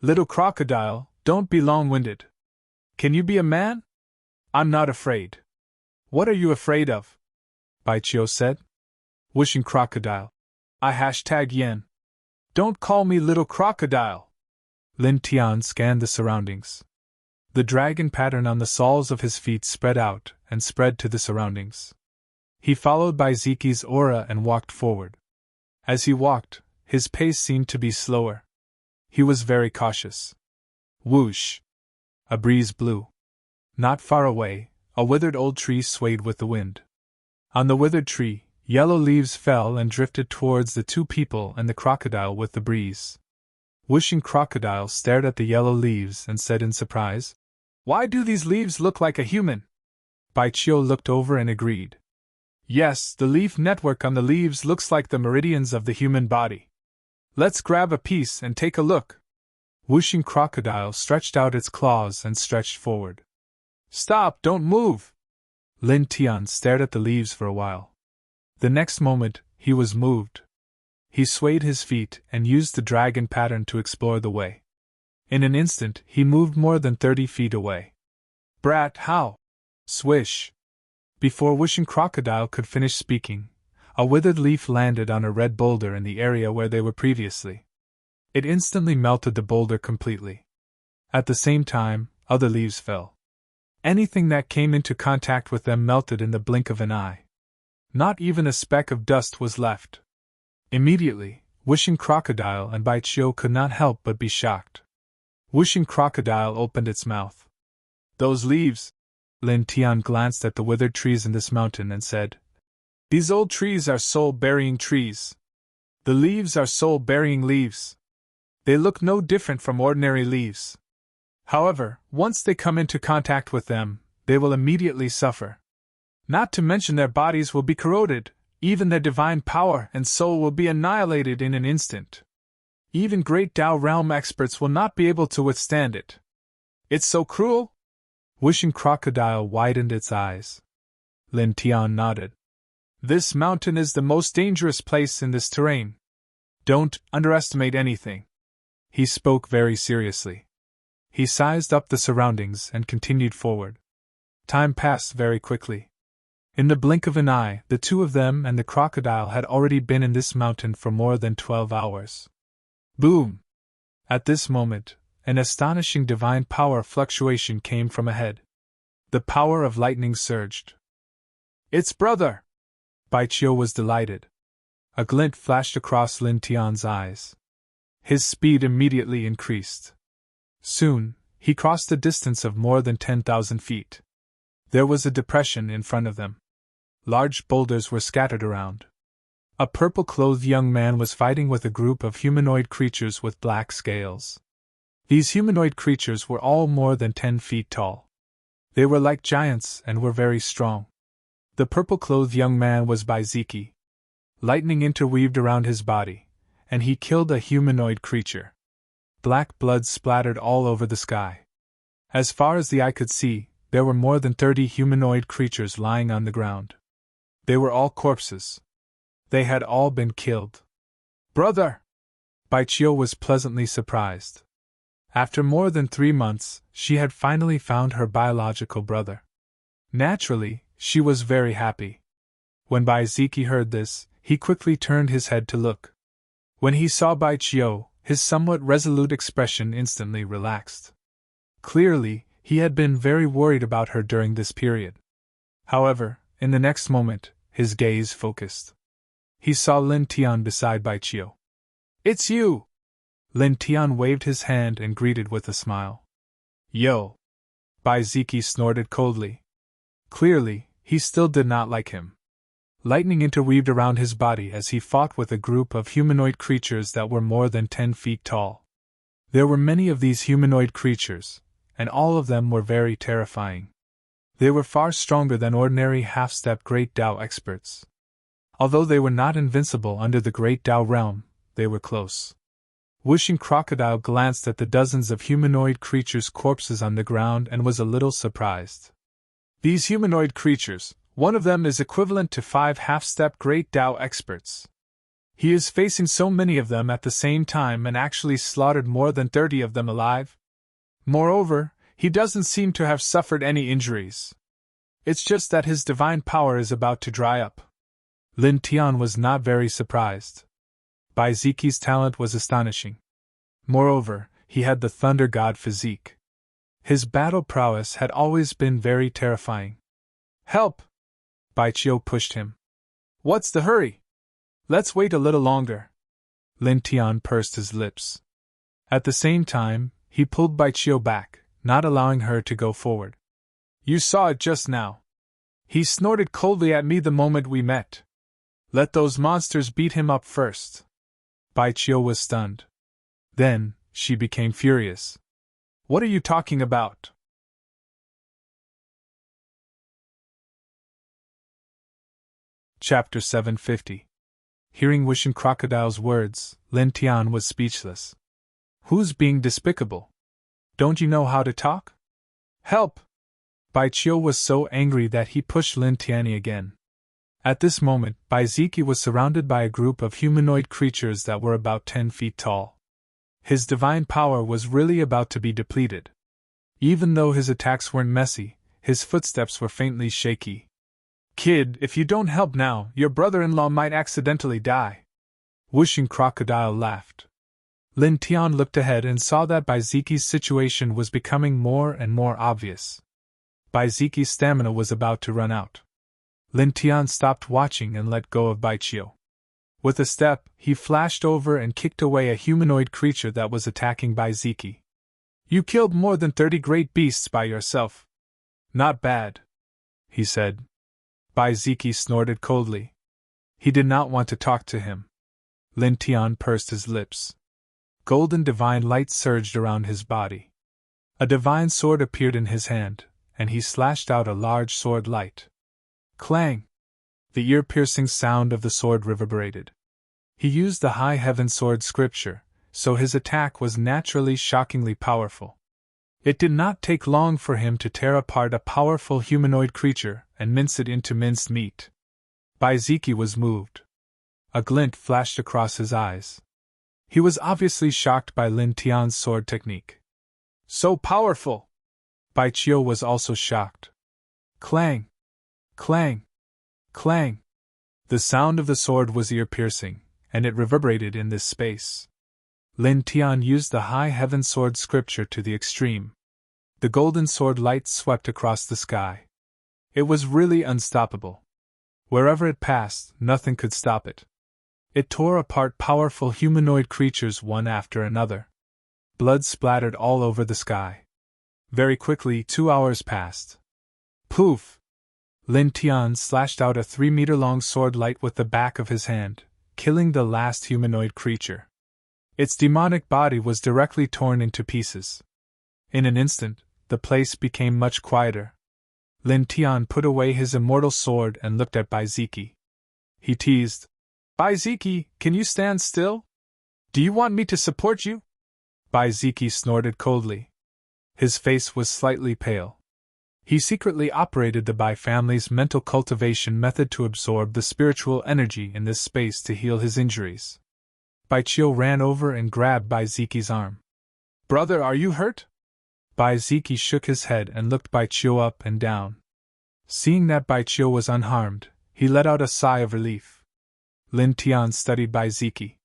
Little crocodile, don't be long-winded. Can you be a man? I'm not afraid. What are you afraid of? Bai Qiu said. Wishing Crocodile. #yen. Don't call me little crocodile. Lin Tian scanned the surroundings. The dragon pattern on the soles of his feet spread out and spread to the surroundings. He followed Baiziki's aura and walked forward. As he walked, his pace seemed to be slower. He was very cautious. Whoosh! A breeze blew. Not far away, a withered old tree swayed with the wind. On the withered tree, yellow leaves fell and drifted towards the two people and the crocodile with the breeze. Whooshing Crocodile stared at the yellow leaves and said in surprise, "Why do these leaves look like a human?" Baichio looked over and agreed. "Yes, the leaf network on the leaves looks like the meridians of the human body. Let's grab a piece and take a look." Whooshing Crocodile stretched out its claws and stretched forward. "Stop, don't move!" Lin Tian stared at the leaves for a while. The next moment, he was moved. He swayed his feet and used the dragon pattern to explore the way. In an instant, he moved more than 30 feet away. "Brat, how?" Swish! Before Whooshing Crocodile could finish speaking, a withered leaf landed on a red boulder in the area where they were previously. It instantly melted the boulder completely. At the same time, other leaves fell. Anything that came into contact with them melted in the blink of an eye. Not even a speck of dust was left. Immediately, Whooshing Crocodile and Baichio could not help but be shocked. Whooshing Crocodile opened its mouth. "Those leaves!" Lin Tian glanced at the withered trees in this mountain and said, "These old trees are soul-burying trees. The leaves are soul-burying leaves. They look no different from ordinary leaves. However, once they come into contact with them, they will immediately suffer. Not to mention their bodies will be corroded, even their divine power and soul will be annihilated in an instant. Even great Tao realm experts will not be able to withstand it. It's so cruel?" Whooshing Crocodile widened its eyes. Lin Tian nodded. "This mountain is the most dangerous place in this terrain. Don't underestimate anything." He spoke very seriously. He sized up the surroundings and continued forward. Time passed very quickly. In the blink of an eye, the two of them and the crocodile had already been in this mountain for more than 12 hours. Boom! At this moment, an astonishing divine power fluctuation came from ahead. The power of lightning surged. "It's brother!" Baichio was delighted. A glint flashed across Lin Tian's eyes. His speed immediately increased. Soon, he crossed a distance of more than 10,000 feet. There was a depression in front of them. Large boulders were scattered around. A purple-clothed young man was fighting with a group of humanoid creatures with black scales. These humanoid creatures were all more than 10 feet tall. They were like giants and were very strong. The purple-clothed young man was Baiziki. Lightning interweaved around his body, and he killed a humanoid creature. Black blood splattered all over the sky. As far as the eye could see, there were more than 30 humanoid creatures lying on the ground. They were all corpses. They had all been killed. "Brother!" Baichio was pleasantly surprised. After more than 3 months, she had finally found her biological brother. Naturally, she was very happy. When Baiziki heard this, he quickly turned his head to look. When he saw Baichio, his somewhat resolute expression instantly relaxed. Clearly, he had been very worried about her during this period. However, in the next moment, his gaze focused. He saw Lin Tian beside Baichio. "It's you!" Lin Tian waved his hand and greeted with a smile. "Yo!" Baiziki snorted coldly. Clearly, he still did not like him. Lightning interweaved around his body as he fought with a group of humanoid creatures that were more than 10 feet tall. There were many of these humanoid creatures, and all of them were very terrifying. They were far stronger than ordinary half-step Great Tao experts. Although they were not invincible under the Great Tao realm, they were close. Whooshing Crocodile glanced at the dozens of humanoid creatures' corpses on the ground and was a little surprised. These humanoid creatures, one of them is equivalent to 5 half-step Great Tao experts. He is facing so many of them at the same time and actually slaughtered more than 30 of them alive. Moreover, he doesn't seem to have suffered any injuries. It's just that his divine power is about to dry up. Lin Tian was not very surprised. Baiziki's talent was astonishing. Moreover, he had the Thunder God physique. His battle prowess had always been very terrifying. Help! Baijiu pushed him. What's the hurry? Let's wait a little longer. Lin Tian pursed his lips. At the same time, he pulled Baijiu back, not allowing her to go forward. You saw it just now. He snorted coldly at me the moment we met. Let those monsters beat him up first. Baijiu was stunned. Then, she became furious. What are you talking about? Chapter 750. Hearing Wishing Crocodile's words, Lin Tian was speechless. Who's being despicable? Don't you know how to talk? Help! Baijiu was so angry that he pushed Lin Tian again. At this moment, Baiziki was surrounded by a group of humanoid creatures that were about 10 feet tall. His divine power was really about to be depleted. Even though his attacks weren't messy, his footsteps were faintly shaky. Kid, if you don't help now, your brother-in-law might accidentally die. Whooshing Crocodile laughed. Lin Tian looked ahead and saw that Baiziki's situation was becoming more and more obvious. Baiziki's stamina was about to run out. Lin Tian stopped watching and let go of Baijiu. With a step, he flashed over and kicked away a humanoid creature that was attacking Baiziki. You killed more than 30 great beasts by yourself. Not bad, he said. Baiziki snorted coldly. He did not want to talk to him. Lin Tian pursed his lips. Golden divine light surged around his body. A divine sword appeared in his hand, and he slashed out a large sword light. Clang! The ear-piercing sound of the sword reverberated. He used the High Heaven Sword scripture, so his attack was naturally shockingly powerful. It did not take long for him to tear apart a powerful humanoid creature and mince it into minced meat. Baiziki was moved. A glint flashed across his eyes. He was obviously shocked by Lin Tian's sword technique. So powerful! Baijiu was also shocked. Clang! Clang! Clang! The sound of the sword was ear-piercing, and it reverberated in this space. Lin Tian used the High Heaven Sword scripture to the extreme. The golden sword light swept across the sky. It was really unstoppable. Wherever it passed, nothing could stop it. It tore apart powerful humanoid creatures one after another. Blood splattered all over the sky. Very quickly, 2 hours passed. Poof! Lin Tian slashed out a 3-meter-long sword light with the back of his hand, killing the last humanoid creature. Its demonic body was directly torn into pieces. In an instant, the place became much quieter. Lin Tian put away his immortal sword and looked at Baiziki. He teased, Baiziki, can you stand still? Do you want me to support you? Baiziki snorted coldly. His face was slightly pale. He secretly operated the Bai family's mental cultivation method to absorb the spiritual energy in this space to heal his injuries. Baijiu ran over and grabbed Baiziki's arm. Brother, are you hurt? Baiziki shook his head and looked Baijiu up and down. Seeing that Baijiu was unharmed, he let out a sigh of relief. Lin Tian studied Baiziki.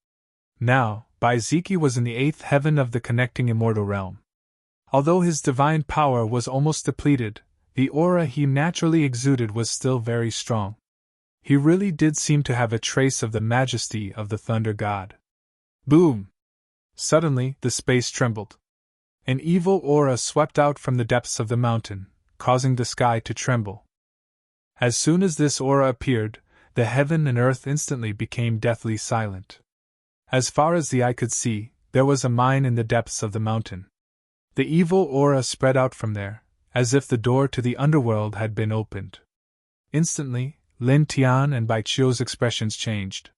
Now, Baiziki was in the 8th heaven of the connecting immortal realm. Although his divine power was almost depleted, the aura he naturally exuded was still very strong. He really did seem to have a trace of the majesty of the thunder god. Boom! Suddenly, the space trembled. An evil aura swept out from the depths of the mountain, causing the sky to tremble. As soon as this aura appeared, the heaven and earth instantly became deathly silent. As far as the eye could see, there was a mine in the depths of the mountain. The evil aura spread out from there, as if the door to the underworld had been opened. Instantly, Lin Tian and Baijiu's expressions changed.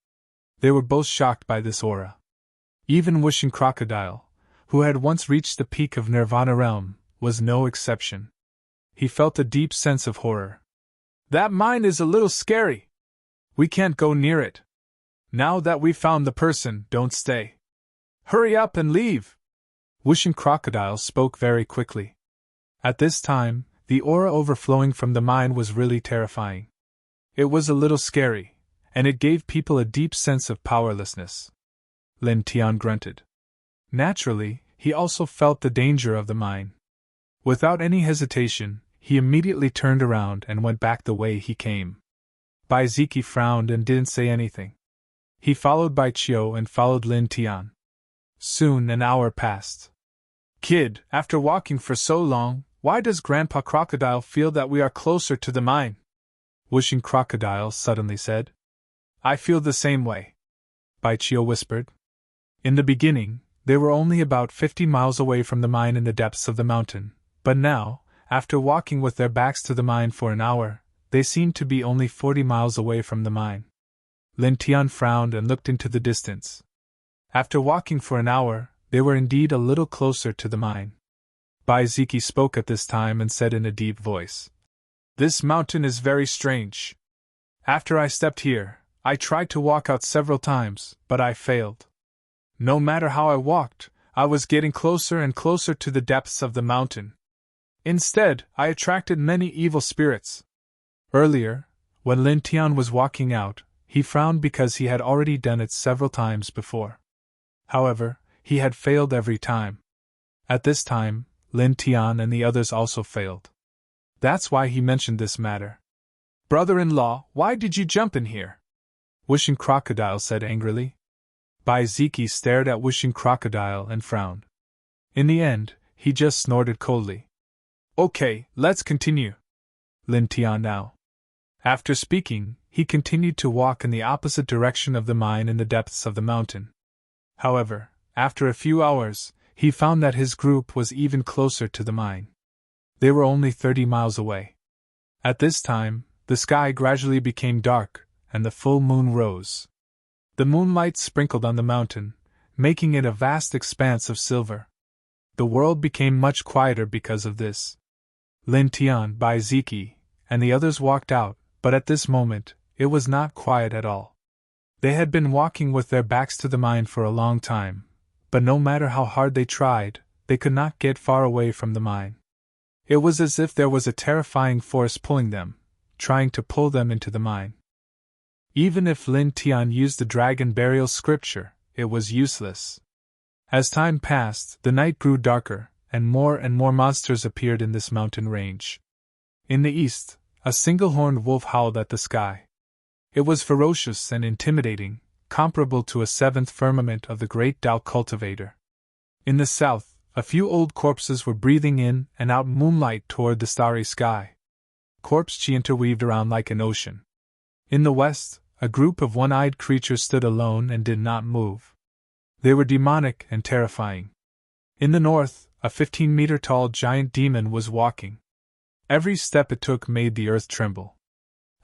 They were both shocked by this aura. Even Wishing Crocodile, who had once reached the peak of Nirvana realm, was no exception. He felt a deep sense of horror. That mine is a little scary. We can't go near it. Now that we've found the person, don't stay. Hurry up and leave. Wishing Crocodile spoke very quickly. At this time, the aura overflowing from the mine was really terrifying. It was a little scary, and it gave people a deep sense of powerlessness. Lin Tian grunted. Naturally, he also felt the danger of the mine. Without any hesitation, he immediately turned around and went back the way he came. Bai Ziki frowned and didn't say anything. He followed Bai Chio and followed Lin Tian. Soon an hour passed. Kid, after walking for so long, why does Grandpa Crocodile feel that we are closer to the mine? Wishing Crocodile suddenly said. I feel the same way, Bai Chio whispered. In the beginning, they were only about 50 miles away from the mine in the depths of the mountain, but now, after walking with their backs to the mine for an hour, they seemed to be only 40 miles away from the mine. Lin Tian frowned and looked into the distance. After walking for an hour, they were indeed a little closer to the mine. Bai Ziki spoke at this time and said in a deep voice, This mountain is very strange. After I stepped here, I tried to walk out several times, but I failed. No matter how I walked, I was getting closer and closer to the depths of the mountain. Instead, I attracted many evil spirits. Earlier, when Lin Tian was walking out, he frowned because he had already done it several times before. However, he had failed every time. At this time, Lin Tian and the others also failed. That's why he mentioned this matter. Brother-in-law, why did you jump in here? Wishing Crocodile said angrily. Bai Ziki stared at Wishing Crocodile and frowned. In the end, he just snorted coldly. Okay, let's continue. Lin Tian now. After speaking, he continued to walk in the opposite direction of the mine in the depths of the mountain. However, after a few hours, he found that his group was even closer to the mine. They were only 30 miles away. At this time, the sky gradually became dark, and the full moon rose. The moonlight sprinkled on the mountain, making it a vast expanse of silver. The world became much quieter because of this. Lin Tian, Bai Ziki, and the others walked out, but at this moment, it was not quiet at all. They had been walking with their backs to the mine for a long time, but no matter how hard they tried, they could not get far away from the mine. It was as if there was a terrifying force pulling them, trying to pull them into the mine. Even if Lin Tian used the dragon burial scripture, it was useless. As time passed, the night grew darker, and more monsters appeared in this mountain range. In the east, a single-horned wolf howled at the sky. It was ferocious and intimidating, comparable to a seventh firmament of the great Tao cultivator. In the south, a few old corpses were breathing in and out moonlight toward the starry sky. Corpse chi interweaved around like an ocean. In the west, a group of one-eyed creatures stood alone and did not move. They were demonic and terrifying. In the north, a 15-meter-tall giant demon was walking. Every step it took made the earth tremble.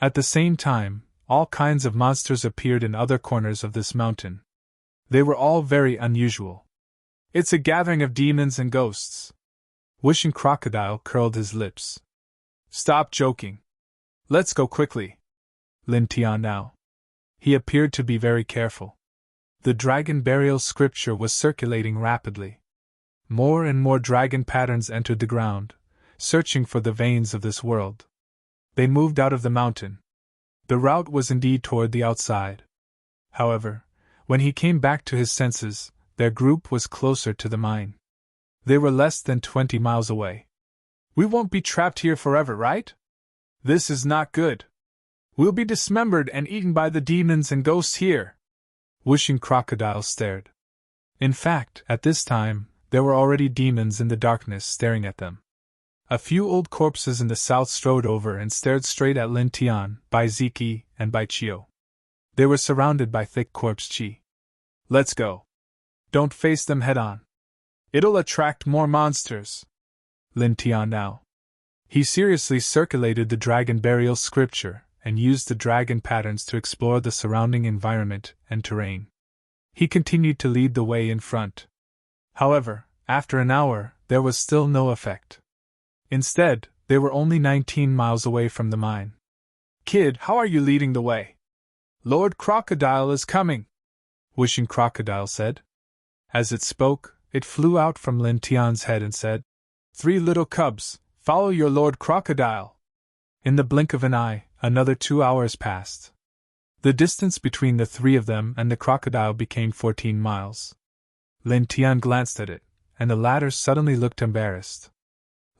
At the same time, all kinds of monsters appeared in other corners of this mountain. They were all very unusual. It's a gathering of demons and ghosts. Wishing Crocodile curled his lips. Stop joking. Let's go quickly. Lin Tian now. He appeared to be very careful. The dragon burial scripture was circulating rapidly. More and more dragon patterns entered the ground, searching for the veins of this world. They moved out of the mountain. The route was indeed toward the outside. However, when he came back to his senses, their group was closer to the mine. They were less than 20 miles away. We won't be trapped here forever, right? This is not good. We'll be dismembered and eaten by the demons and ghosts here. Wishing Crocodile stared. In fact, at this time, there were already demons in the darkness staring at them. A few old corpses in the south strode over and stared straight at Lin Tian, Bai Ziki, and Bai Chio. They were surrounded by thick corpse chi. Let's go. Don't face them head-on. It'll attract more monsters. Lin Tian now. He seriously circulated the dragon burial scripture and used the dragon patterns to explore the surrounding environment and terrain. He continued to lead the way in front. However, after an hour, there was still no effect. Instead, they were only 19 miles away from the mine. Kid, how are you leading the way? Lord Crocodile is coming, Wishing Crocodile said. As it spoke, it flew out from Lin Tian's head and said, 3 little cubs, follow your Lord Crocodile. In the blink of an eye, another 2 hours passed. The distance between the 3 of them and the crocodile became 14 miles. Lin Tian glanced at it, and the latter suddenly looked embarrassed.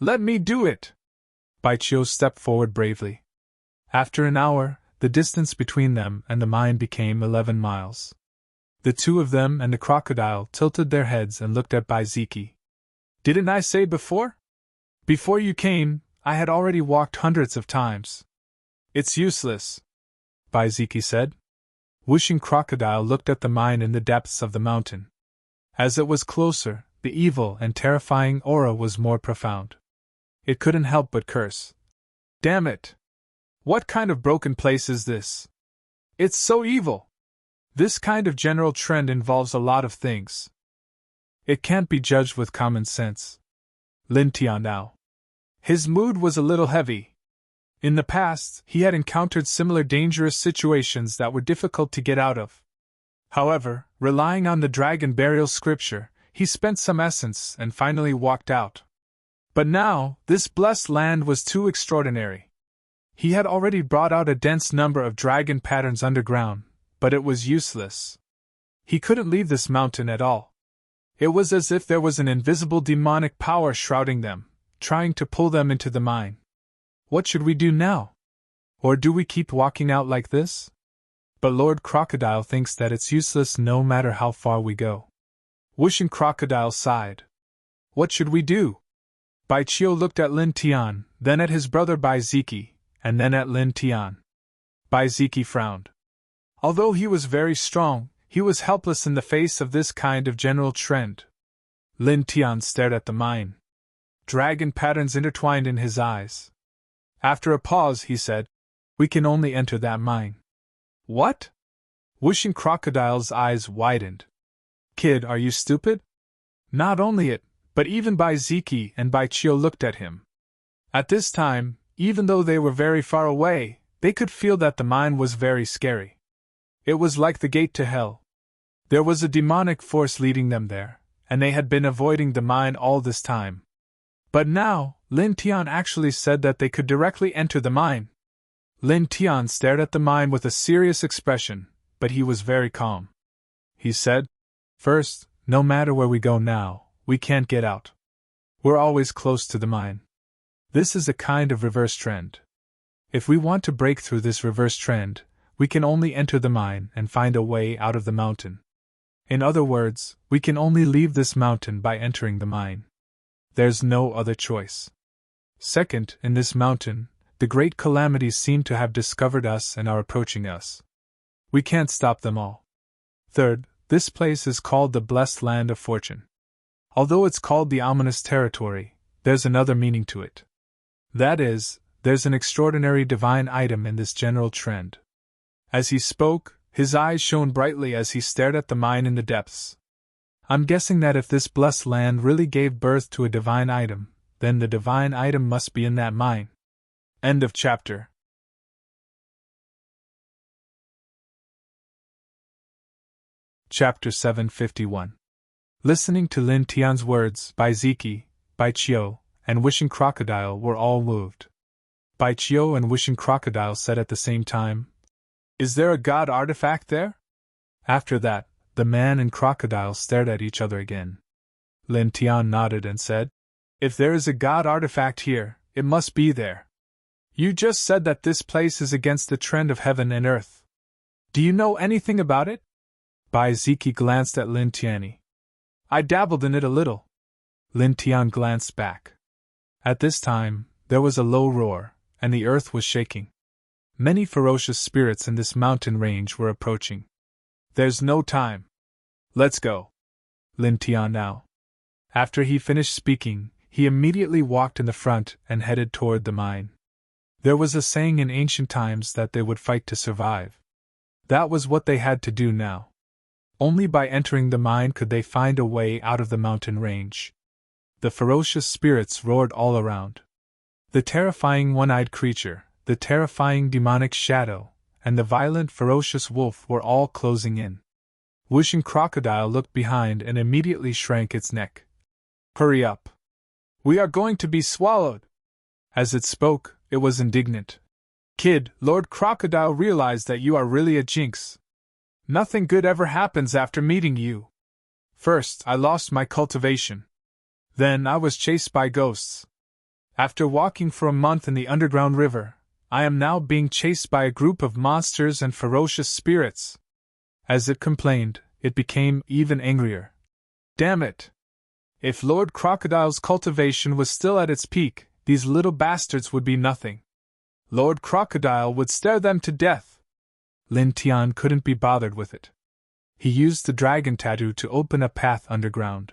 Let me do it! Baichio stepped forward bravely. After an hour, the distance between them and the mine became 11 miles. The two of them and the crocodile tilted their heads and looked at Baiziki. Didn't I say before? Before you came, I had already walked hundreds of times. It's useless, Baiziki said. Whooshing Crocodile looked at the mine in the depths of the mountain. As it was closer, the evil and terrifying aura was more profound. It couldn't help but curse. Damn it! What kind of broken place is this? It's so evil! This kind of general trend involves a lot of things. It can't be judged with common sense. Lin Tian now. His mood was a little heavy. In the past, he had encountered similar dangerous situations that were difficult to get out of. However, relying on the dragon burial scripture, he spent some essence and finally walked out. But now, this blessed land was too extraordinary. He had already brought out a dense number of dragon patterns underground, but it was useless. He couldn't leave this mountain at all. It was as if there was an invisible demonic power shrouding them, trying to pull them into the mine. What should we do now? Or do we keep walking out like this? But Lord Crocodile thinks that it's useless no matter how far we go. Whooshing Crocodile sighed. What should we do? Baichio looked at Lin Tian, then at his brother Baiziki, and then at Lin Tian. Baiziki frowned. Although he was very strong, he was helpless in the face of this kind of general trend. Lin Tian stared at the mine. Dragon patterns intertwined in his eyes. After a pause, he said, "We can only enter that mine." What? Whooshing Crocodile's eyes widened. Kid, are you stupid? Not only it, but even Baiziki and Baichio looked at him. At this time, even though they were very far away, they could feel that the mine was very scary. It was like the gate to hell. There was a demonic force leading them there, and they had been avoiding the mine all this time. But now, Lin Tian actually said that they could directly enter the mine. Lin Tian stared at the mine with a serious expression, but he was very calm. He said, "First, no matter where we go now, we can't get out. We're always close to the mine. This is a kind of reverse trend. If we want to break through this reverse trend, we can only enter the mine and find a way out of the mountain. In other words, we can only leave this mountain by entering the mine. There's no other choice. Second, in this mountain, the great calamities seem to have discovered us and are approaching us. We can't stop them all. Third, this place is called the Blessed Land of Fortune. Although it's called the Ominous Territory, there's another meaning to it. That is, there's an extraordinary divine item in this general trend." As he spoke, his eyes shone brightly as he stared at the mine in the depths. "I'm guessing that if this blessed land really gave birth to a divine item, then the divine item must be in that mine." End of chapter. Chapter 751. Listening to Lin Tian's words, Baiziki, Baichio, and Whooshing Crocodile were all moved. Baichio and Whooshing Crocodile said at the same time, "Is there a god artifact there?" After that, the man and crocodile stared at each other again. Lin Tian nodded and said, "If there is a god artifact here, it must be there. You just said that this place is against the trend of heaven and earth. Do you know anything about it?" Baiziki glanced at Lin Tian. "I dabbled in it a little." Lin Tian glanced back. At this time, there was a low roar, and the earth was shaking. Many ferocious spirits in this mountain range were approaching. "There's no time. Let's go." Lin Tian now. After he finished speaking, he immediately walked in the front and headed toward the mine. There was a saying in ancient times that they would fight to survive. That was what they had to do now. Only by entering the mine could they find a way out of the mountain range. The ferocious spirits roared all around. The terrifying one-eyed creature, the terrifying demonic shadow, and the violent ferocious wolf were all closing in. Whooshing Crocodile looked behind and immediately shrank its neck. "Hurry up! We are going to be swallowed!" As it spoke, it was indignant. "Kid, Lord Crocodile realized that you are really a jinx. Nothing good ever happens after meeting you. First, I lost my cultivation. Then I was chased by ghosts. After walking for a month in the underground river, I am now being chased by a group of monsters and ferocious spirits." As it complained, it became even angrier. Damn it! If Lord Crocodile's cultivation was still at its peak, these little bastards would be nothing. Lord Crocodile would stare them to death. Lin Tian couldn't be bothered with it. He used the dragon tattoo to open a path underground.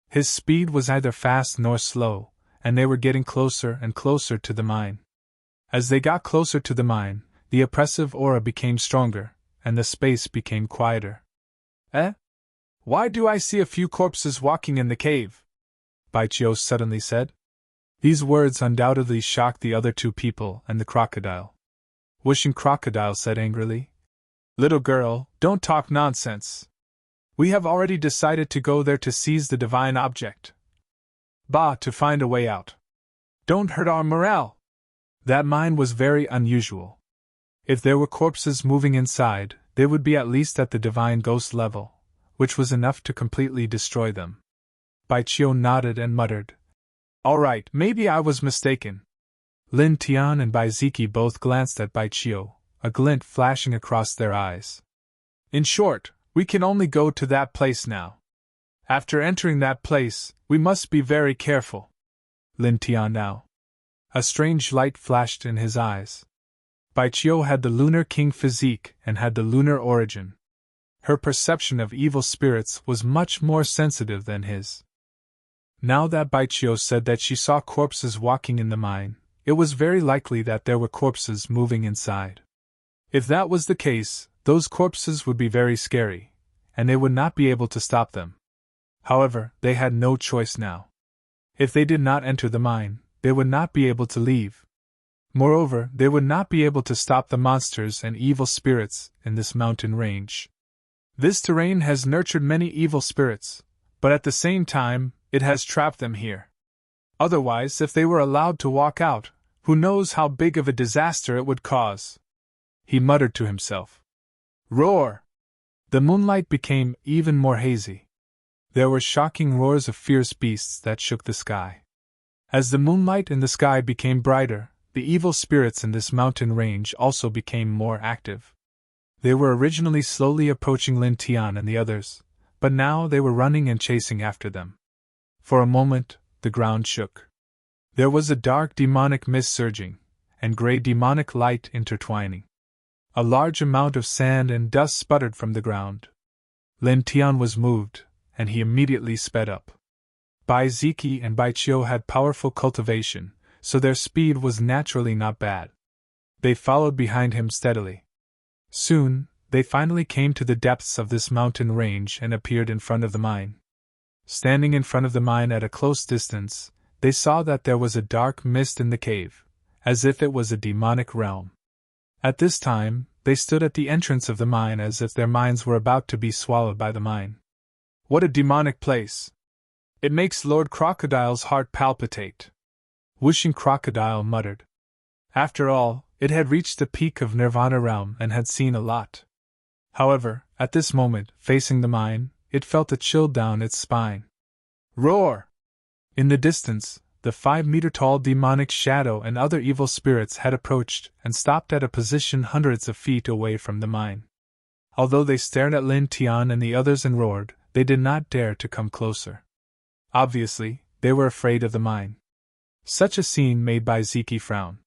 His speed was neither fast nor slow, and they were getting closer and closer to the mine. As they got closer to the mine, the oppressive aura became stronger, and the space became quieter. "Eh? Why do I see a few corpses walking in the cave?" Baichio suddenly said. These words undoubtedly shocked the other two people and the crocodile. Wishing Crocodile said angrily, "Little girl, don't talk nonsense. We have already decided to go there to seize the divine object. Bah, to find a way out. Don't hurt our morale." That mine was very unusual. If there were corpses moving inside, they would be at least at the divine ghost level, which was enough to completely destroy them. Baichio nodded and muttered, "All right, maybe I was mistaken." Lin Tian and Baiziki both glanced at Baichio, a glint flashing across their eyes. "In short, we can only go to that place now. After entering that place, we must be very careful." Lin Tian now. A strange light flashed in his eyes. Baichio had the Lunar King physique and had the lunar origin. Her perception of evil spirits was much more sensitive than his. Now that Baichio said that she saw corpses walking in the mine, it was very likely that there were corpses moving inside. If that was the case, those corpses would be very scary, and they would not be able to stop them. However, they had no choice now. If they did not enter the mine, they would not be able to leave. Moreover, they would not be able to stop the monsters and evil spirits in this mountain range. This terrain has nurtured many evil spirits, but at the same time, it has trapped them here. Otherwise, if they were allowed to walk out, who knows how big of a disaster it would cause? He muttered to himself. Roar! The moonlight became even more hazy. There were shocking roars of fierce beasts that shook the sky. As the moonlight in the sky became brighter, the evil spirits in this mountain range also became more active. They were originally slowly approaching Lin Tian and the others, but now they were running and chasing after them. For a moment, the ground shook. There was a dark demonic mist surging, and gray demonic light intertwining. A large amount of sand and dust sputtered from the ground. Lin Tian was moved, and he immediately sped up. Baiziki and Baichio had powerful cultivation, so their speed was naturally not bad. They followed behind him steadily. Soon, they finally came to the depths of this mountain range and appeared in front of the mine. Standing in front of the mine at a close distance, they saw that there was a dark mist in the cave, as if it was a demonic realm. At this time, they stood at the entrance of the mine as if their minds were about to be swallowed by the mine. What a demonic place! It makes Lord Crocodile's heart palpitate. Wishing Crocodile muttered. After all, it had reached the peak of Nirvana realm and had seen a lot. However, at this moment, facing the mine, it felt a chill down its spine. Roar! In the distance, the 5-meter-tall demonic shadow and other evil spirits had approached and stopped at a position hundreds of feet away from the mine. Although they stared at Lin Tian and the others and roared, they did not dare to come closer. Obviously, they were afraid of the mine. Such a scene made Baiziki frown.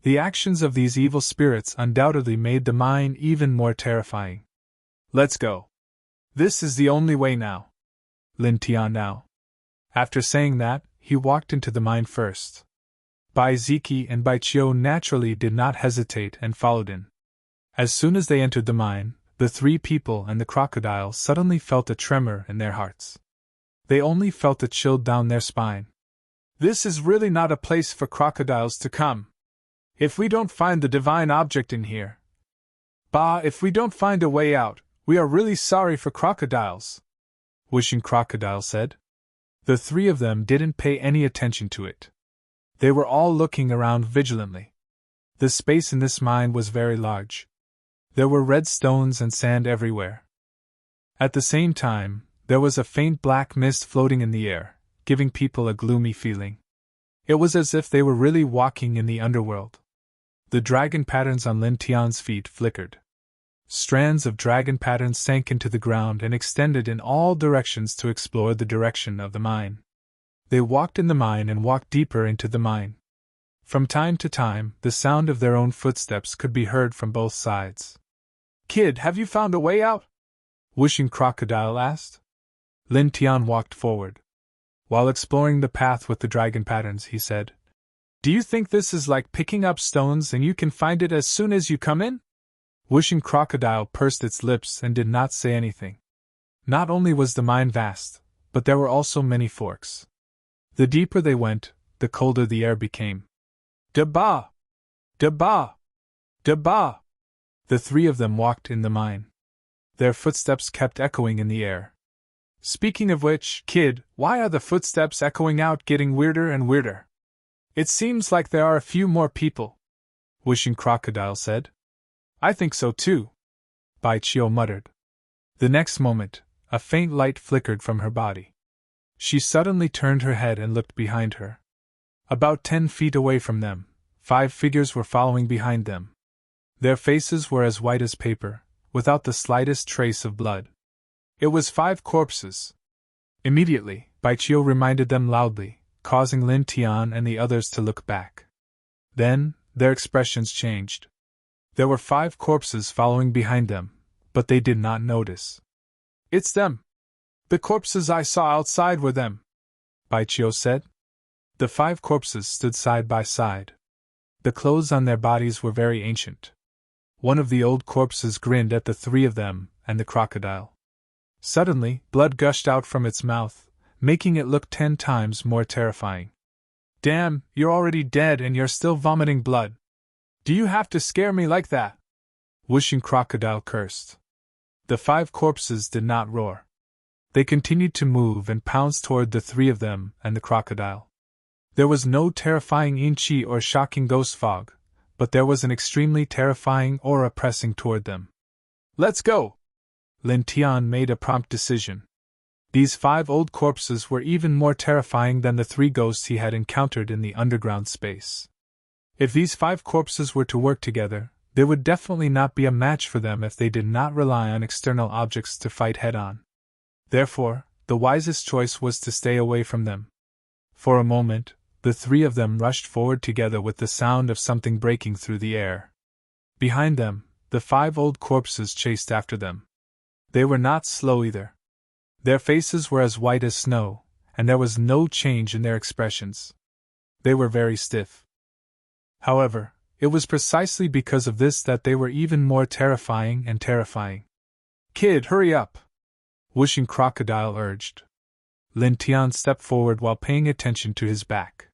The actions of these evil spirits undoubtedly made the mine even more terrifying. Let's go. This is the only way now. Lin Tian now. After saying that, he walked into the mine first. Baiziki and Baichio naturally did not hesitate and followed in. As soon as they entered the mine, the three people and the crocodile suddenly felt a tremor in their hearts. They only felt a chill down their spine. This is really not a place for crocodiles to come. If we don't find the divine object in here. If we don't find a way out, we are really sorry for crocodiles. Wishing Crocodile said. The three of them didn't pay any attention to it. They were all looking around vigilantly. The space in this mine was very large. There were red stones and sand everywhere. At the same time, there was a faint black mist floating in the air, giving people a gloomy feeling. It was as if they were really walking in the underworld. The dragon patterns on Lin Tian's feet flickered. Strands of dragon patterns sank into the ground and extended in all directions to explore the direction of the mine. They walked in the mine and walked deeper into the mine. From time to time, the sound of their own footsteps could be heard from both sides. "Kid, have you found a way out?" Wishing Crocodile asked. Lin Tian walked forward. While exploring the path with the dragon patterns, he said, "Do you think this is like picking up stones and you can find it as soon as you come in?" Wishing Crocodile pursed its lips and did not say anything. Not only was the mine vast, but there were also many forks. The deeper they went, the colder the air became. "Da-ba! Da-ba! Da-ba!" The three of them walked in the mine. Their footsteps kept echoing in the air. "Speaking of which, kid, why are the footsteps echoing out getting weirder and weirder? It seems like there are a few more people," Wishing Crocodile said. "I think so too," Bai Chio muttered. The next moment, a faint light flickered from her body. She suddenly turned her head and looked behind her. About 10 feet away from them, 5 figures were following behind them. Their faces were as white as paper, without the slightest trace of blood. It was 5 corpses. Immediately, Bai Chio reminded them loudly, causing Lin Tian and the others to look back. Then, their expressions changed. There were 5 corpses following behind them, but they did not notice. "It's them! The corpses I saw outside were them," Bai Chio said. The 5 corpses stood side by side. The clothes on their bodies were very ancient. One of the old corpses grinned at the 3 of them and the crocodile. Suddenly, blood gushed out from its mouth, making it look 10 times more terrifying. "Damn, you're already dead and you're still vomiting blood. Do you have to scare me like that?" Wishing Crocodile cursed. The 5 corpses did not roar. They continued to move and pounce toward the 3 of them and the crocodile. There was no terrifying inchi or shocking ghost fog, but there was an extremely terrifying aura pressing toward them. "Let's go!" Lin Tian made a prompt decision. These 5 old corpses were even more terrifying than the 3 ghosts he had encountered in the underground space. If these 5 corpses were to work together, there would definitely not be a match for them if they did not rely on external objects to fight head-on. Therefore, the wisest choice was to stay away from them. For a moment, the 3 of them rushed forward together with the sound of something breaking through the air. Behind them, the 5 old corpses chased after them. They were not slow either. Their faces were as white as snow, and there was no change in their expressions. They were very stiff. However, it was precisely because of this that they were even more terrifying and terrifying. "Kid, hurry up!" Wishing Crocodile urged. Lin Tian stepped forward while paying attention to his back.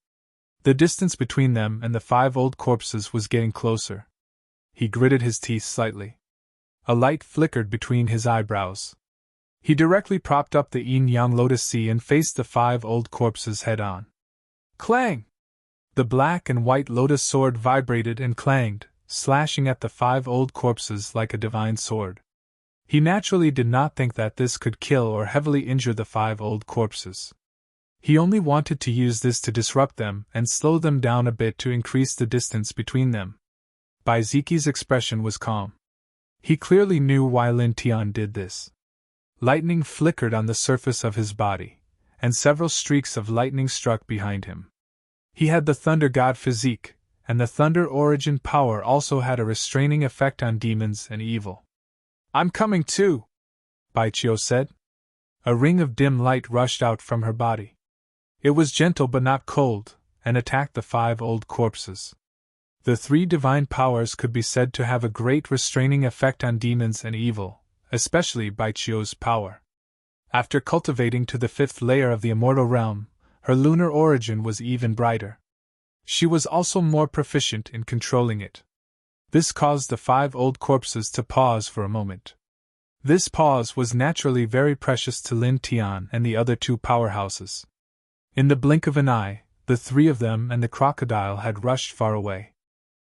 The distance between them and the 5 old corpses was getting closer. He gritted his teeth slightly. A light flickered between his eyebrows. He directly propped up the yin-yang lotus sea and faced the 5 old corpses head-on. Clang! The black and white lotus sword vibrated and clanged, slashing at the 5 old corpses like a divine sword. He naturally did not think that this could kill or heavily injure the 5 old corpses. He only wanted to use this to disrupt them and slow them down a bit to increase the distance between them. Bai Ziqi's expression was calm. He clearly knew why Lin Tian did this. Lightning flickered on the surface of his body, and several streaks of lightning struck behind him. He had the Thunder God physique, and the Thunder origin power also had a restraining effect on demons and evil. "I'm coming too," Bai Chio said. A ring of dim light rushed out from her body. It was gentle but not cold, and attacked the 5 old corpses. The 3 divine powers could be said to have a great restraining effect on demons and evil, especially Bai Chio's power. After cultivating to the 5th layer of the immortal realm, her lunar origin was even brighter. She was also more proficient in controlling it. This caused the 5 old corpses to pause for a moment. This pause was naturally very precious to Lin Tian and the other 2 powerhouses. In the blink of an eye, the 3 of them and the crocodile had rushed far away.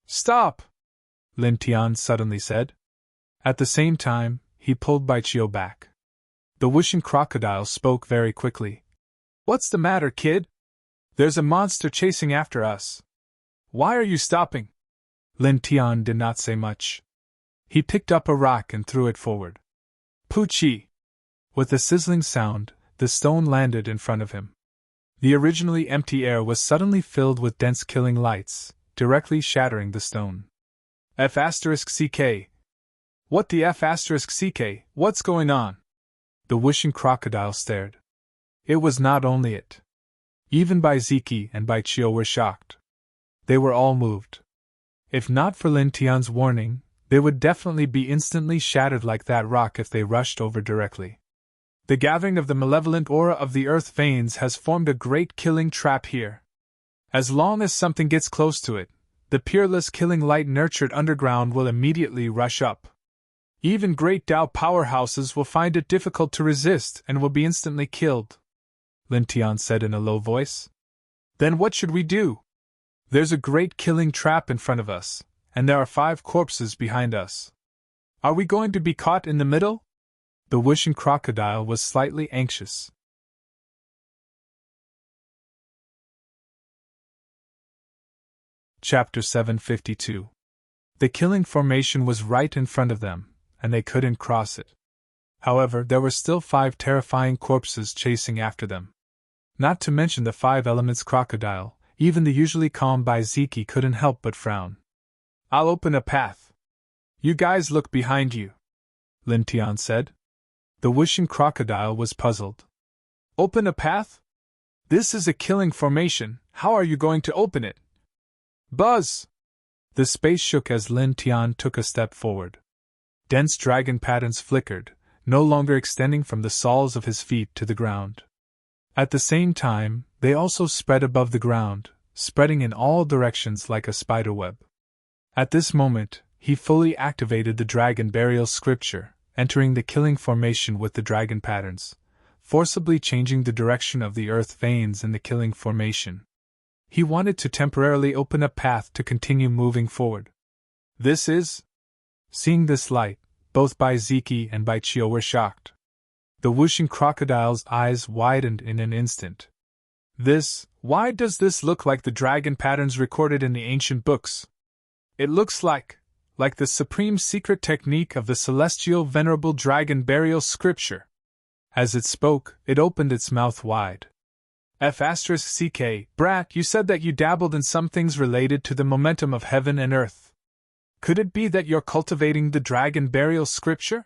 "Stop!" Lin Tian suddenly said. At the same time, he pulled Bai Chio back. The wishing crocodile spoke very quickly. "What's the matter, kid?" There's a monster chasing after us. Why are you stopping? Lin Tian did not say much. He picked up a rock and threw it forward. Poochie! With a sizzling sound, the stone landed in front of him. The originally empty air was suddenly filled with dense killing lights, directly shattering the stone. F***CK. What the F***CK? What's going on? The wishing crocodile stared. It was not only it. Even Bai Ziki and Bai Chio were shocked. They were all moved. If not for Lin Tian's warning, they would definitely be instantly shattered like that rock if they rushed over directly. The gathering of the malevolent aura of the earth veins has formed a great killing trap here. As long as something gets close to it, the peerless killing light nurtured underground will immediately rush up. Even great Dao powerhouses will find it difficult to resist and will be instantly killed, Lin Tian said in a low voice. Then what should we do? There's a great killing trap in front of us, and there are 5 corpses behind us. Are we going to be caught in the middle? The wishing crocodile was slightly anxious. Chapter 752. The killing formation was right in front of them, and they couldn't cross it. However, there were still 5 terrifying corpses chasing after them. Not to mention the 5 elements crocodile, even the usually calm Bai Ziki couldn't help but frown. I'll open a path. You guys look behind you, Lin Tian said. The wishing crocodile was puzzled. Open a path? This is a killing formation, how are you going to open it? Buzz! The space shook as Lin Tian took a step forward. Dense dragon patterns flickered, no longer extending from the soles of his feet to the ground. At the same time, they also spread above the ground, spreading in all directions like a spiderweb. At this moment, he fully activated the dragon burial scripture, entering the killing formation with the dragon patterns, forcibly changing the direction of the earth veins in the killing formation. He wanted to temporarily open a path to continue moving forward. This is... Seeing this light, both Bai Ziki and Bai Chio were shocked. The whooshing crocodile's eyes widened in an instant. Why does this look like the dragon patterns recorded in the ancient books? It looks like the supreme secret technique of the celestial venerable dragon burial scripture. As it spoke, it opened its mouth wide. F***CK, brat, you said that you dabbled in some things related to the momentum of heaven and earth. Could it be that you're cultivating the dragon burial scripture?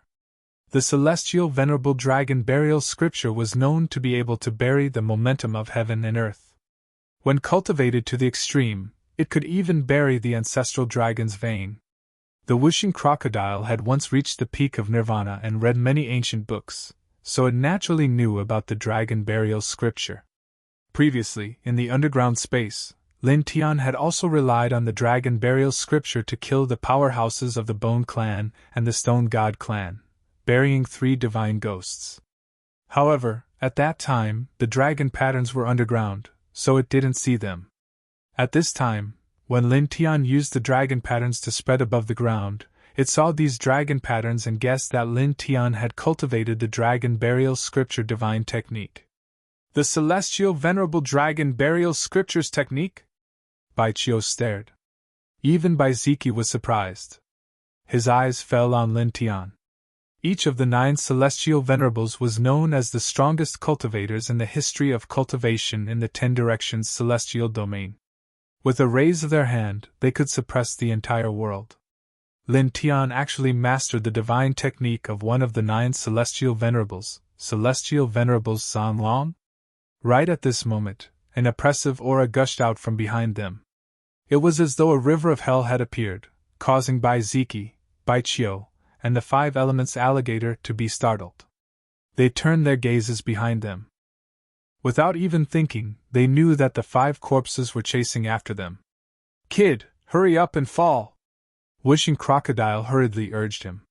The celestial venerable dragon burial scripture was known to be able to bury the momentum of heaven and earth. When cultivated to the extreme, it could even bury the ancestral dragon's vein. The wishing crocodile had once reached the peak of nirvana and read many ancient books, so it naturally knew about the dragon burial scripture. Previously, in the underground space, Lin Tian had also relied on the dragon burial scripture to kill the powerhouses of the Bone Clan and the Stone God Clan, burying 3 divine ghosts. However, at that time, the dragon patterns were underground, so it didn't see them. At this time, when Lin Tian used the dragon patterns to spread above the ground, it saw these dragon patterns and guessed that Lin Tian had cultivated the dragon burial scripture divine technique. The celestial venerable dragon burial scriptures technique? Bai Chio stared. Even Bai Ziki was surprised. His eyes fell on Lin Tian. Each of the 9 celestial venerables was known as the strongest cultivators in the history of cultivation in the 10 directions celestial domain. With a raise of their hand, they could suppress the entire world. Lin Tian actually mastered the divine technique of one of the 9 celestial venerables, Celestial Venerables San Long. Right at this moment, an oppressive aura gushed out from behind them. It was as though a river of hell had appeared, causing Bai Ziki, Bai Chio, and the 5 elements alligator to be startled. They turned their gazes behind them. Without even thinking, they knew that the 5 corpses were chasing after them. Kid, hurry up and fall! Wishing Crocodile hurriedly urged him.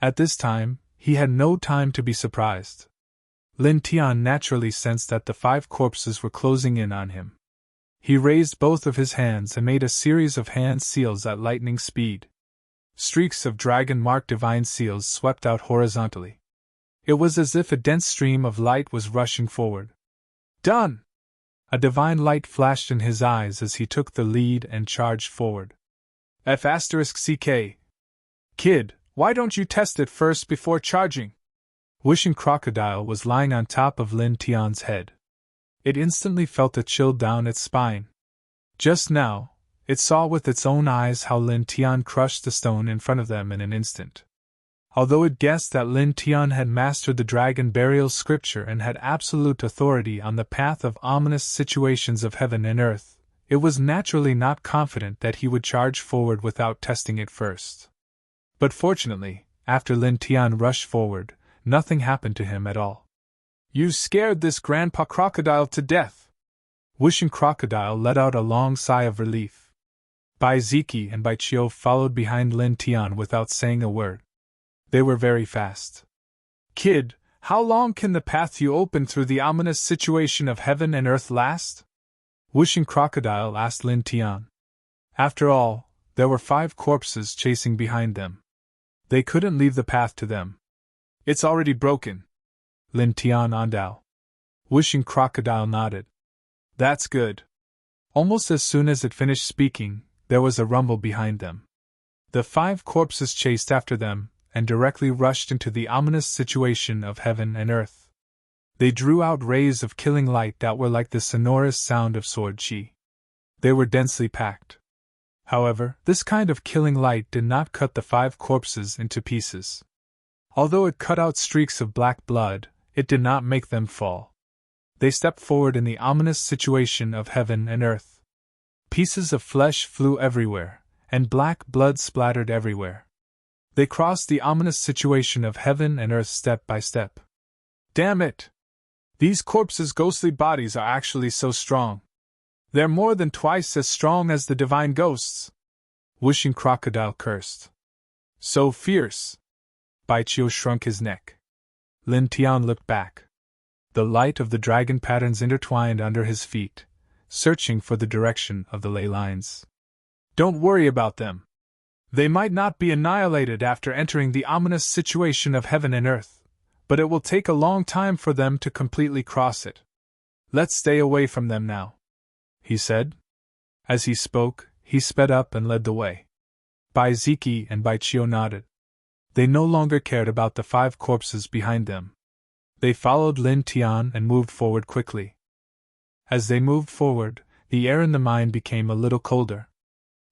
At this time, he had no time to be surprised. Lin Tian naturally sensed that the 5 corpses were closing in on him. He raised both of his hands and made a series of hand seals at lightning speed. Streaks of dragon-marked divine seals swept out horizontally. It was as if a dense stream of light was rushing forward. Done! A divine light flashed in his eyes as he took the lead and charged forward. F***CK. Kid, why don't you test it first before charging? Wishing Crocodile was lying on top of Lin Tian's head. It instantly felt a chill down its spine. Just now, it saw with its own eyes how Lin Tian crushed the stone in front of them in an instant. Although it guessed that Lin Tian had mastered the dragon burial scripture and had absolute authority on the path of ominous situations of heaven and earth, it was naturally not confident that he would charge forward without testing it first. But fortunately, after Lin Tian rushed forward, nothing happened to him at all. You scared this Grandpa Crocodile to death! Wishing Crocodile let out a long sigh of relief. Bai Ziki and Bai Chiu followed behind Lin Tian without saying a word. They were very fast. Kid, how long can the path you opened through the ominous situation of heaven and earth last? Wishing Crocodile asked Lin Tian. After all, there were 5 corpses chasing behind them. They couldn't leave the path to them. It's already broken. Lin Tian andao. Wishing Crocodile nodded. That's good. Almost as soon as it finished speaking, there was a rumble behind them. The 5 corpses chased after them, and directly rushed into the ominous situation of heaven and earth. They drew out rays of killing light that were like the sonorous sound of sword chi. They were densely packed. However, this kind of killing light did not cut the 5 corpses into pieces. Although it cut out streaks of black blood, it did not make them fall. They stepped forward in the ominous situation of heaven and earth. Pieces of flesh flew everywhere, and black blood splattered everywhere. They crossed the ominous situation of heaven and earth step by step. Damn it! These corpses' ghostly bodies are actually so strong. They're more than twice as strong as the divine ghosts. Wishing Crocodile cursed. So fierce! Bai Chiu shrunk his neck. Lin Tian looked back. The light of the dragon patterns intertwined under his feet, searching for the direction of the ley lines. Don't worry about them. They might not be annihilated after entering the ominous situation of heaven and earth, but it will take a long time for them to completely cross it. Let's stay away from them now, he said. As he spoke, he sped up and led the way. Bai Ziki and Bai Chiu nodded. They no longer cared about the 5 corpses behind them. They followed Lin Tian and moved forward quickly. As they moved forward, the air in the mine became a little colder.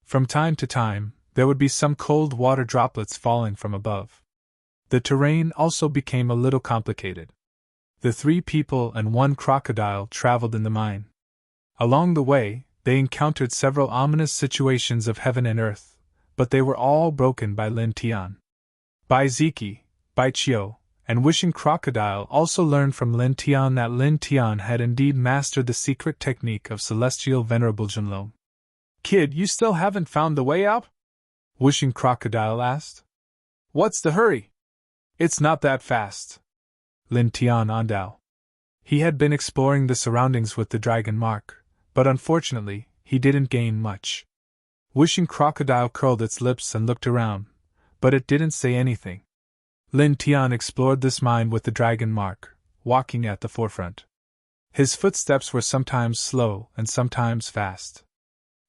From time to time, there would be some cold water droplets falling from above. The terrain also became a little complicated. The 3 people and 1 crocodile traveled in the mine. Along the way, they encountered several ominous situations of heaven and earth, but they were all broken by Lin Tian. Bai Ziki, Bai Chiu, and Wishing Crocodile also learned from Lin Tian that Lin Tian had indeed mastered the secret technique of celestial venerable Junlong. Kid, you still haven't found the way out? Wishing Crocodile asked. What's the hurry? It's not that fast. Lin Tian andao. He had been exploring the surroundings with the dragon mark, but unfortunately, he didn't gain much. Wishing Crocodile curled its lips and looked around, but it didn't say anything. Lin Tian explored this mine with the dragon mark, walking at the forefront. His footsteps were sometimes slow and sometimes fast.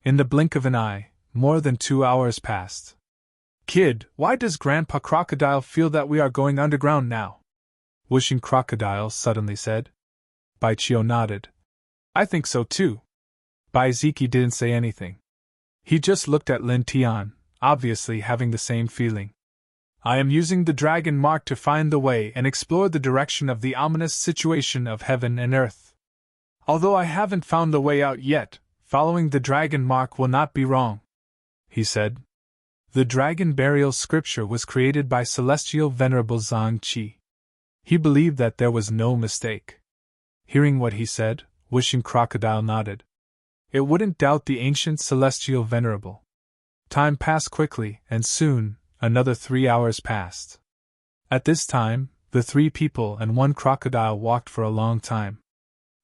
In the blink of an eye, more than 2 hours passed. Kid, why does Grandpa Crocodile feel that we are going underground now? Wishing Crocodile suddenly said. Bai Chiu nodded. I think so too. Bai Ziki didn't say anything. He just looked at Lin Tian, obviously having the same feeling. I am using the dragon mark to find the way and explore the direction of the ominous situation of heaven and earth. Although I haven't found the way out yet, following the dragon mark will not be wrong, he said. The dragon burial scripture was created by celestial venerable Zhang Qi. He believed that there was no mistake. Hearing what he said, Wishing Crocodile nodded. It wouldn't doubt the ancient celestial venerable. Time passed quickly, and soon, another 3 hours passed. At this time, the 3 people and 1 crocodile walked for a long time.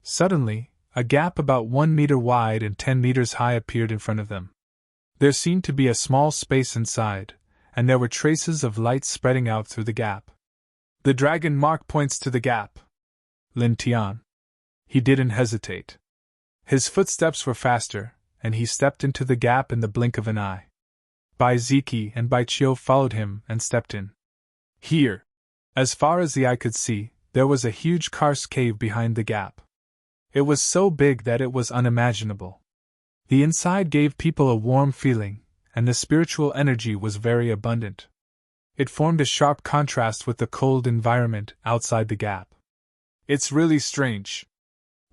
Suddenly, a gap about 1 meter wide and 10 meters high appeared in front of them. There seemed to be a small space inside, and there were traces of light spreading out through the gap. The dragon mark points to the gap. Lin Tian. He didn't hesitate. His footsteps were faster, and he stepped into the gap in the blink of an eye. Bai Ziki and Bai Chio followed him and stepped in. Here, as far as the eye could see, there was a huge karst cave behind the gap. It was so big that it was unimaginable. The inside gave people a warm feeling, and the spiritual energy was very abundant. It formed a sharp contrast with the cold environment outside the gap. It's really strange,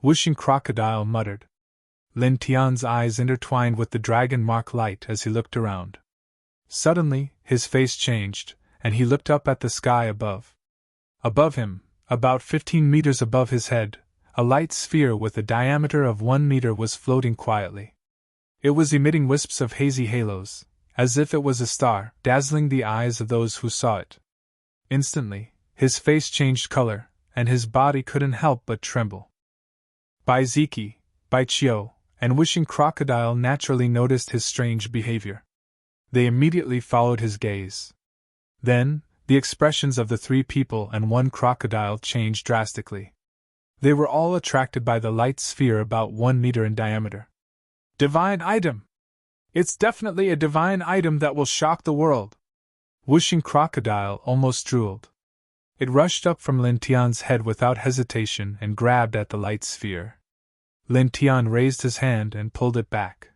Whooshing Crocodile muttered. Lin Tian's eyes intertwined with the dragon mark light as he looked around. Suddenly, his face changed, and he looked up at the sky above. Above him, about 15 meters above his head, a light sphere with a diameter of 1 meter was floating quietly. It was emitting wisps of hazy halos, as if it was a star, dazzling the eyes of those who saw it. Instantly, his face changed color, and his body couldn't help but tremble. Bai Ziki, Bai Chio, and Whooshing Crocodile naturally noticed his strange behavior. They immediately followed his gaze. Then, the expressions of the 3 people and 1 crocodile changed drastically. They were all attracted by the light sphere about 1 meter in diameter. Divine item! It's definitely a divine item that will shock the world! Whooshing Crocodile almost drooled. It rushed up from Lin Tian's head without hesitation and grabbed at the light sphere. Lin Tian raised his hand and pulled it back.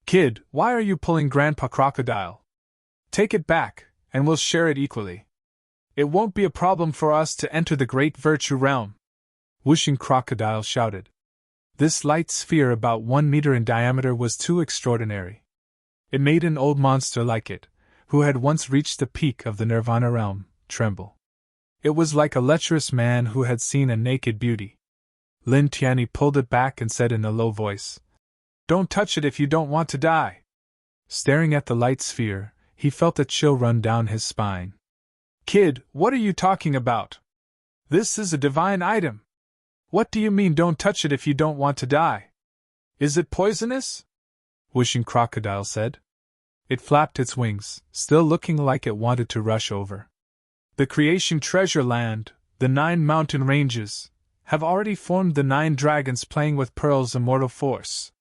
Kid, why are you pulling Grandpa Crocodile? Take it back, and we'll share it equally. It won't be a problem for us to enter the great virtue realm, Whooshing Crocodile shouted. This light sphere about 1 meter in diameter was too extraordinary. It made an old monster like it, who had once reached the peak of the Nirvana realm, tremble. It was like a lecherous man who had seen a naked beauty. Lin Tianyi pulled it back and said in a low voice, Don't touch it if you don't want to die. Staring at the light sphere, he felt a chill run down his spine. Kid, what are you talking about? This is a divine item. What do you mean don't touch it if you don't want to die? Is it poisonous? Whooshing Crocodile said. It flapped its wings, still looking like it wanted to rush over. The creation treasure land, the 9 mountain ranges, have already formed the 9 dragons playing with Pearl's immortal force.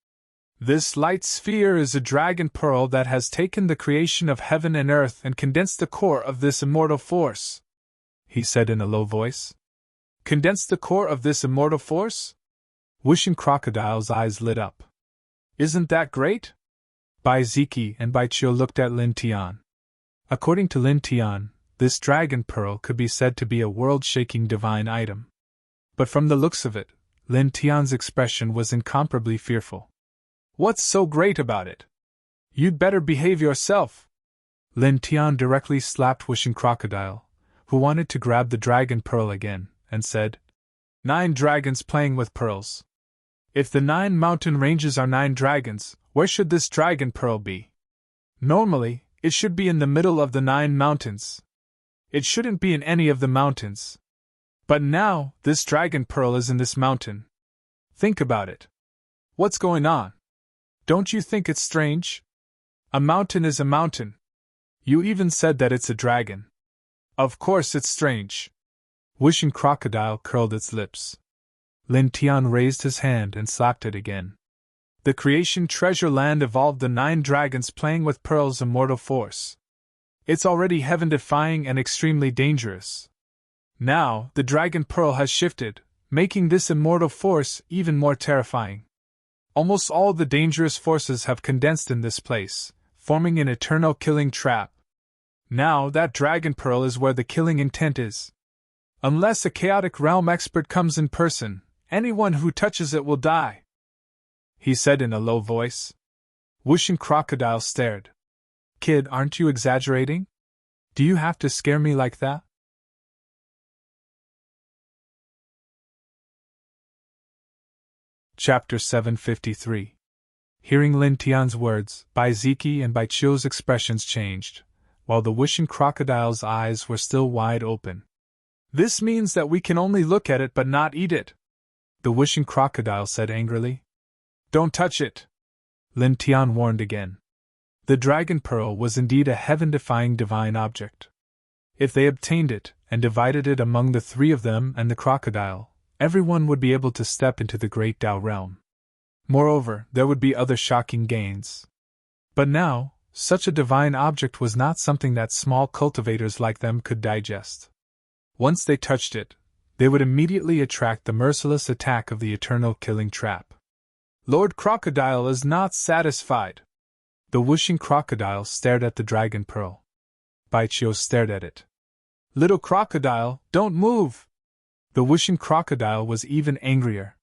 This light sphere is a dragon pearl that has taken the creation of heaven and earth and condensed the core of this immortal force, he said in a low voice. Condensed the core of this immortal force? Whooshing Crocodile's eyes lit up. Isn't that great? Bai Ziki and Bai Chio looked at Lin Tian. According to Lin Tian, this dragon pearl could be said to be a world-shaking divine item. But from the looks of it, Lin Tian's expression was incomparably fearful. What's so great about it? You'd better behave yourself. Lin Tian directly slapped Whooshing Crocodile, who wanted to grab the dragon pearl again, and said, 9 dragons playing with pearls. If the 9 mountain ranges are 9 dragons, where should this dragon pearl be? Normally, it should be in the middle of the 9 mountains. It shouldn't be in any of the mountains. But now, this dragon pearl is in this mountain. Think about it. What's going on? Don't you think it's strange? A mountain is a mountain. You even said that it's a dragon. Of course it's strange. Whooshing Crocodile curled its lips. Lin Tian raised his hand and slapped it again. The creation treasure land evolved the 9 dragons playing with Pearl's immortal force. It's already heaven-defying and extremely dangerous. Now, the dragon pearl has shifted, making this immortal force even more terrifying. Almost all the dangerous forces have condensed in this place, forming an eternal killing trap. Now that dragon pearl is where the killing intent is. Unless a chaotic realm expert comes in person, anyone who touches it will die, he said in a low voice. Whooshing Crocodile stared. Kid, aren't you exaggerating? Do you have to scare me like that? Chapter 753. Hearing Lin Tian's words, Bai Ziki and Bai Chio's expressions changed, while the Whooshing Crocodile's eyes were still wide open. This means that we can only look at it but not eat it, the Whooshing Crocodile said angrily. Don't touch it, Lin Tian warned again. The dragon pearl was indeed a heaven-defying divine object. If they obtained it and divided it among the 3 of them and the crocodile, everyone would be able to step into the great Tao realm. Moreover, there would be other shocking gains. But now, such a divine object was not something that small cultivators like them could digest. Once they touched it, they would immediately attract the merciless attack of the eternal killing trap. Lord Crocodile is not satisfied. The whooshing crocodile stared at the dragon pearl. Baichio stared at it. Little crocodile, don't move! The whooshing crocodile was even angrier.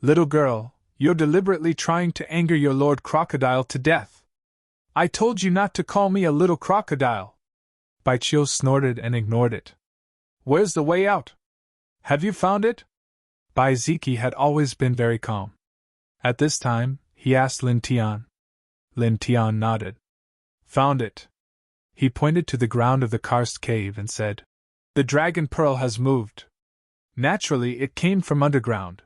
Little girl, you're deliberately trying to anger your Lord Crocodile to death. I told you not to call me a little crocodile. Baichio snorted and ignored it. Where's the way out? Have you found it? Bai Ziki had always been very calm. At this time, he asked Lin Tian. Lin Tian nodded. Found it. He pointed to the ground of the karst cave and said, The dragon pearl has moved. Naturally, it came from underground.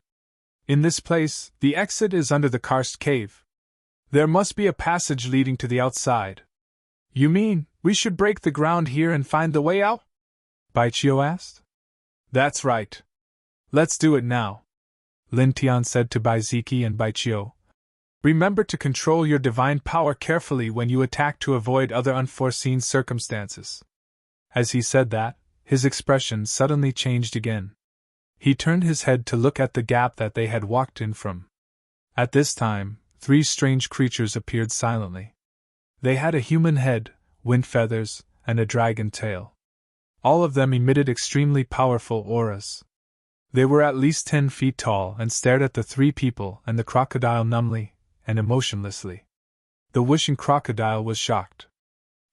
In this place, the exit is under the karst cave. There must be a passage leading to the outside. You mean, we should break the ground here and find the way out? Baichio asked. That's right. Let's do it now. Lin Tian said to Bai Ziki and Baichio. Remember to control your divine power carefully when you attack to avoid other unforeseen circumstances. As he said that, his expression suddenly changed again. He turned his head to look at the gap that they had walked in from. At this time, 3 strange creatures appeared silently. They had a human head, wind feathers, and a dragon tail. All of them emitted extremely powerful auras. They were at least 10 feet tall and stared at the 3 people and the crocodile numbly and emotionlessly. The whooshing crocodile was shocked.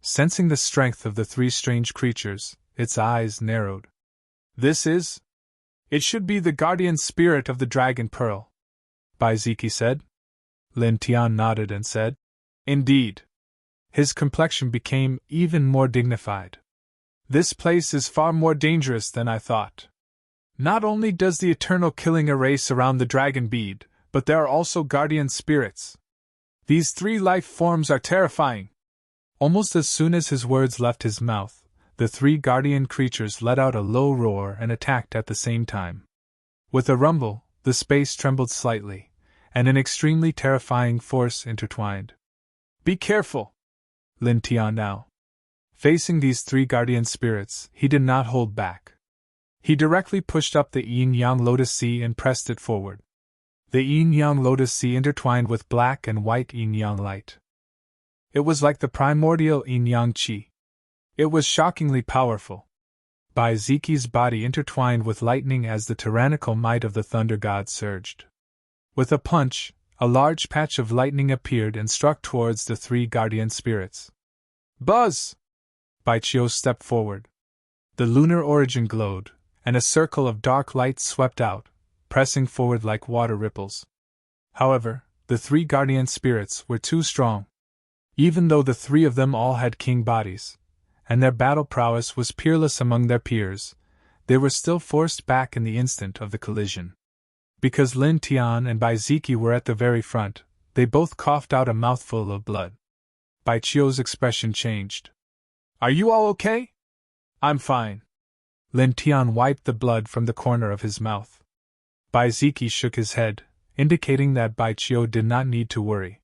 Sensing the strength of the 3 strange creatures, its eyes narrowed. It should be the guardian spirit of the dragon pearl, Bai Ziki said. Lin Tian nodded and said, Indeed. His complexion became even more dignified. This place is far more dangerous than I thought. Not only does the eternal killing array surround the dragon bead, but there are also guardian spirits. These 3 life forms are terrifying. Almost as soon as his words left his mouth, the 3 guardian creatures let out a low roar and attacked at the same time. With a rumble, the space trembled slightly, and an extremely terrifying force intertwined. Be careful! Lin Tian now. Facing these 3 guardian spirits, he did not hold back. He directly pushed up the yin-yang lotus sea and pressed it forward. The yin-yang lotus sea intertwined with black and white yin-yang light. It was like the primordial yin-yang qi. It was shockingly powerful. Bai Ziki's body intertwined with lightning as the tyrannical might of the thunder god surged. With a punch, a large patch of lightning appeared and struck towards the 3 guardian spirits. Buzz! Baichio stepped forward. The lunar origin glowed, and a circle of dark light swept out, pressing forward like water ripples. However, the 3 guardian spirits were too strong. Even though the 3 of them all had king bodies, and their battle prowess was peerless among their peers, they were still forced back in the instant of the collision. Because Lin Tian and Bai Ziki were at the very front, they both coughed out a mouthful of blood. Baichio's expression changed. Are you all okay? I'm fine. Lin Tian wiped the blood from the corner of his mouth. Bai Ziki shook his head, indicating that Baichio did not need to worry.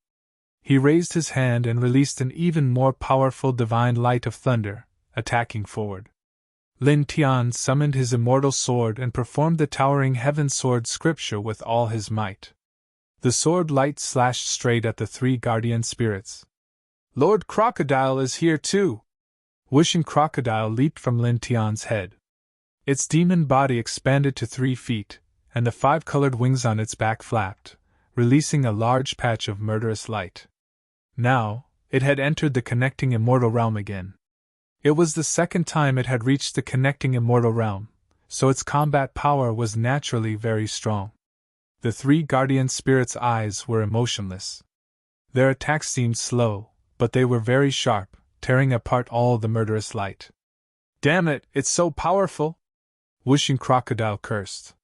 He raised his hand and released an even more powerful divine light of thunder, attacking forward. Lin Tian summoned his immortal sword and performed the towering heaven sword scripture with all his might. The sword light slashed straight at the 3 guardian spirits. Lord Crocodile is here too! Whooshing crocodile leaped from Lin Tian's head. Its demon body expanded to 3 feet, and the 5-colored wings on its back flapped, releasing a large patch of murderous light. Now, it had entered the connecting immortal realm again. It was the 2nd time it had reached the connecting immortal realm, so its combat power was naturally very strong. The 3 guardian spirits' eyes were emotionless. Their attacks seemed slow, but they were very sharp, tearing apart all the murderous light. Damn it, it's so powerful! Whooshing crocodile cursed.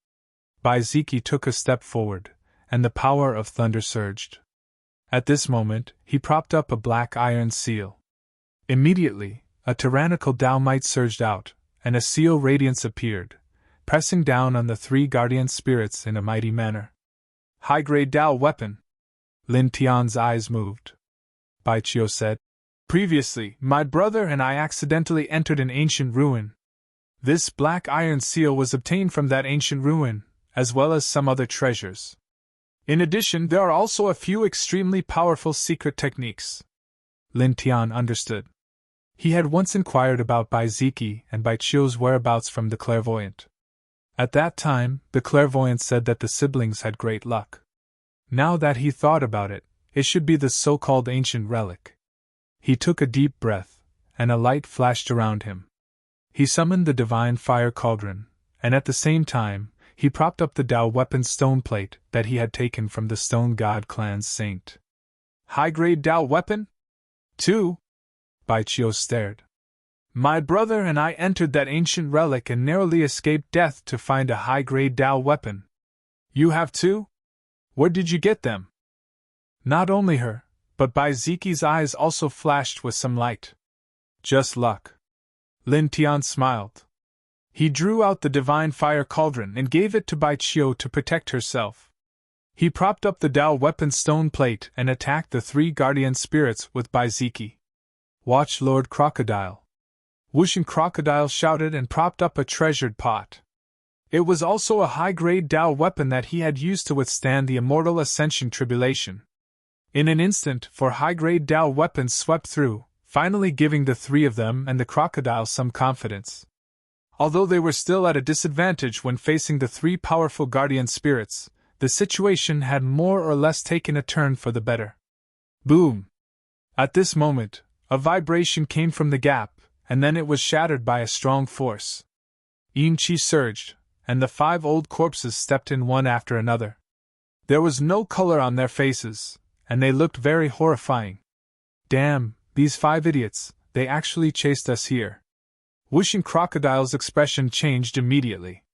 Bai Ziki took a step forward, and the power of thunder surged. At this moment, he propped up a black iron seal. Immediately, a tyrannical Tao might surged out, and a seal radiance appeared, pressing down on the 3 guardian spirits in a mighty manner. High-grade Tao weapon, Lin Tian's eyes moved. Bai Qiu said, "Previously, my brother and I accidentally entered an ancient ruin. This black iron seal was obtained from that ancient ruin, as well as some other treasures. In addition, there are also a few extremely powerful secret techniques." Lin Tian understood. He had once inquired about Bai Ziki and Bai Qiu's whereabouts from the clairvoyant. At that time, the clairvoyant said that the siblings had great luck. Now that he thought about it, it should be the so-called ancient relic. He took a deep breath, and a light flashed around him. He summoned the divine fire cauldron, and at the same time, he propped up the Dao weapon stone plate that he had taken from the Stone God clan's saint. "High-grade Dao weapon? 2? Bai Qiu stared. "My brother and I entered that ancient relic and narrowly escaped death to find a high-grade Dao weapon. You have 2? Where did you get them?" Not only her, but Bai Ziki's eyes also flashed with some light. "Just luck." Lin Tian smiled. He drew out the divine fire cauldron and gave it to Bai Qiu to protect herself. He propped up the Dao weapon stone plate and attacked the 3 guardian spirits with Bai Ziki. "Watch Lord Crocodile." Whooshing Crocodile shouted and propped up a treasured pot. It was also a high-grade Dao weapon that he had used to withstand the immortal Ascension tribulation. In an instant, 4 high-grade Dao weapons swept through, finally giving the 3 of them and the crocodile some confidence. Although they were still at a disadvantage when facing the 3 powerful guardian spirits, the situation had more or less taken a turn for the better. Boom! At this moment, a vibration came from the gap, and then it was shattered by a strong force. Yin Qi surged, and the 5 old corpses stepped in one after another. There was no color on their faces, and they looked very horrifying. "Damn, these 5 idiots, they actually chased us here." Whooshing Crocodile's expression changed immediately.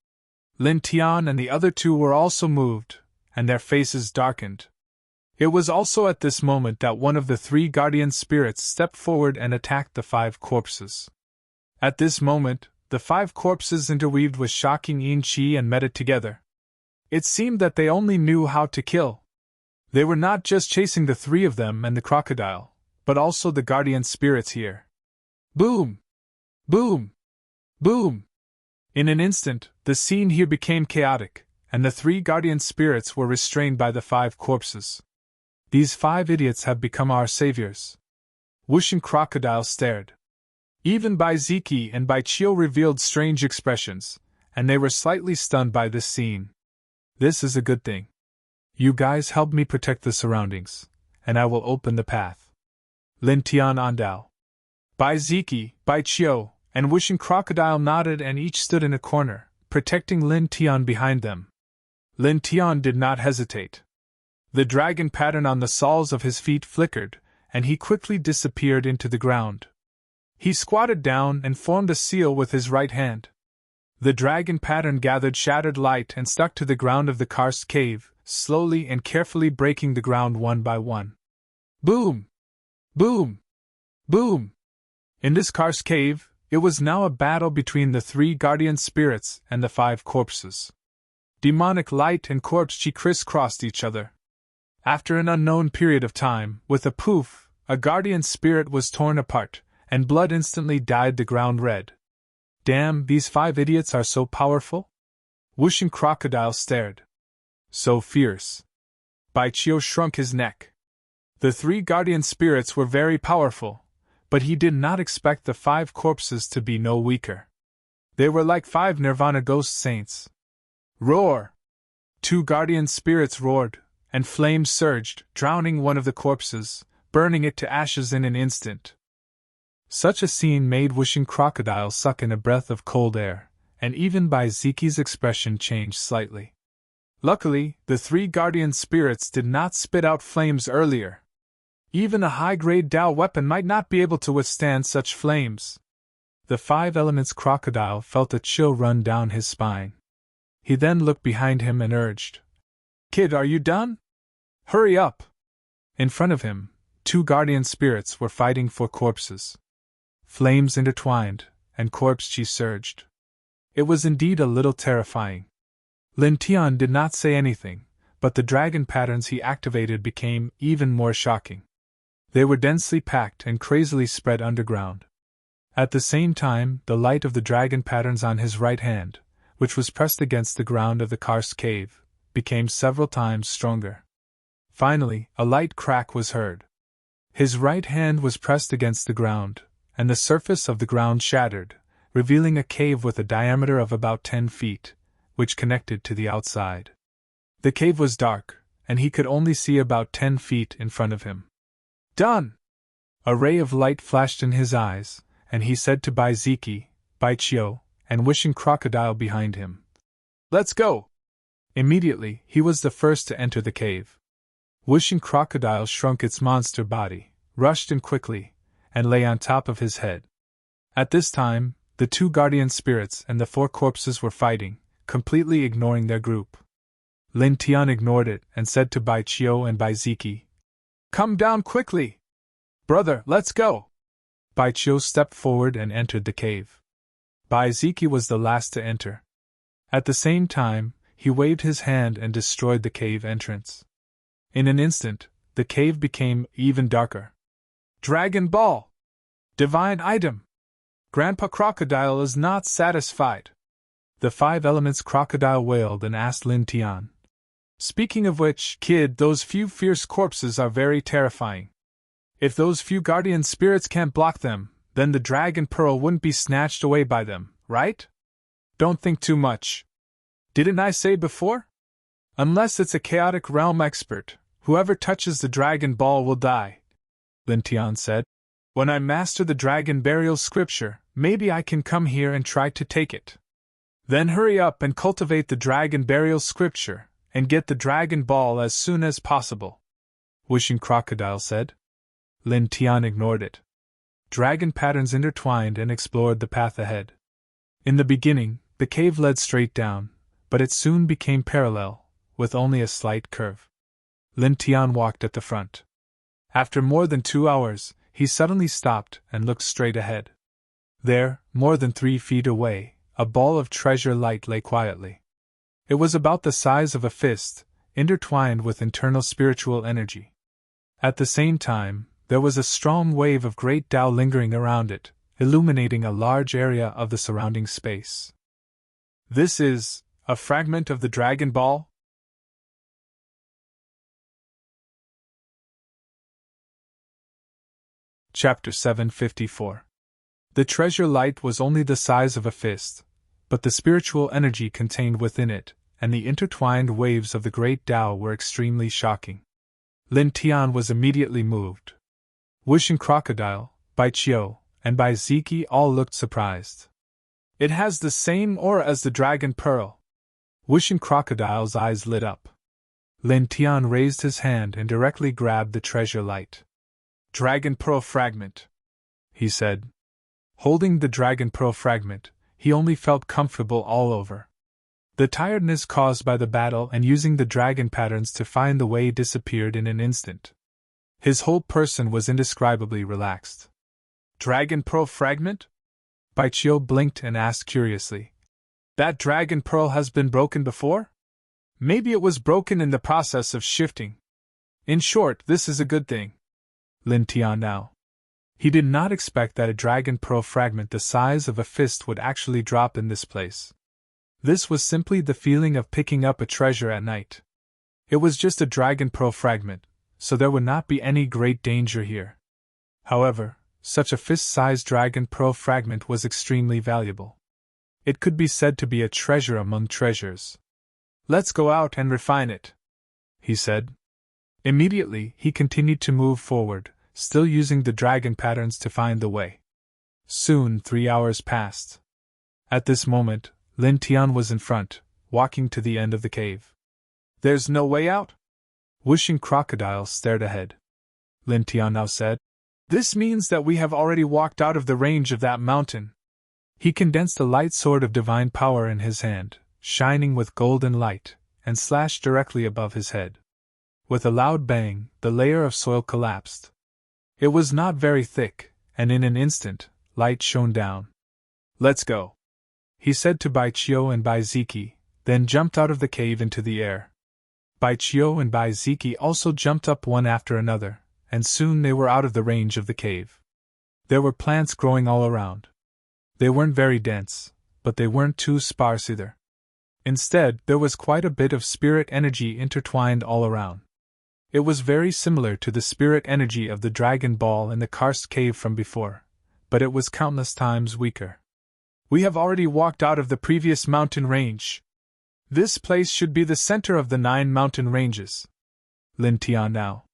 Lin Tian and the other 2 were also moved, and their faces darkened. It was also at this moment that one of the 3 guardian spirits stepped forward and attacked the 5 corpses. At this moment, the 5 corpses interweaved with shocking Yin Qi and met it together. It seemed that they only knew how to kill. They were not just chasing the 3 of them and the crocodile, but also the guardian spirits here. Boom! Boom! Boom! In an instant, the scene here became chaotic, and the 3 guardian spirits were restrained by the 5 corpses. "These 5 idiots have become our saviors." Whooshing Crocodile stared. Even Bai Ziki and Bai Qiu revealed strange expressions, and they were slightly stunned by this scene. "This is a good thing. You guys help me protect the surroundings, and I will open the path." Lin Tian Andao. Bai Ziki, Bai Qiu, and Whooshing Crocodile nodded and each stood in a corner, protecting Lin Tian behind them. Lin Tian did not hesitate. The dragon pattern on the soles of his feet flickered, and he quickly disappeared into the ground. He squatted down and formed a seal with his right hand. The dragon pattern gathered shattered light and stuck to the ground of the karst cave, slowly and carefully breaking the ground one by one. Boom! Boom! Boom! In this karst cave, it was now a battle between the 3 guardian spirits and the 5 corpses. Demonic light and corpse chi crisscrossed each other. After an unknown period of time, with a poof, a guardian spirit was torn apart, and blood instantly dyed the ground red. "Damn, these 5 idiots are so powerful?" Whooshing Crocodile stared. "So fierce." Bai Qiu shrunk his neck. The 3 guardian spirits were very powerful, but he did not expect the 5 corpses to be no weaker. They were like 5 Nirvana ghost saints. Roar! 2 guardian spirits roared, and flames surged, drowning one of the corpses, burning it to ashes in an instant. Such a scene made Whooshing Crocodile suck in a breath of cold air, and even Bai Ziki's expression changed slightly. Luckily, the 3 guardian spirits did not spit out flames earlier. Even a high-grade Dao weapon might not be able to withstand such flames. The 5 elements crocodile felt a chill run down his spine. He then looked behind him and urged, "Kid, are you done? Hurry up!" In front of him, 2 guardian spirits were fighting for corpses. Flames intertwined, and corpse chi surged. It was indeed a little terrifying. Lin Tian did not say anything, but the dragon patterns he activated became even more shocking. They were densely packed and crazily spread underground. At the same time, the light of the dragon patterns on his right hand, which was pressed against the ground of the karst cave, became several times stronger. Finally, a light crack was heard. His right hand was pressed against the ground, and the surface of the ground shattered, revealing a cave with a diameter of about 10 feet, which connected to the outside. The cave was dark, and he could only see about 10 feet in front of him. Done! A ray of light flashed in his eyes, and he said to Baiziki, Baichio, and Wishing Crocodile behind him, "Let's go!" Immediately, he was the first to enter the cave. Wishing Crocodile shrunk its monster body, rushed in quickly, and lay on top of his head. At this time, the 2 guardian spirits and the 4 corpses were fighting, completely ignoring their group. Lin Tian ignored it and said to Baichio and Baiziki, "Come down quickly! Brother, let's go!" Baichio stepped forward and entered the cave. Baiziki was the last to enter. At the same time, he waved his hand and destroyed the cave entrance. In an instant, the cave became even darker. Dragon Ball! Divine item! Grandpa Crocodile is not satisfied. The 5 elements crocodile wailed and asked Lin Tian. Speaking of which, kid, those few fierce corpses are very terrifying. If those few guardian spirits can't block them, then the dragon pearl wouldn't be snatched away by them, right? Don't think too much. Didn't I say before? Unless it's a chaotic realm expert, whoever touches the dragon ball will die, Lin Tian said. When I master the dragon burial scripture, maybe I can come here and try to take it. Then hurry up and cultivate the dragon burial scripture, and get the dragon ball as soon as possible, Wishing Crocodile said. Lin Tian ignored it. Dragon patterns intertwined and explored the path ahead. In the beginning, the cave led straight down, but it soon became parallel, with only a slight curve. Lin Tian walked at the front. After more than 2 hours, he suddenly stopped and looked straight ahead. There, more than 3 feet away, a ball of treasure light lay quietly. It was about the size of a fist, intertwined with internal spiritual energy. At the same time, there was a strong wave of great Tao lingering around it, illuminating a large area of the surrounding space. This is a fragment of the Dragon Ball? Chapter 754. The treasure light was only the size of a fist, but the spiritual energy contained within it, and the intertwined waves of the great Tao were extremely shocking. Lin Tian was immediately moved. Wishing Crocodile, Baichio, and Baiziki all looked surprised. It has the same aura as the Dragon Pearl. Wishing Crocodile's eyes lit up. Lin Tian raised his hand and directly grabbed the treasure light. Dragon Pearl fragment, he said. Holding the Dragon Pearl fragment, he only felt comfortable all over. The tiredness caused by the battle and using the dragon patterns to find the way disappeared in an instant. His whole person was indescribably relaxed. Dragon Pearl fragment? Baichio blinked and asked curiously. That Dragon Pearl has been broken before? Maybe it was broken in the process of shifting. In short, this is a good thing. Lin Tian now. He did not expect that a Dragon Pearl fragment the size of a fist would actually drop in this place. This was simply the feeling of picking up a treasure at night. It was just a Dragon Pearl fragment, so there would not be any great danger here. However, such a fist-sized Dragon Pearl fragment was extremely valuable. It could be said to be a treasure among treasures. Let's go out and refine it, he said. Immediately, he continued to move forward, still using the dragon patterns to find the way. Soon 3 hours passed. At this moment, Lin Tian was in front, walking to the end of the cave. There's no way out? Wishing Crocodile stared ahead. Lin Tian now said, This means that we have already walked out of the range of that mountain. He condensed a light sword of divine power in his hand, shining with golden light, and slashed directly above his head. With a loud bang, the layer of soil collapsed. It was not very thick, and in an instant, light shone down. Let's go, he said to Baichio and Baiziki, then jumped out of the cave into the air. Bai Chiu and Bai Ziki also jumped up one after another, and soon they were out of the range of the cave. There were plants growing all around. They weren't very dense, but they weren't too sparse either. Instead, there was quite a bit of spirit energy intertwined all around. It was very similar to the spirit energy of the dragon ball in the karst cave from before, but it was countless times weaker. We have already walked out of the previous mountain range. This place should be the center of the 9 mountain ranges. Lin Tian now.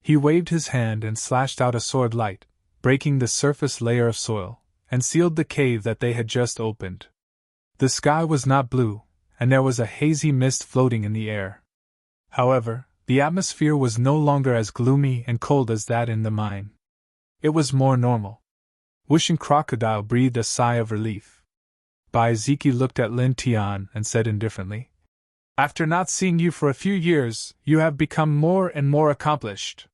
He waved his hand and slashed out a sword light, breaking the surface layer of soil, and sealed the cave that they had just opened. The sky was not blue, and there was a hazy mist floating in the air. However, the atmosphere was no longer as gloomy and cold as that in the mine. It was more normal. Wishing Crocodile breathed a sigh of relief. Bai Ziki looked at Lin Tian and said indifferently, "After not seeing you for a few years, you have become more and more accomplished."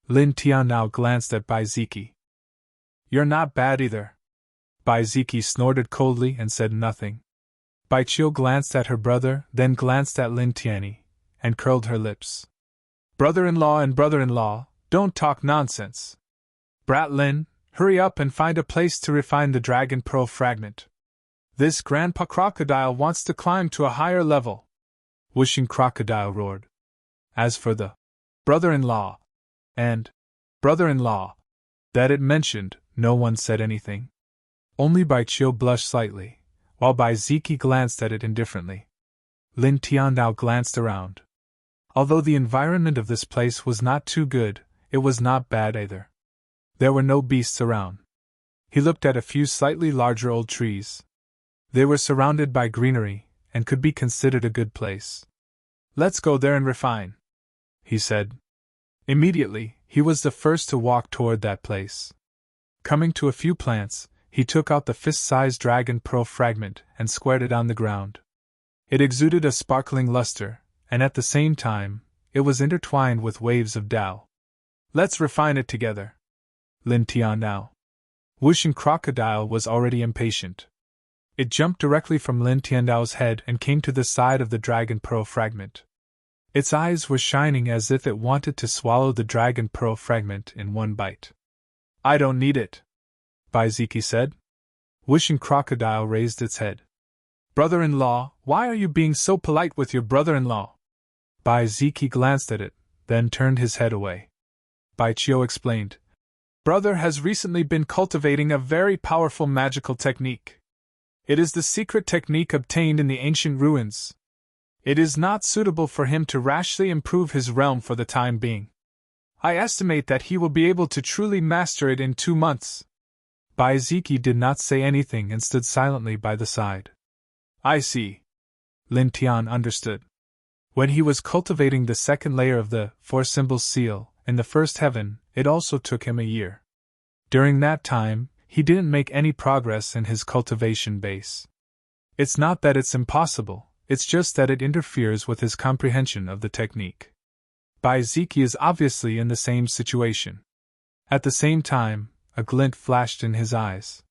Lin Tian now glanced at Bai Ziki. "You're not bad either." Bai Ziki snorted coldly and said nothing. Bai Chiu glanced at her brother, then glanced at Lin Tianyi, and curled her lips. "Brother-in-law and brother-in-law, don't talk nonsense. Brat Lin, hurry up and find a place to refine the Dragon Pearl fragment. This Grandpa Crocodile wants to climb to a higher level." Wishing Crocodile roared. As for the brother-in-law and brother-in-law that it mentioned, no one said anything. Only Bai Chiu blushed slightly, while Bai Ziki glanced at it indifferently. Lin Tian now glanced around. Although the environment of this place was not too good, it was not bad either. There were no beasts around. He looked at a few slightly larger old trees. They were surrounded by greenery, and could be considered a good place. "Let's go there and refine," he said. Immediately, he was the first to walk toward that place. Coming to a few plants, he took out the fist-sized dragon pearl fragment and squared it on the ground. It exuded a sparkling luster, and at the same time, it was intertwined with waves of Tao. "Let's refine it together." Lin Tian now. Wishing Crocodile was already impatient. It jumped directly from Lin Tiandao's head and came to the side of the dragon pearl fragment. Its eyes were shining as if it wanted to swallow the dragon pearl fragment in one bite. "I don't need it," Bai Ziki said. Wishing Crocodile raised its head. "Brother-in-law, why are you being so polite with your brother-in-law?" Bai Ziki glanced at it, then turned his head away. Bai Chiu explained. "Brother has recently been cultivating a very powerful magical technique. It is the secret technique obtained in the ancient ruins. It is not suitable for him to rashly improve his realm for the time being. I estimate that he will be able to truly master it in 2 months." Bai Ziki did not say anything and stood silently by the side. "I see." Lin Tian understood. When he was cultivating the second layer of the 4 symbols seal in the first heaven, it also took him a year. During that time, he didn't make any progress in his cultivation base. It's not that it's impossible, it's just that it interferes with his comprehension of the technique. Bai Ziki is obviously in the same situation. At the same time, a glint flashed in his eyes.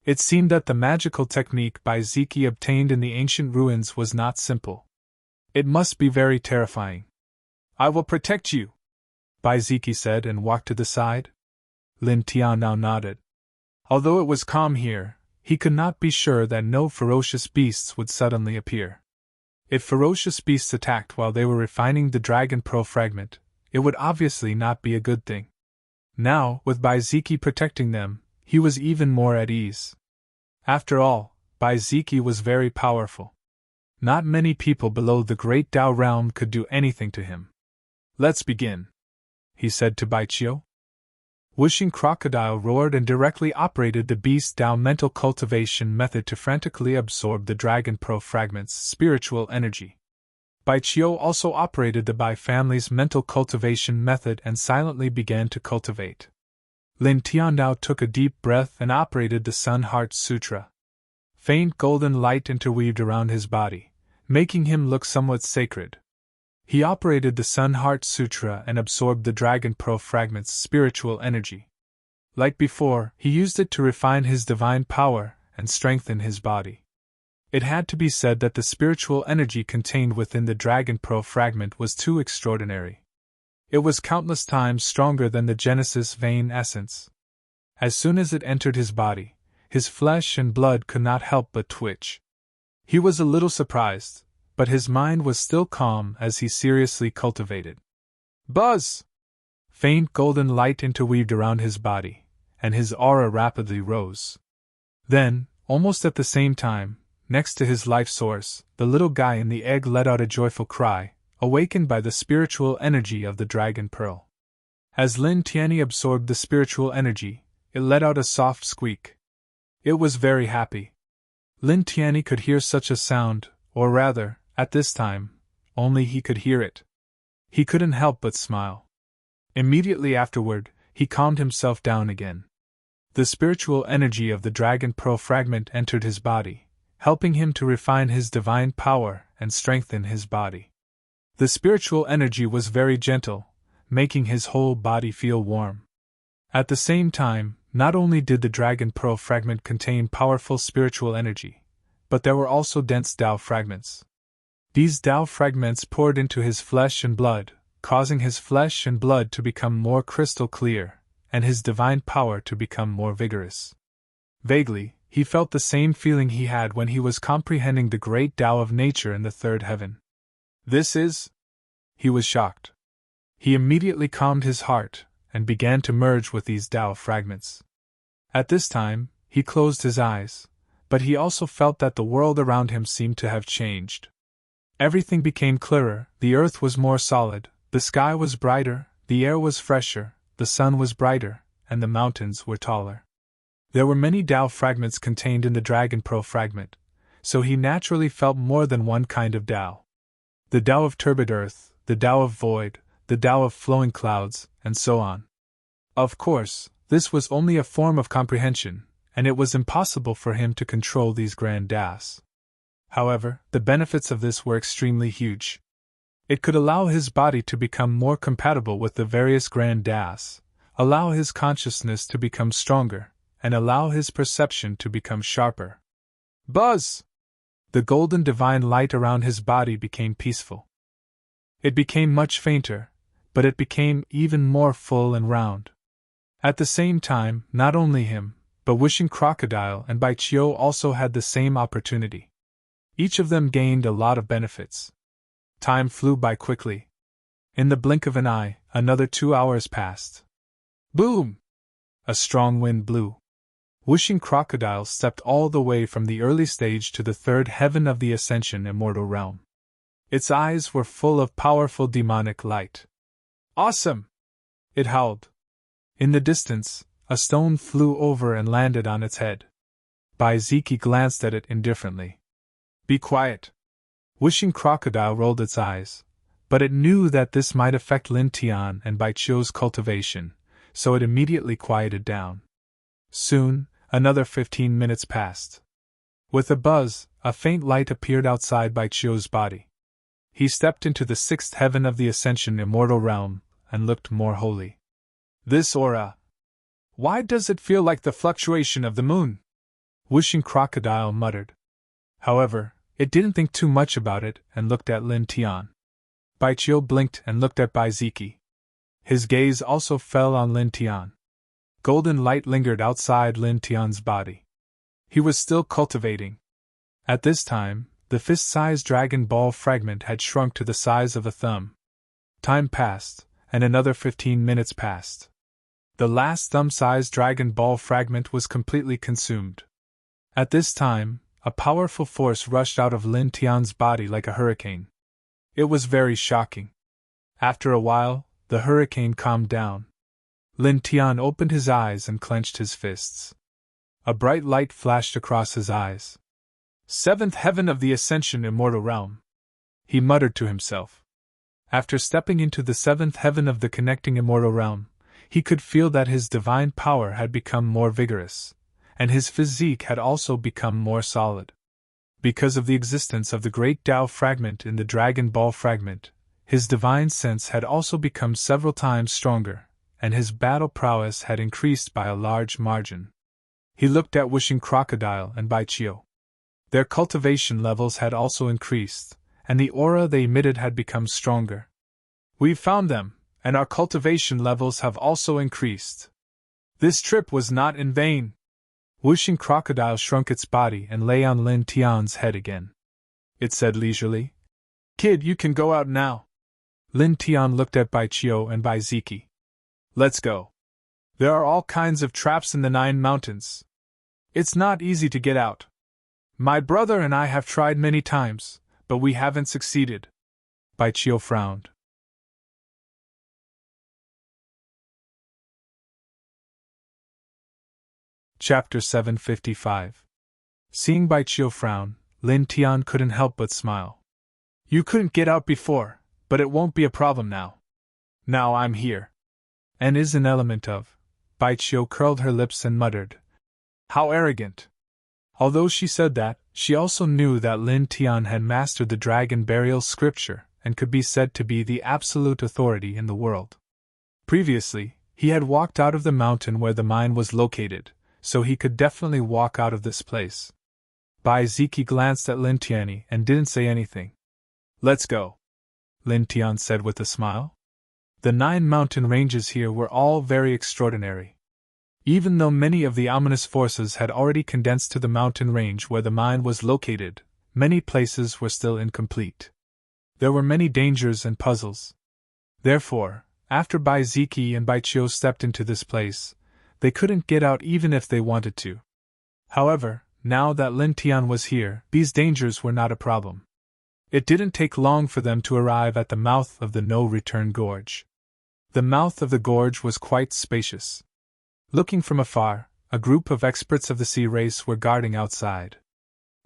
It seemed that the magical technique Bai Ziki obtained in the ancient ruins was not simple. It must be very terrifying. "I will protect you," Bai Ziki said and walked to the side. Lin Tian now nodded. Although it was calm here, he could not be sure that no ferocious beasts would suddenly appear. If ferocious beasts attacked while they were refining the dragon pearl fragment, it would obviously not be a good thing. Now, with Bai Ziki protecting them, he was even more at ease. After all, Bai Ziki was very powerful. Not many people below the Great Tao realm could do anything to him. "Let's begin," he said to Bai Chiu. Wishing Crocodile roared and directly operated the Beast Tao mental cultivation method to frantically absorb the Dragon Pearl fragment's spiritual energy. Bai Chiu also operated the Bai family's mental cultivation method and silently began to cultivate. Lin Tiandao took a deep breath and operated the Sun Heart Sutra. Faint golden light interweaved around his body, making him look somewhat sacred. He operated the Sun Heart Sutra and absorbed the Dragon Pearl fragment's spiritual energy. Like before, he used it to refine his divine power and strengthen his body. It had to be said that the spiritual energy contained within the Dragon Pearl fragment was too extraordinary. It was countless times stronger than the Genesis vein essence. As soon as it entered his body, his flesh and blood could not help but twitch. He was a little surprised, but his mind was still calm as he seriously cultivated. Buzz! Faint golden light interweaved around his body, and his aura rapidly rose. Then, almost at the same time, next to his life source, the little guy in the egg let out a joyful cry, awakened by the spiritual energy of the Dragon Pearl. As Lin Tianyi absorbed the spiritual energy, it let out a soft squeak. It was very happy. Lin Tianyi could hear such a sound, or rather, at this time, only he could hear it. He couldn't help but smile. Immediately afterward, he calmed himself down again. The spiritual energy of the Dragon Pearl fragment entered his body, helping him to refine his divine power and strengthen his body. The spiritual energy was very gentle, making his whole body feel warm. At the same time, not only did the Dragon Pearl fragment contain powerful spiritual energy, but there were also dense Tao fragments. These Tao fragments poured into his flesh and blood, causing his flesh and blood to become more crystal clear, and his divine power to become more vigorous. Vaguely, he felt the same feeling he had when he was comprehending the great Tao of nature in the third heaven. This is... He was shocked. He immediately calmed his heart, and began to merge with these Tao fragments. At this time, he closed his eyes, but he also felt that the world around him seemed to have changed. Everything became clearer, the earth was more solid, the sky was brighter, the air was fresher, the sun was brighter, and the mountains were taller. There were many Tao fragments contained in the Dragon Pearl fragment, so he naturally felt more than one kind of Tao. The Tao of turbid earth, the Tao of void, the Tao of flowing clouds, and so on. Of course, this was only a form of comprehension, and it was impossible for him to control these grand Taos. However, the benefits of this were extremely huge. It could allow his body to become more compatible with the various grand Taos, allow his consciousness to become stronger, and allow his perception to become sharper. Buzz! The golden divine light around his body became peaceful. It became much fainter, but it became even more full and round. At the same time, not only him, but Wishing Crocodile and Bai Qiu also had the same opportunity. Each of them gained a lot of benefits. Time flew by quickly. In the blink of an eye, another 2 hours passed. Boom! A strong wind blew. Wishing Crocodile stepped all the way from the early stage to the third heaven of the Ascension Immortal Realm. Its eyes were full of powerful demonic light. Awesome! It howled. In the distance, a stone flew over and landed on its head. Bai Ziki glanced at it indifferently. Be quiet. Wishing Crocodile rolled its eyes, but it knew that this might affect Lin Tian and Bai Qiu's cultivation, so it immediately quieted down. Soon, another 15 minutes passed. With a buzz, a faint light appeared outside Bai Qiu's body. He stepped into the sixth heaven of the Ascension Immortal Realm, and looked more holy. This aura. Why does it feel like the fluctuation of the moon? Wishing Crocodile muttered. However, it didn't think too much about it and looked at Lin Tian. Bai Qiu blinked and looked at Bai Ziki. His gaze also fell on Lin Tian. Golden light lingered outside Lin Tian's body. He was still cultivating. At this time, the fist-sized Dragon Ball fragment had shrunk to the size of a thumb. Time passed, and another 15 minutes passed. The last thumb-sized Dragon Ball fragment was completely consumed. At this time, a powerful force rushed out of Lin Tian's body like a hurricane. It was very shocking. After a while, the hurricane calmed down. Lin Tian opened his eyes and clenched his fists. A bright light flashed across his eyes. Seventh heaven of the Ascension Immortal Realm, he muttered to himself. After stepping into the seventh heaven of the connecting Immortal Realm, he could feel that his divine power had become more vigorous, and his physique had also become more solid. Because of the existence of the great Tao fragment in the Dragon Ball fragment, his divine sense had also become several times stronger, and his battle prowess had increased by a large margin. He looked at Wishing Crocodile and Bai Qiu. Their cultivation levels had also increased, and the aura they emitted had become stronger. We've found them, and our cultivation levels have also increased. This trip was not in vain. Whooshing crocodile shrunk its body and lay on Lin Tian's head again. It said leisurely, "Kid, you can go out now." Lin Tian looked at Bai Qiu and Bai Ziki. "Let's go. There are all kinds of traps in the 9 mountains. It's not easy to get out. My brother and I have tried many times, but we haven't succeeded." Bai Qiu frowned. Chapter 755. Seeing Bai Qiu frown, Lin Tian couldn't help but smile. "You couldn't get out before, but it won't be a problem now. Now I'm here." "And is an element of." Bai Qiu curled her lips and muttered, "How arrogant." Although she said that, she also knew that Lin Tian had mastered the dragon burial scripture and could be said to be the absolute authority in the world. Previously, he had walked out of the mountain where the mine was located, so he could definitely walk out of this place. Bai Ziki glanced at Lin Tian and didn't say anything. "Let's go," Lin Tian said with a smile. The 9 mountain ranges here were all very extraordinary. Even though many of the ominous forces had already condensed to the mountain range where the mine was located, many places were still incomplete. There were many dangers and puzzles. Therefore, after Bai Ziki and Bai Qiu stepped into this place, they couldn't get out even if they wanted to. However, now that Lin Tian was here, these dangers were not a problem. It didn't take long for them to arrive at the mouth of the no-return gorge. The mouth of the gorge was quite spacious. Looking from afar, a group of experts of the sea race were guarding outside.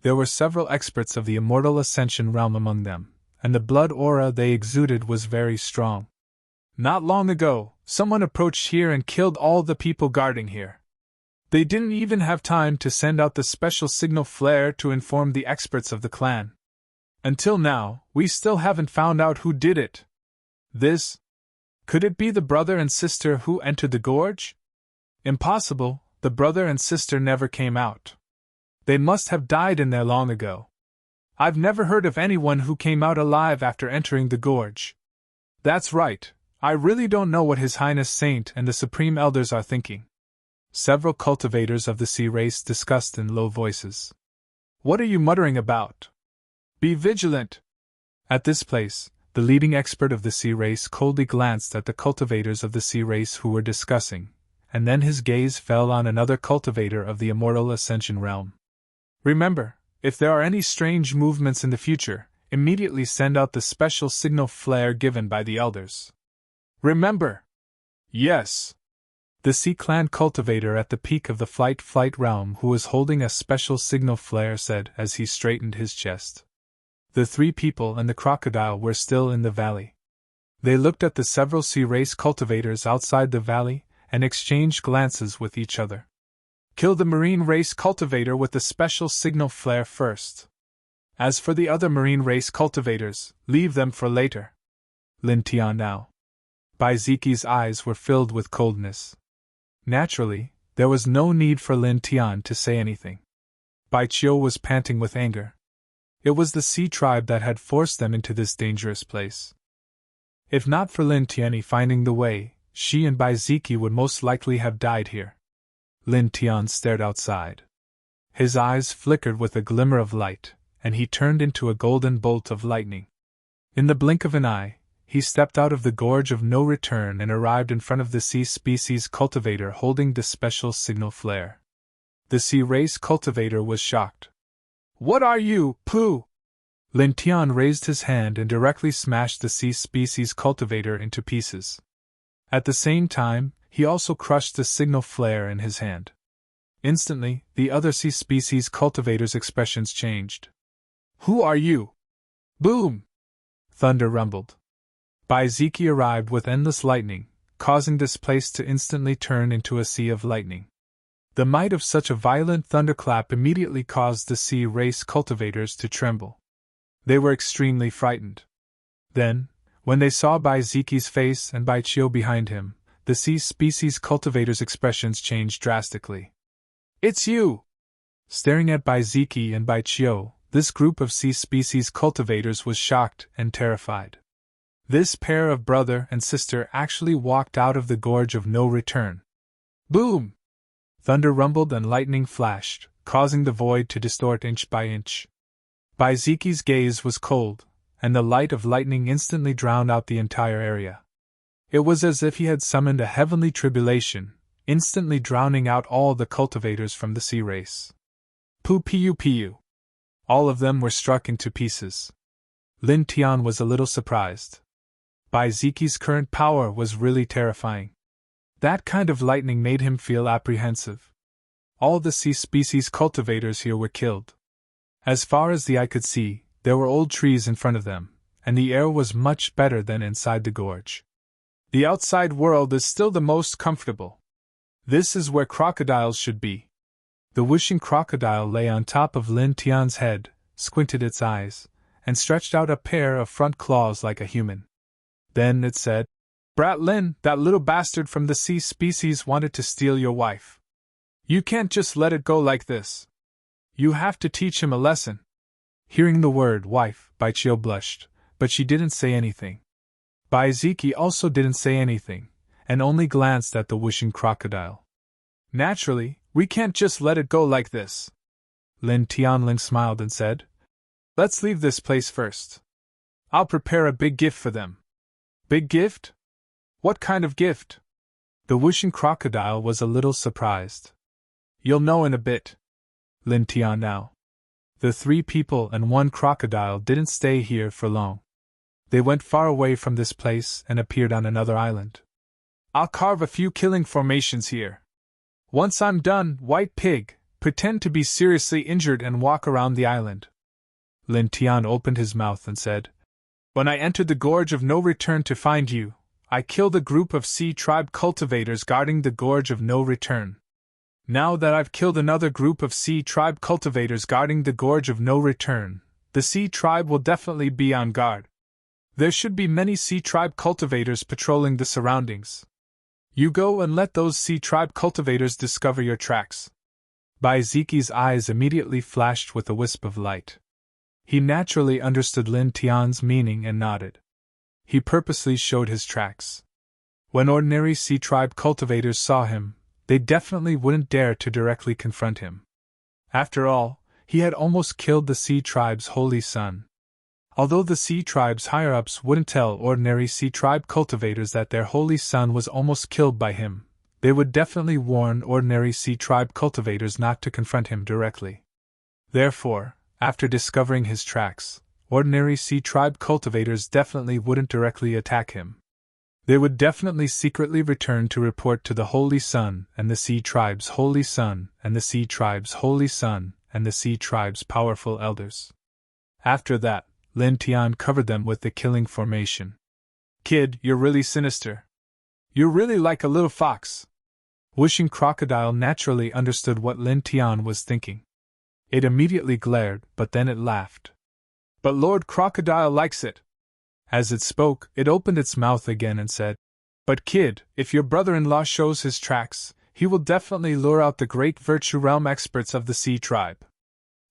There were several experts of the immortal ascension realm among them, and the blood aura they exuded was very strong. Not long ago, someone approached here and killed all the people guarding here. They didn't even have time to send out the special signal flare to inform the experts of the clan. Until now, we still haven't found out who did it. Could it be the brother and sister who entered the gorge? Impossible, the brother and sister never came out. They must have died in there long ago. I've never heard of anyone who came out alive after entering the gorge. That's right, I really don't know what His Highness Saint and the Supreme Elders are thinking. Several cultivators of the sea race discussed in low voices. What are you muttering about? Be vigilant. At this place, the leading expert of the sea race coldly glanced at the cultivators of the sea race who were discussing, and then his gaze fell on another cultivator of the immortal ascension realm. Remember, if there are any strange movements in the future, immediately send out the special signal flare given by the elders. Remember? Yes. The Sea Clan cultivator at the peak of the flight realm who was holding a special signal flare said as he straightened his chest. The 3 people and the crocodile were still in the valley. They looked at the several sea race cultivators outside the valley and exchanged glances with each other. Kill the marine race cultivator with the special signal flare first. As for the other marine race cultivators, leave them for later. Lin Tian now. Bai Ziki's eyes were filled with coldness. Naturally, there was no need for Lin Tian to say anything. Bai Qiu was panting with anger. It was the sea tribe that had forced them into this dangerous place. If not for Lin Tian finding the way, she and Bai Ziki would most likely have died here. Lin Tian stared outside. His eyes flickered with a glimmer of light, and he turned into a golden bolt of lightning. In the blink of an eye, he stepped out of the gorge of no return and arrived in front of the sea species cultivator holding the special signal flare. The sea race cultivator was shocked. What are you, Pooh? Lin Tian raised his hand and directly smashed the sea species cultivator into pieces. At the same time, he also crushed the signal flare in his hand. Instantly, the other sea species cultivator's expressions changed. Who are you? Boom! Thunder rumbled. Bai Ziki arrived with endless lightning, causing this place to instantly turn into a sea of lightning. The might of such a violent thunderclap immediately caused the sea race cultivators to tremble. They were extremely frightened. Then, when they saw Bai Ziki's face and Bai Qiu behind him, the sea species cultivators' expressions changed drastically. It's you! Staring at Baiziki and Baichio, this group of sea species cultivators was shocked and terrified. This pair of brother and sister actually walked out of the gorge of no return. Boom! Thunder rumbled and lightning flashed, causing the void to distort inch by inch. Baiziki's gaze was cold, and the light of lightning instantly drowned out the entire area. It was as if he had summoned a heavenly tribulation, instantly drowning out all the cultivators from the sea race. Pu. All of them were struck into pieces. Lin Tian was a little surprised. Baiziki's current power was really terrifying. That kind of lightning made him feel apprehensive. All the sea species cultivators here were killed. As far as the eye could see, there were old trees in front of them, and the air was much better than inside the gorge. The outside world is still the most comfortable. This is where crocodiles should be. The wishing crocodile lay on top of Lin Tian's head, squinted its eyes, and stretched out a pair of front claws like a human. Then it said, "Brat Lin, that little bastard from the sea species wanted to steal your wife. You can't just let it go like this. You have to teach him a lesson." Hearing the word wife, Baichio blushed, but she didn't say anything. Baiziki also didn't say anything, and only glanced at the wishing crocodile. "Naturally, we can't just let it go like this." Lin Tianlin smiled and said, "Let's leave this place first. I'll prepare a big gift for them." "Big gift? What kind of gift?" The wishing crocodile was a little surprised. "You'll know in a bit." Lin Tian now. The 3 people and 1 crocodile didn't stay here for long. They went far away from this place and appeared on another island. "I'll carve a few killing formations here. Once I'm done, White Pig, pretend to be seriously injured and walk around the island." Lin Tian opened his mouth and said, "When I entered the Gorge of No Return to find you, I killed a group of sea tribe cultivators guarding the Gorge of No Return. Now that I've killed another group of sea tribe cultivators guarding the Gorge of No Return, the sea tribe will definitely be on guard. There should be many sea tribe cultivators patrolling the surroundings. You go and let those sea tribe cultivators discover your tracks." Baiziki's eyes immediately flashed with a wisp of light. He naturally understood Lin Tian's meaning and nodded. He purposely showed his tracks. When ordinary sea tribe cultivators saw him, they definitely wouldn't dare to directly confront him. After all, he had almost killed the sea tribe's holy son. Although the sea tribe's higher-ups wouldn't tell ordinary sea tribe cultivators that their holy son was almost killed by him, they would definitely warn ordinary sea tribe cultivators not to confront him directly. Therefore, after discovering his tracks, ordinary sea tribe cultivators definitely wouldn't directly attack him. They would definitely secretly return to report to the Holy Sun and the Sea Tribe's Holy Sun and the Sea Tribe's Holy Sun and the Sea Tribe's powerful elders. After that, Lin Tian covered them with the killing formation. "Kid, you're really sinister. You're really like a little fox." Wishing Crocodile naturally understood what Lin Tian was thinking. It immediately glared, but then it laughed. "But Lord Crocodile likes it." As it spoke, it opened its mouth again and said, "But kid, if your brother-in-law shows his tracks, he will definitely lure out the great Virtue Realm experts of the Sea Tribe.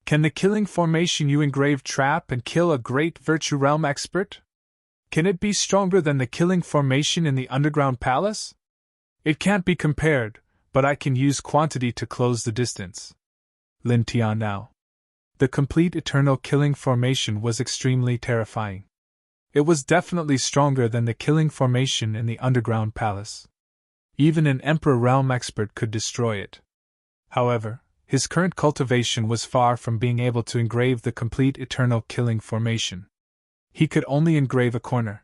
Can the killing formation you engraved trap and kill a great Virtue Realm expert? Can it be stronger than the killing formation in the Underground Palace? It can't be compared, but I can use quantity to close the distance." Lin Tian now. The complete eternal killing formation was extremely terrifying. It was definitely stronger than the killing formation in the Underground Palace. Even an Emperor Realm expert could destroy it. However, his current cultivation was far from being able to engrave the complete eternal killing formation. He could only engrave a corner.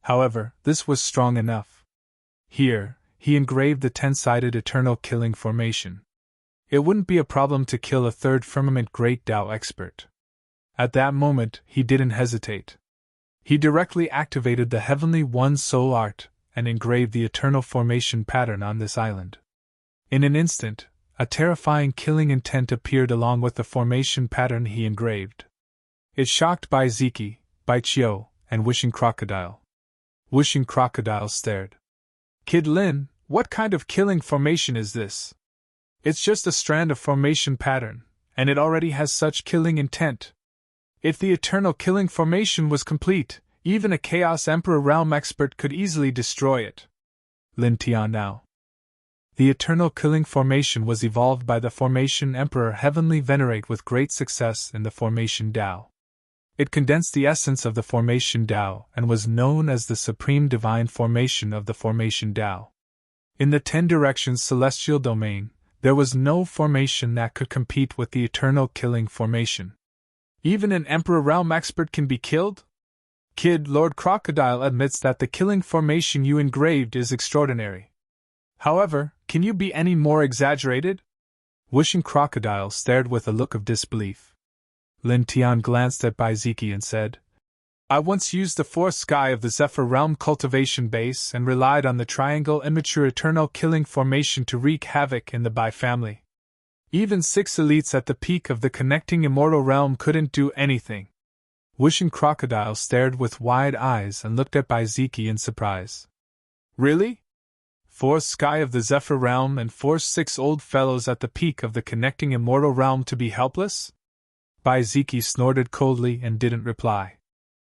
However, this was strong enough. Here, he engraved the 10-sided eternal killing formation. It wouldn't be a problem to kill a third firmament Great Tao expert. At that moment, he didn't hesitate. He directly activated the Heavenly One Soul Art and engraved the eternal formation pattern on this island. In an instant, a terrifying killing intent appeared along with the formation pattern he engraved. It shocked Baiziki, Baichio, and Wishing Crocodile. Wishing Crocodile stared. "Kid Lin, what kind of killing formation is this? It's just a strand of formation pattern, and it already has such killing intent. If the eternal killing formation was complete, even a Chaos Emperor realm expert could easily destroy it. Lin Tian now. The eternal killing formation was evolved by the formation Emperor Heavenly Venerate with great success in the formation Tao. It condensed the essence of the formation Tao and was known as the Supreme Divine Formation of the formation Tao. In the 10 Directions Celestial Domain, there was no formation that could compete with the eternal killing formation. Even an Emperor Realm expert can be killed? Kid, Lord Crocodile admits that the killing formation you engraved is extraordinary. However, can you be any more exaggerated? Wishing Crocodile stared with a look of disbelief. Lin Tian glanced at Bai Ziki and said, I once used the Force Sky of the Zephyr Realm cultivation base and relied on the Triangle Immature Eternal Killing Formation to wreak havoc in the Bai family. Even 6 elites at the peak of the Connecting Immortal Realm couldn't do anything. Wishing Crocodile stared with wide eyes and looked at Bai Ziki in surprise. Really? Force Sky of the Zephyr Realm and force 6 old fellows at the peak of the Connecting Immortal Realm to be helpless? Bai Ziki snorted coldly and didn't reply.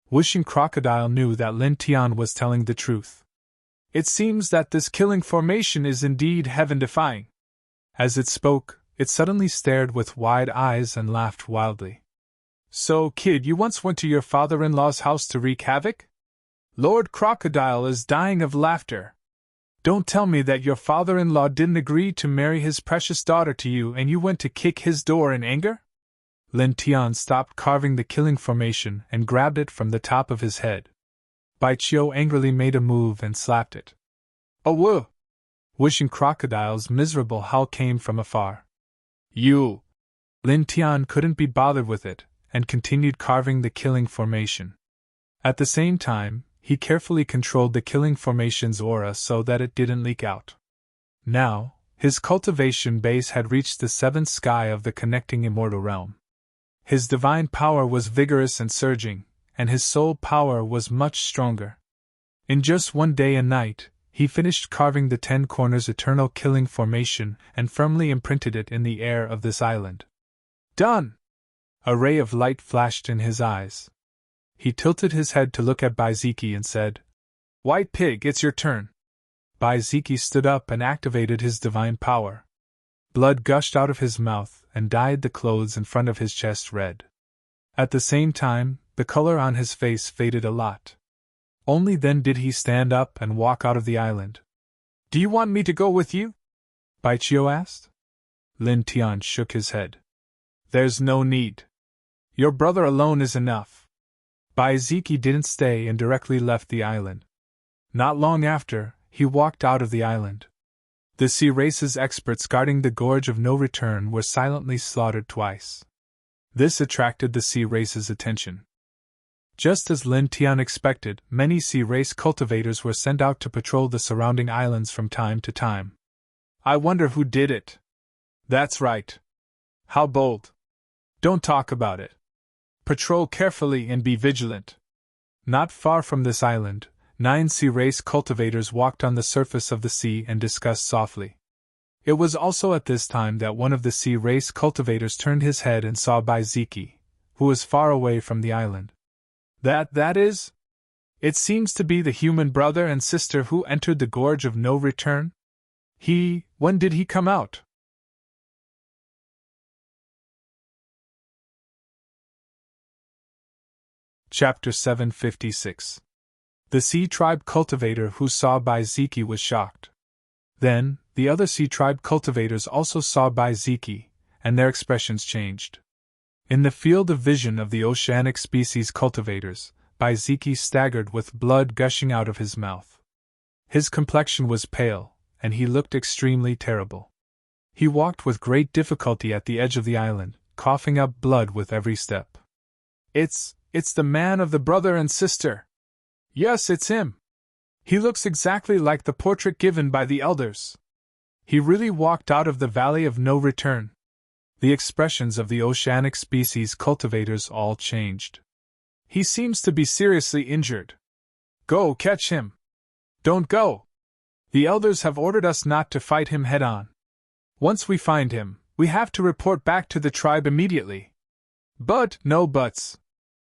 Wishing Crocodile knew that Lin Tian was telling the truth. It seems that this killing formation is indeed heaven-defying. As it spoke, it suddenly stared with wide eyes and laughed wildly. So, kid, you once went to your father-in-law's house to wreak havoc? Lord Crocodile is dying of laughter. Don't tell me that your father-in-law didn't agree to marry his precious daughter to you and you went to kick his door in anger? Lin Tian stopped carving the killing formation and grabbed it from the top of his head. Bai Qiu angrily made a move and slapped it. Oh woo! Wishing Crocodile's miserable howl came from afar. You! Lin Tian couldn't be bothered with it, and continued carving the killing formation. At the same time, he carefully controlled the killing formation's aura so that it didn't leak out. Now, his cultivation base had reached the 7th sky of the Connecting Immortal Realm. His divine power was vigorous and surging, and his soul power was much stronger. In just one day and night, he finished carving the 10 corners eternal killing formation and firmly imprinted it in the air of this island. Done! A ray of light flashed in his eyes. He tilted his head to look at Bai Ziki and said, White Pig, it's your turn. Bai Ziki stood up and activated his divine power. Blood gushed out of his mouth and dyed the clothes in front of his chest red. At the same time, the color on his face faded a lot. Only then did he stand up and walk out of the island. Do you want me to go with you? Bai Qiu asked. Lin Tian shook his head. There's no need. Your brother alone is enough. Bai Ziki didn't stay and directly left the island. Not long after, he walked out of the island. The Sea Race's experts guarding the Gorge of No Return were silently slaughtered twice. This attracted the Sea Race's attention. Just as Lin Tian expected, many Sea Race cultivators were sent out to patrol the surrounding islands from time to time. I wonder who did it. That's right. How bold. Don't talk about it. Patrol carefully and be vigilant. Not far from this island, 9 Sea Race cultivators walked on the surface of the sea and discussed softly. It was also at this time that one of the Sea Race cultivators turned his head and saw Bai Ziki, who was far away from the island. That is? It seems to be the human brother and sister who entered the Gorge of No Return? When did he come out? Chapter 756. The Sea Tribe cultivator who saw Bai Ziki was shocked. Then, the other Sea Tribe cultivators also saw Bai Ziki, and their expressions changed. In the field of vision of the oceanic species cultivators, Bai Ziki staggered with blood gushing out of his mouth. His complexion was pale, and he looked extremely terrible. He walked with great difficulty at the edge of the island, coughing up blood with every step. It's the man of the brother and sister. Yes, it's him. He looks exactly like the portrait given by the elders. He really walked out of the Valley of No Return. The expressions of the oceanic species cultivators all changed. He seems to be seriously injured. Go catch him. Don't go. The elders have ordered us not to fight him head-on. Once we find him, We have to report back to the tribe immediately. But, no buts.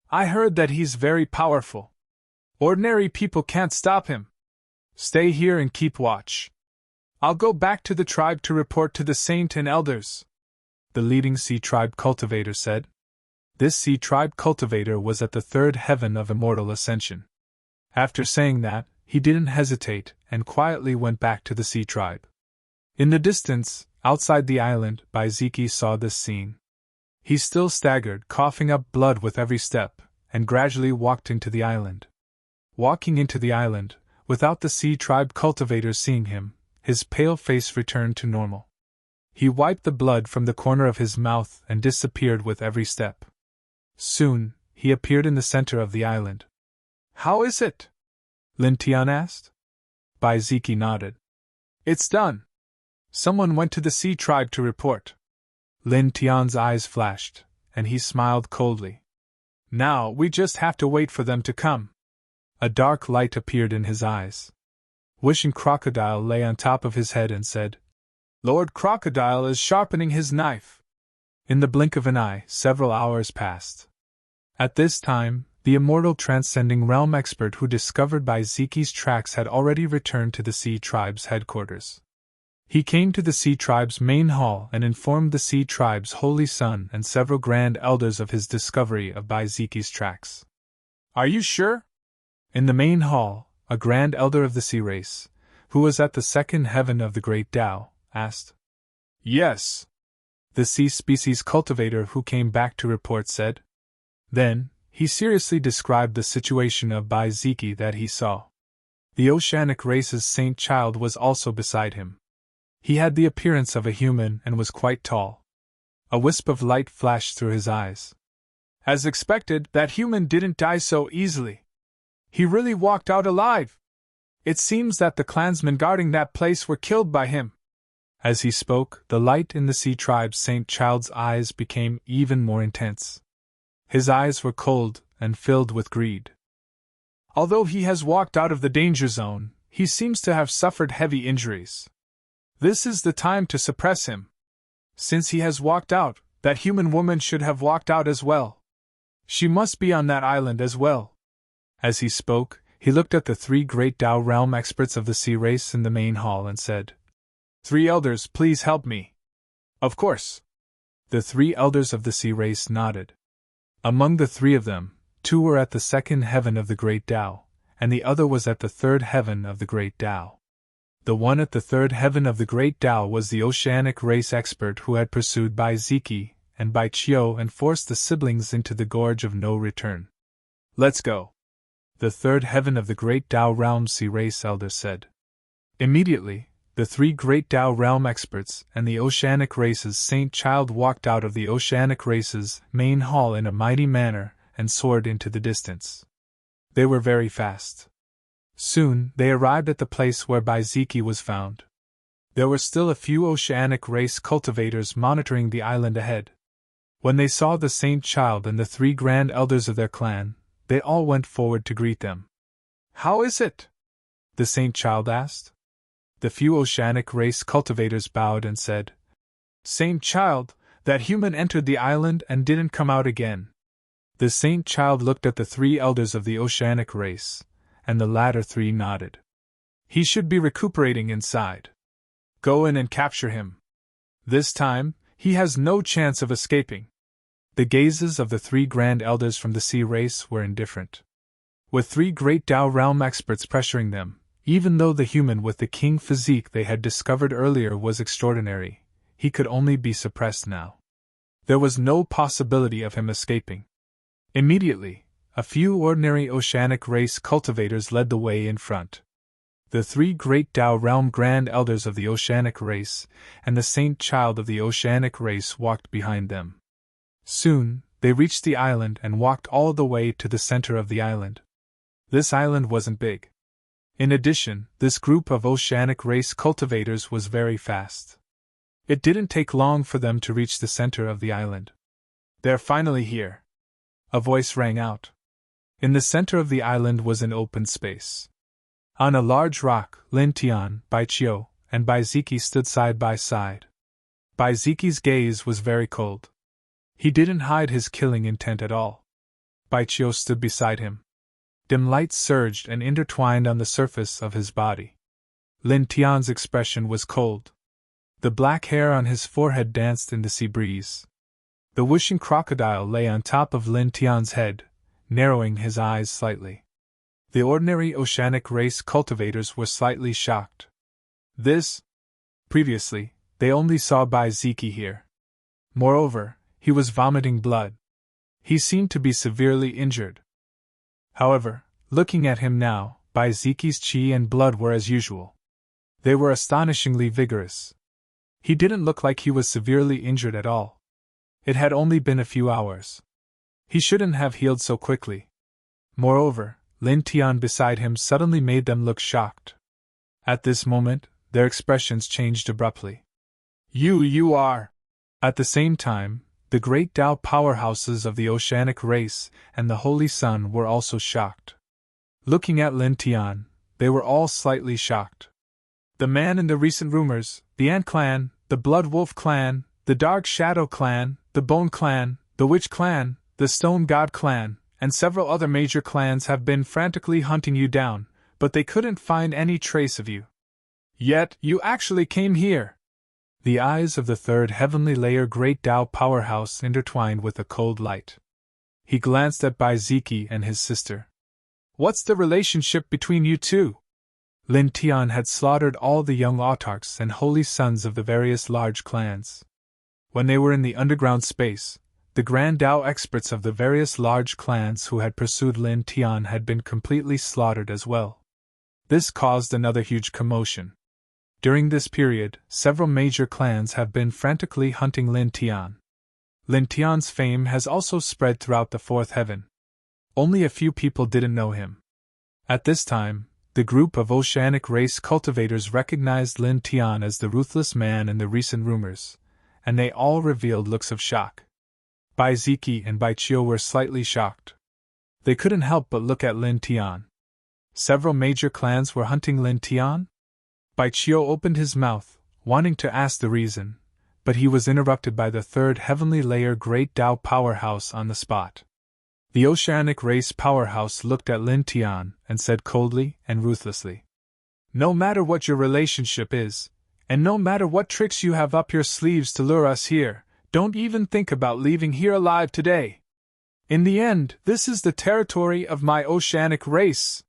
I heard that he's very powerful. Ordinary people can't stop him. Stay here and keep watch. I'll go back to the tribe to report to the saint and elders," the leading sea tribe cultivator said. This sea tribe cultivator was at the third heaven of immortal ascension. After saying that, he didn't hesitate and quietly went back to the sea tribe. In the distance, outside the island, Baiziki saw this scene. He still staggered, coughing up blood with every step, and gradually walked into the island. Walking into the island, without the sea tribe cultivator seeing him, his pale face returned to normal. He wiped the blood from the corner of his mouth and disappeared with every step. Soon, he appeared in the center of the island. "How is it?" Lin Tian asked. Baiziki nodded. "It's done. Someone went to the sea tribe to report." Lin Tian's eyes flashed, and he smiled coldly. "Now we just have to wait for them to come." A dark light appeared in his eyes. Wishing Crocodile lay on top of his head and said, "Lord Crocodile is sharpening his knife." In the blink of an eye, several hours passed. At this time, the immortal transcending realm expert who discovered Baiziki's tracks had already returned to the Sea Tribe's headquarters. He came to the Sea Tribe's main hall and informed the Sea Tribe's Holy Son and several grand elders of his discovery of Baiziki's tracks. "Are you sure?" In the main hall, a grand elder of the sea race, who was at the second heaven of the Great Tao, asked. "Yes," the sea species cultivator who came back to report said. Then, he seriously described the situation of Baiziki that he saw. The oceanic race's saint child was also beside him. He had the appearance of a human and was quite tall. A wisp of light flashed through his eyes. "As expected, that human didn't die so easily. He really walked out alive. It seems that the clansmen guarding that place were killed by him." As he spoke, the light in the Sea Tribe's saint child's eyes became even more intense. His eyes were cold and filled with greed. "Although he has walked out of the danger zone, he seems to have suffered heavy injuries. This is the time to suppress him. Since he has walked out, that human woman should have walked out as well. She must be on that island as well." As he spoke, he looked at the three great Tao realm experts of the sea race in the main hall and said, "Three elders, please help me." "Of course." The three elders of the sea race nodded. Among the three of them, two were at the second heaven of the Great Tao, and the other was at the third heaven of the Great Tao. The one at the third heaven of the Great Tao was the oceanic race expert who had pursued Baiziki and Baichio and forced the siblings into the gorge of no return. "Let's go," the third heaven of the Great Tao realm sea race elder said. Immediately, the three great Tao realm experts and the oceanic race's saint child walked out of the oceanic race's main hall in a mighty manner and soared into the distance. They were very fast. Soon, they arrived at the place where Baiziki was found. There were still a few oceanic race cultivators monitoring the island ahead. When they saw the saint child and the three grand elders of their clan, they all went forward to greet them. "How is it?" the saint child asked. The few oceanic race cultivators bowed and said, "Saint child, that human entered the island and didn't come out again." The saint child looked at the three elders of the oceanic race, and the latter three nodded. "He should be recuperating inside. Go in and capture him. This time, he has no chance of escaping." The gazes of the three grand elders from the sea race were indifferent. With three great Tao realm experts pressuring them, even though the human with the king physique they had discovered earlier was extraordinary, he could only be suppressed now. There was no possibility of him escaping. Immediately, a few ordinary oceanic race cultivators led the way in front. The three great Tao realm grand elders of the oceanic race and the saint child of the oceanic race walked behind them. Soon, they reached the island and walked all the way to the center of the island. This island wasn't big. In addition, this group of oceanic race cultivators was very fast. It didn't take long for them to reach the center of the island. "They're finally here," a voice rang out. In the center of the island was an open space. On a large rock, Lin Tian, Baichio, and Baiziki stood side by side. Baiziki's gaze was very cold. He didn't hide his killing intent at all. Baichio stood beside him. Dim light surged and intertwined on the surface of his body. Lin Tian's expression was cold. The black hair on his forehead danced in the sea breeze. The whooshing crocodile lay on top of Lin Tian's head, narrowing his eyes slightly. The ordinary oceanic race cultivators were slightly shocked. Previously, they only saw Baiziki here. Moreover, he was vomiting blood. He seemed to be severely injured. However, looking at him now, Baiziki's chi and blood were as usual. They were astonishingly vigorous. He didn't look like he was severely injured at all. It had only been a few hours. He shouldn't have healed so quickly. Moreover, Lin Tian beside him suddenly made them look shocked. At this moment, their expressions changed abruptly. You are! At the same time, the great Tao powerhouses of the oceanic race and the Holy Sun were also shocked. Looking at Lin Tian, they were all slightly shocked. The man in the recent rumors, the Ant Clan, the Blood Wolf Clan, the Dark Shadow Clan, the Bone Clan, the Witch Clan, the Stone God Clan, and several other major clans have been frantically hunting you down, but they couldn't find any trace of you. Yet, you actually came here! The eyes of the third heavenly layer great Tao powerhouse intertwined with a cold light. He glanced at Baiziki and his sister. What's the relationship between you two? Lin Tian had slaughtered all the young autarchs and holy sons of the various large clans. When they were in the underground space, the Grand Tao experts of the various large clans who had pursued Lin Tian had been completely slaughtered as well. This caused another huge commotion. During this period, several major clans have been frantically hunting Lin Tian. Lin Tian's fame has also spread throughout the fourth heaven. Only a few people didn't know him. At this time, the group of oceanic race cultivators recognized Lin Tian as the ruthless man in the recent rumors, and they all revealed looks of shock. Baiziki and Baichio were slightly shocked. They couldn't help but look at Lin Tian. Several major clans were hunting Lin Tian? Baichio opened his mouth, wanting to ask the reason, but he was interrupted by the third heavenly layer great Tao powerhouse on the spot. The oceanic race powerhouse looked at Lin Tian and said coldly and ruthlessly, "No matter what your relationship is, and no matter what tricks you have up your sleeves to lure us here, don't even think about leaving here alive today. In the end, this is the territory of my oceanic race."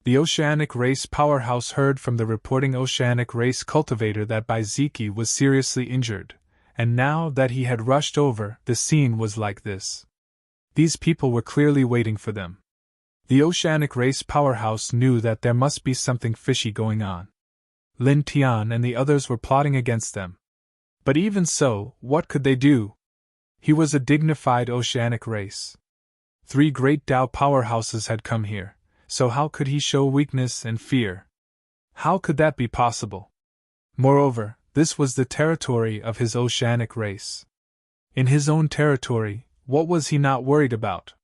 The oceanic race powerhouse heard from the reporting oceanic race cultivator that Baiziki was seriously injured, and now that he had rushed over, the scene was like this. These people were clearly waiting for them. The oceanic race powerhouse knew that there must be something fishy going on. Lin Tian and the others were plotting against them. But even so, what could they do? He was a dignified oceanic race. 3 great Tao powerhouses had come here. So how could he show weakness and fear? How could that be possible? Moreover, this was the territory of his oceanic race. In his own territory, what was he not worried about?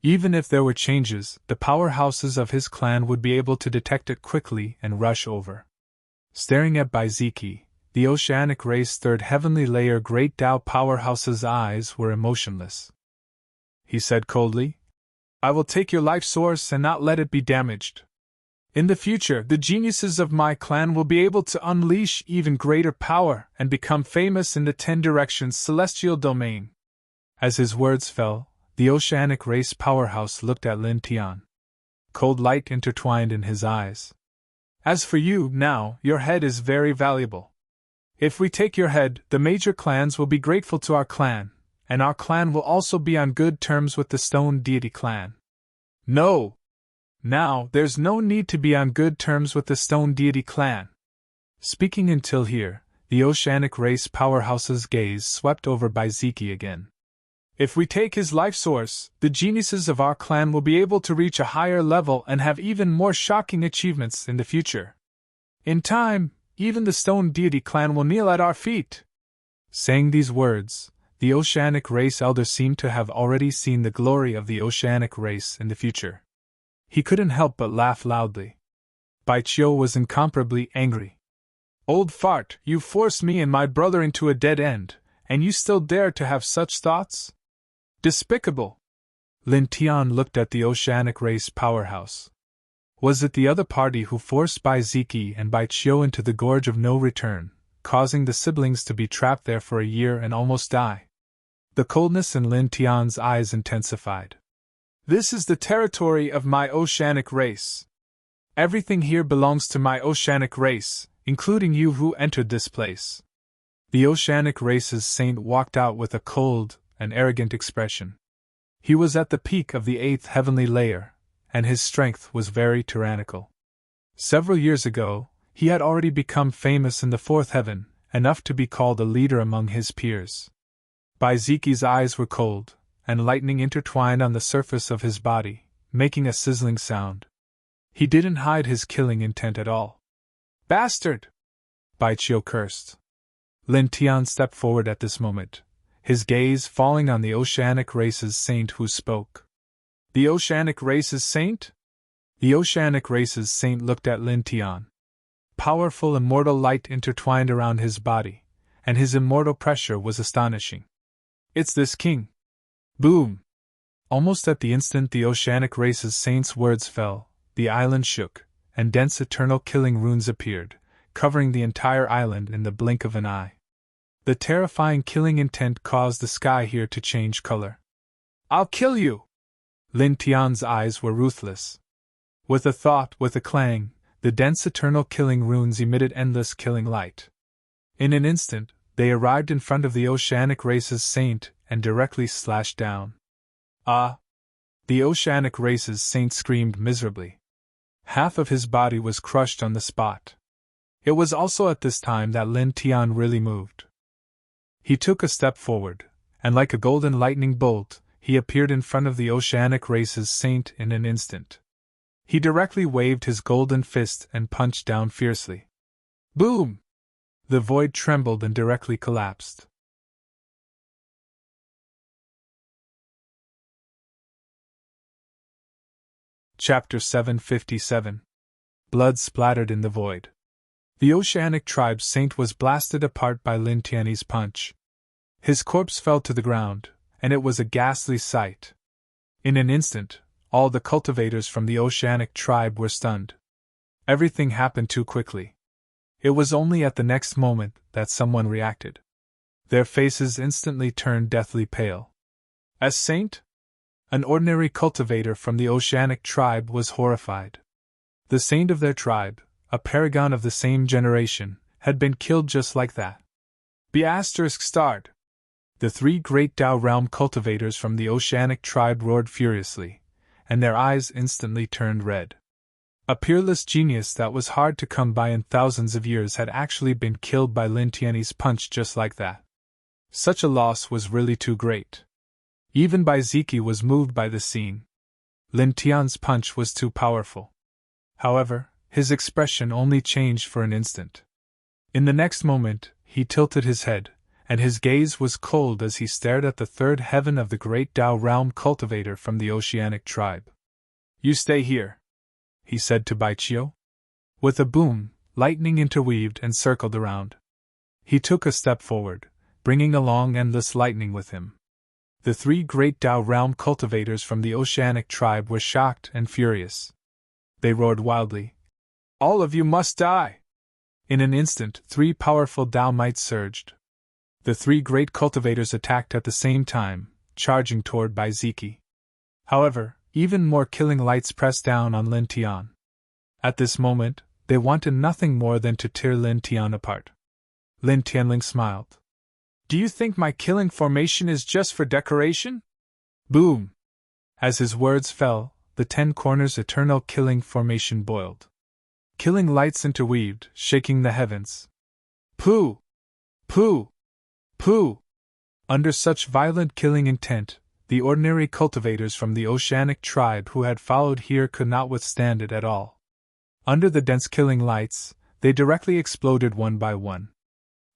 Even if there were changes, the powerhouses of his clan would be able to detect it quickly and rush over. Staring at Baiziki, the oceanic race third heavenly layer great Tao powerhouse's eyes were emotionless. He said coldly, "I will take your life source and not let it be damaged. In the future, the geniuses of my clan will be able to unleash even greater power and become famous in the 10 directions celestial domain." As his words fell, the oceanic race powerhouse looked at Lin Tian. Cold light intertwined in his eyes. "As for you, now, your head is very valuable. If we take your head, the major clans will be grateful to our clan, and our clan will also be on good terms with the Stone Deity clan." "No! Now, there's no need to be on good terms with the Stone Deity clan." Speaking until here, the oceanic race powerhouse's gaze swept over Baiziki again. "If we take his life source, the geniuses of our clan will be able to reach a higher level and have even more shocking achievements in the future. In time, even the Stone Deity clan will kneel at our feet." Saying these words, the oceanic race elder seemed to have already seen the glory of the oceanic race in the future. He couldn't help but laugh loudly. Baichio was incomparably angry. Old fart, you forced me and my brother into a dead end, and you still dare to have such thoughts? Despicable! Lin Tian looked at the oceanic race powerhouse. Was it the other party who forced Bai Ziki and Bai Chiu into the gorge of no return, causing the siblings to be trapped there for a year and almost die? The coldness in Lin Tian's eyes intensified. This is the territory of my oceanic race. Everything here belongs to my oceanic race, including you who entered this place. The oceanic race's saint walked out with a cold and arrogant expression. He was at the peak of the 8th heavenly layer, and his strength was very tyrannical. Several years ago, he had already become famous in the 4th heaven, enough to be called a leader among his peers. Bai Ziki's eyes were cold, and lightning intertwined on the surface of his body, making a sizzling sound. He didn't hide his killing intent at all. Bastard! Bai Chiu cursed. Lin Tian stepped forward at this moment, his gaze falling on the oceanic race's saint who spoke. The oceanic race's saint? The oceanic race's saint looked at Lin Tian. Powerful immortal light intertwined around his body, and his immortal pressure was astonishing. It's this king. Boom! Almost at the instant the oceanic race's saint's words fell, the island shook, and dense eternal killing runes appeared, covering the entire island in the blink of an eye. The terrifying killing intent caused the sky here to change color. I'll kill you! Lin Tian's eyes were ruthless. With a thought, with a clang, the dense eternal killing runes emitted endless killing light. In an instant, they arrived in front of the oceanic race's saint and directly slashed down. Ah! The oceanic race's saint screamed miserably. Half of his body was crushed on the spot. It was also at this time that Lin Tian really moved. He took a step forward, and like a golden lightning bolt, he appeared in front of the oceanic race's saint in an instant. He directly waved his golden fist and punched down fiercely. Boom! The void trembled and directly collapsed. Chapter 757. Blood splattered in the void. The oceanic tribe's saint was blasted apart by Lin Tian's punch. His corpse fell to the ground, and it was a ghastly sight. In an instant, all the cultivators from the oceanic tribe were stunned. Everything happened too quickly. It was only at the next moment that someone reacted. Their faces instantly turned deathly pale. As saint? An ordinary cultivator from the oceanic tribe was horrified. The saint of their tribe, a paragon of the same generation, had been killed just like that. ****. The 3 great Tao realm cultivators from the oceanic tribe roared furiously, and their eyes instantly turned red. A peerless genius that was hard to come by in thousands of years had actually been killed by Lin Tian's punch just like that. Such a loss was really too great. Even Bai Ziki was moved by the scene. Lin Tian's punch was too powerful. However, his expression only changed for an instant. In the next moment, he tilted his head, and his gaze was cold as he stared at the 3rd heaven of the great Tao realm cultivator from the oceanic tribe. You stay here, he said to Bai Chiu. With a boom, lightning interweaved and circled around. He took a step forward, bringing along endless lightning with him. The 3 great Tao realm cultivators from the oceanic tribe were shocked and furious. They roared wildly, "All of you must die!" In an instant, 3 powerful Tao mites surged. The 3 great cultivators attacked at the same time, charging toward Bai Ziki. However, even more killing lights pressed down on Lin Tian. At this moment, they wanted nothing more than to tear Lin Tian apart. Lin Tianling smiled. Do you think my killing formation is just for decoration? Boom! As his words fell, the 10 corners eternal killing formation boiled. Killing lights interweaved, shaking the heavens. Pooh! Pooh! Pooh! Under such violent killing intent, the ordinary cultivators from the oceanic tribe who had followed here could not withstand it at all. Under the dense killing lights, they directly exploded one by one.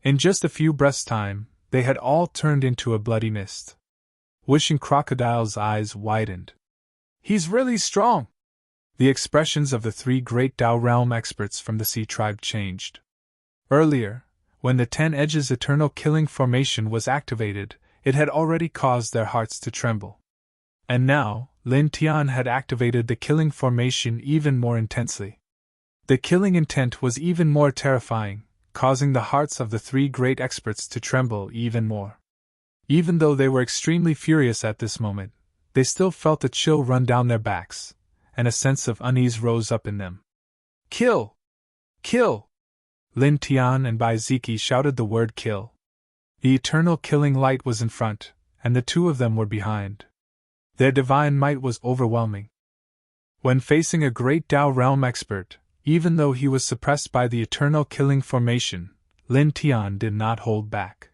In just a few breaths' time, they had all turned into a bloody mist. Wishing Crocodile's eyes widened. He's really strong! The expressions of the 3 great Tao realm experts from the sea tribe changed. Earlier, when the 10 Edges Eternal Killing Formation was activated, it had already caused their hearts to tremble. And now, Lin Tian had activated the Killing Formation even more intensely. The killing intent was even more terrifying, causing the hearts of the 3 great experts to tremble even more. Even though they were extremely furious at this moment, they still felt a chill run down their backs, and a sense of unease rose up in them. Kill! Kill! Lin Tian and Bai Ziki shouted the word kill. The eternal killing light was in front, and the 2 of them were behind. Their divine might was overwhelming. When facing a great Tao realm expert, even though he was suppressed by the eternal killing formation, Lin Tian did not hold back.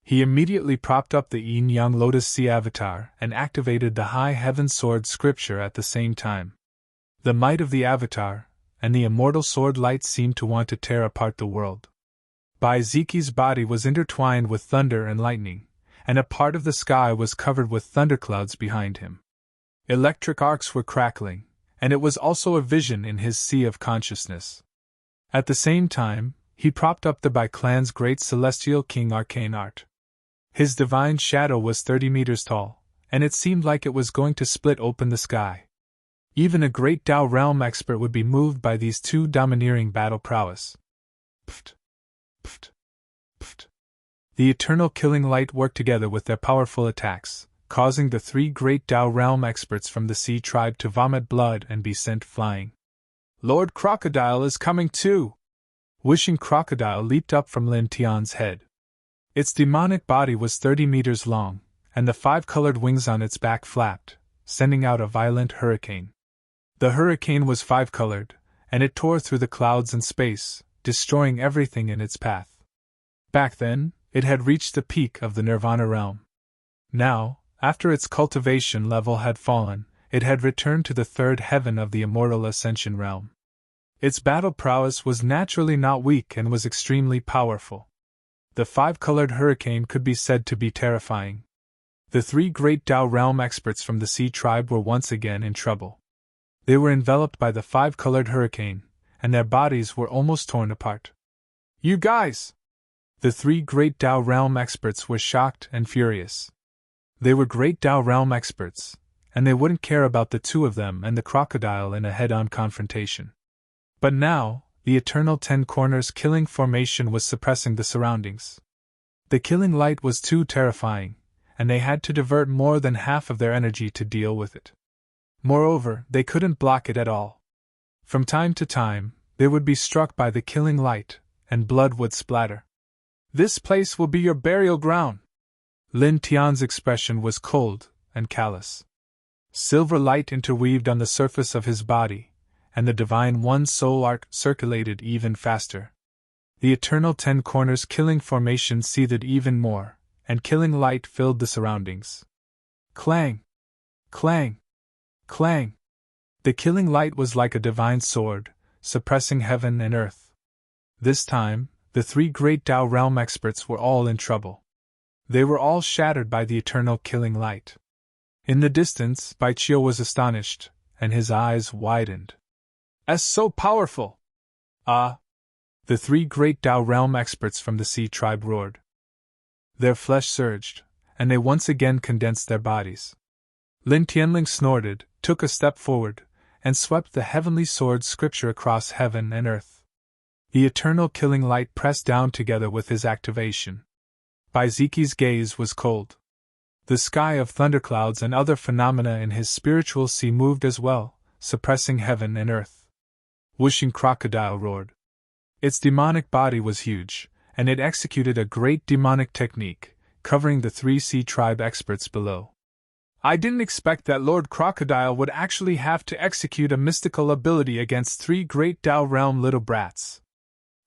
He immediately propped up the Yin-Yang Lotus Sea avatar and activated the High Heaven Sword scripture at the same time. The might of the avatar and the immortal sword light seemed to want to tear apart the world. Bai Ziki's body was intertwined with thunder and lightning, and a part of the sky was covered with thunderclouds behind him. Electric arcs were crackling, and it was also a vision in his sea of consciousness. At the same time, he propped up the Bai clan's great celestial king arcane art. His divine shadow was 30 meters tall, and it seemed like it was going to split open the sky. Even a great Tao realm expert would be moved by these 2 domineering battle prowess. Pft, pft, pft. The eternal killing light worked together with their powerful attacks, causing the 3 great Tao realm experts from the sea tribe to vomit blood and be sent flying. Lord Crocodile is coming too! Wishing Crocodile leaped up from Lin Tian's head. Its demonic body was 30 meters long, and the 5-colored wings on its back flapped, sending out a violent hurricane. The hurricane was 5-colored, and it tore through the clouds and space, destroying everything in its path. Back then, it had reached the peak of the Nirvana realm. Now, after its cultivation level had fallen, it had returned to the 3rd heaven of the immortal Ascension realm. Its battle prowess was naturally not weak and was extremely powerful. The 5-colored hurricane could be said to be terrifying. The 3 great Tao realm experts from the sea tribe were once again in trouble. They were enveloped by the 5-colored hurricane, and their bodies were almost torn apart. You guys! The 3 great Tao realm experts were shocked and furious. They were great Tao realm experts, and they wouldn't care about the 2 of them and the crocodile in a head-on confrontation. But now, the eternal 10 corners killing formation was suppressing the surroundings. The killing light was too terrifying, and they had to divert more than half of their energy to deal with it. Moreover, they couldn't block it at all. From time to time, they would be struck by the killing light, and blood would splatter. This place will be your burial ground. Lin Tian's expression was cold and callous. Silver light interweaved on the surface of his body, and the Divine One's soul arc circulated even faster. The eternal 10 corners killing formation seethed even more, and killing light filled the surroundings. Clang! Clang! Clang! The killing light was like a divine sword, suppressing heaven and earth. This time, the 3 great Tao realm experts were all in trouble. They were all shattered by the eternal killing light. In the distance, Bai Chio was astonished, and his eyes widened. "As so powerful!" "Ah!" The 3 great Tao realm experts from the sea tribe roared. Their flesh surged, and they once again condensed their bodies. Lin Tianling snorted, took a step forward, and swept the heavenly sword scripture across heaven and earth. The eternal killing light pressed down together with his activation. Bai Ziki's gaze was cold. The sky of thunderclouds and other phenomena in his spiritual sea moved as well, suppressing heaven and earth. Whooshing Crocodile roared. Its demonic body was huge, and it executed a great demonic technique, covering the 3 sea tribe experts below. I didn't expect that Lord Crocodile would actually have to execute a mystical ability against 3 great Tao realm little brats.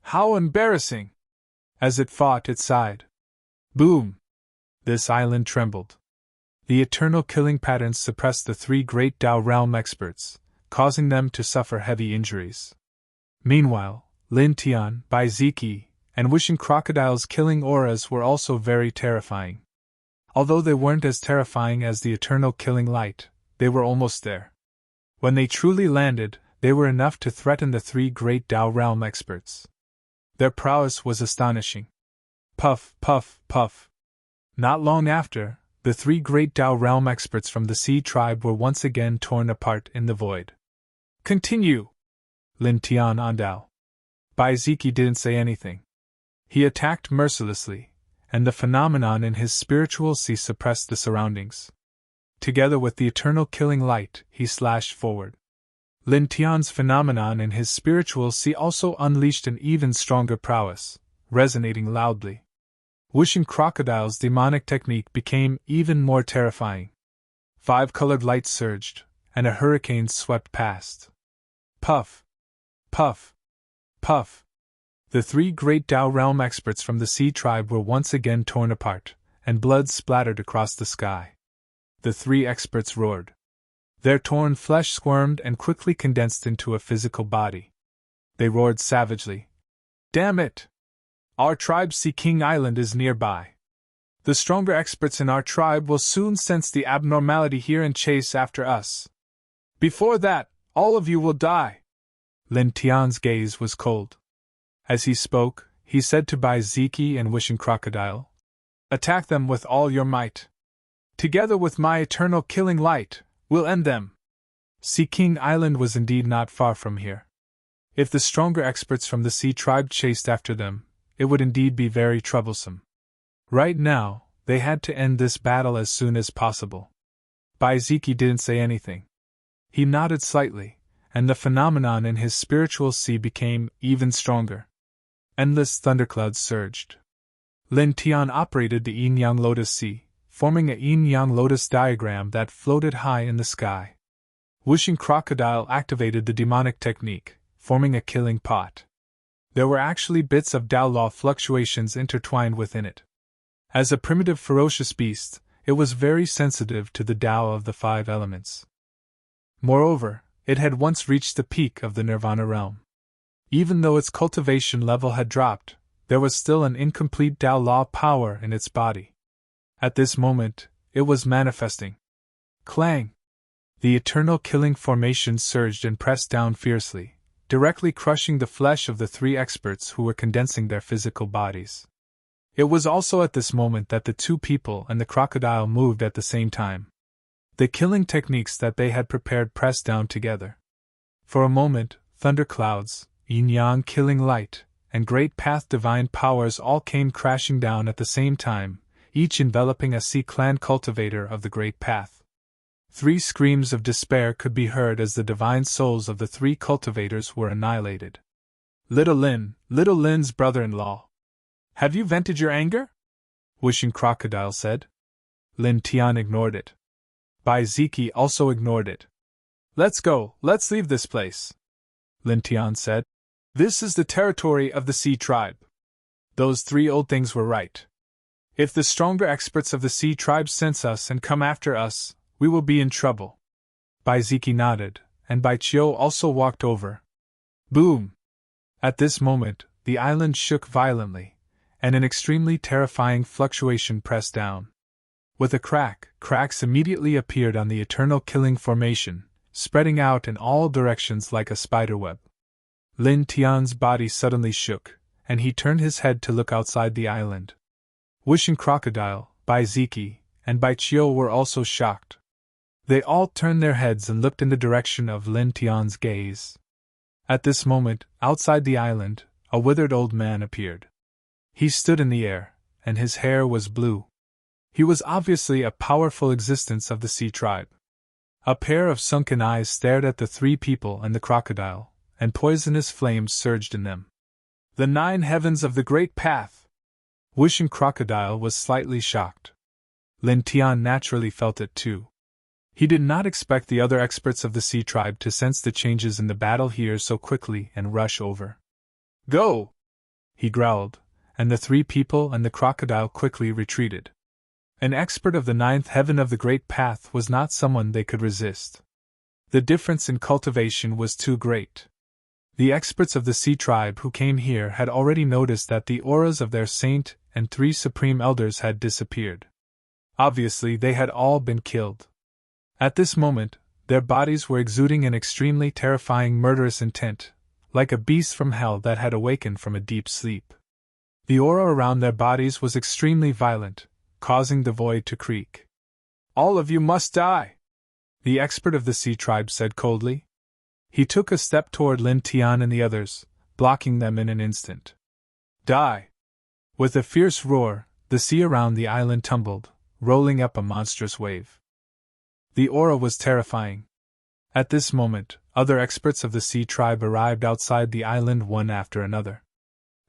How embarrassing! As it fought, it sighed. Boom! This island trembled. The eternal killing patterns suppressed the 3 great Tao realm experts, causing them to suffer heavy injuries. Meanwhile, Lin Tian, Bai Ziki, and Wishing Crocodile's killing auras were also very terrifying. Although they weren't as terrifying as the eternal killing light, they were almost there. When they truly landed, they were enough to threaten the 3 great Tao realm experts. Their prowess was astonishing. Puff, puff, puff. Not long after, the three great Dao realm experts from the Sea tribe were once again torn apart in the void. Continue! Lin Tian Andao. Bai Ziki didn't say anything. He attacked mercilessly, and the phenomenon in his spiritual sea suppressed the surroundings. Together with the eternal killing light, he slashed forward. Lin Tian's phenomenon in his spiritual sea also unleashed an even stronger prowess, resonating loudly. Whooshing Crocodile's demonic technique became even more terrifying. 5 colored lights surged, and a hurricane swept past. Puff! Puff! Puff! The three great Dao realm experts from the Sea tribe were once again torn apart, and blood splattered across the sky. The three experts roared. Their torn flesh squirmed and quickly condensed into a physical body. They roared savagely. Damn it! Our tribe's Sea King Island is nearby. The stronger experts in our tribe will soon sense the abnormality here and chase after us. Before that, all of you will die. Lin Tian's gaze was cold. As he spoke, he said to Bai Ziki and Wishing Crocodile, Attack them with all your might. Together with my eternal killing light, we'll end them. Sea King Island was indeed not far from here. If the stronger experts from the Sea tribe chased after them, it would indeed be very troublesome. Right now, they had to end this battle as soon as possible. Bai Ziki didn't say anything. He nodded slightly, and the phenomenon in his spiritual sea became even stronger. Endless thunderclouds surged. Lin Tian operated the yin-yang lotus sea, forming a yin-yang lotus diagram that floated high in the sky. Whooshing Crocodile activated the demonic technique, forming a killing pot. There were actually bits of Dao law fluctuations intertwined within it. As a primitive ferocious beast, it was very sensitive to the Dao of the 5 elements. Moreover, it had once reached the peak of the Nirvana realm. Even though its cultivation level had dropped, there was still an incomplete Dao law power in its body. At this moment, it was manifesting. Clang! The eternal killing formation surged and pressed down fiercely, directly crushing the flesh of the 3 experts who were condensing their physical bodies. It was also at this moment that the 2 people and the crocodile moved at the same time. The killing techniques that they had prepared pressed down together. For a moment, thunderclouds, yin-yang killing light, and great path divine powers all came crashing down at the same time, each enveloping a Sea clan cultivator of the great path. 3 screams of despair could be heard as the divine souls of the 3 cultivators were annihilated. Little Lin's brother-in-law. Have you vented your anger? Wishing Crocodile said. Lin Tian ignored it. Bai Ziki also ignored it. Let's go, let's leave this place, Lin Tian said. This is the territory of the Sea tribe. Those 3 old things were right. If the stronger experts of the Sea tribe sense us and come after us, we will be in trouble. Bai Ziki nodded, and Bai Chiu also walked over. Boom! At this moment, the island shook violently, and an extremely terrifying fluctuation pressed down. With a crack, cracks immediately appeared on the eternal killing formation, spreading out in all directions like a spiderweb. Lin Tian's body suddenly shook, and he turned his head to look outside the island. Wishing Crocodile, Bai Ziki, and Bai Chiu were also shocked. They all turned their heads and looked in the direction of Lin Tian's gaze. At this moment, outside the island, a withered old man appeared. He stood in the air, and his hair was blue. He was obviously a powerful existence of the Sea tribe. A pair of sunken eyes stared at the 3 people and the crocodile, and poisonous flames surged in them. The 9 heavens of the Great Path! Wishing Crocodile was slightly shocked. Lin Tian naturally felt it too. He did not expect the other experts of the Sea tribe to sense the changes in the battle here so quickly and rush over. Go! He growled, and the 3 people and the crocodile quickly retreated. An expert of the 9th heaven of the Great Path was not someone they could resist. The difference in cultivation was too great. The experts of the Sea tribe who came here had already noticed that the auras of their saint and 3 supreme elders had disappeared. Obviously, they had all been killed. At this moment, their bodies were exuding an extremely terrifying murderous intent, like a beast from hell that had awakened from a deep sleep. The aura around their bodies was extremely violent, causing the void to creak. "All of you must die," the expert of the sea tribe said coldly. He took a step toward Lin Tian and the others, blocking them in an instant. "Die!" With a fierce roar, the sea around the island tumbled, rolling up a monstrous wave. The aura was terrifying. At this moment, other experts of the sea tribe arrived outside the island one after another.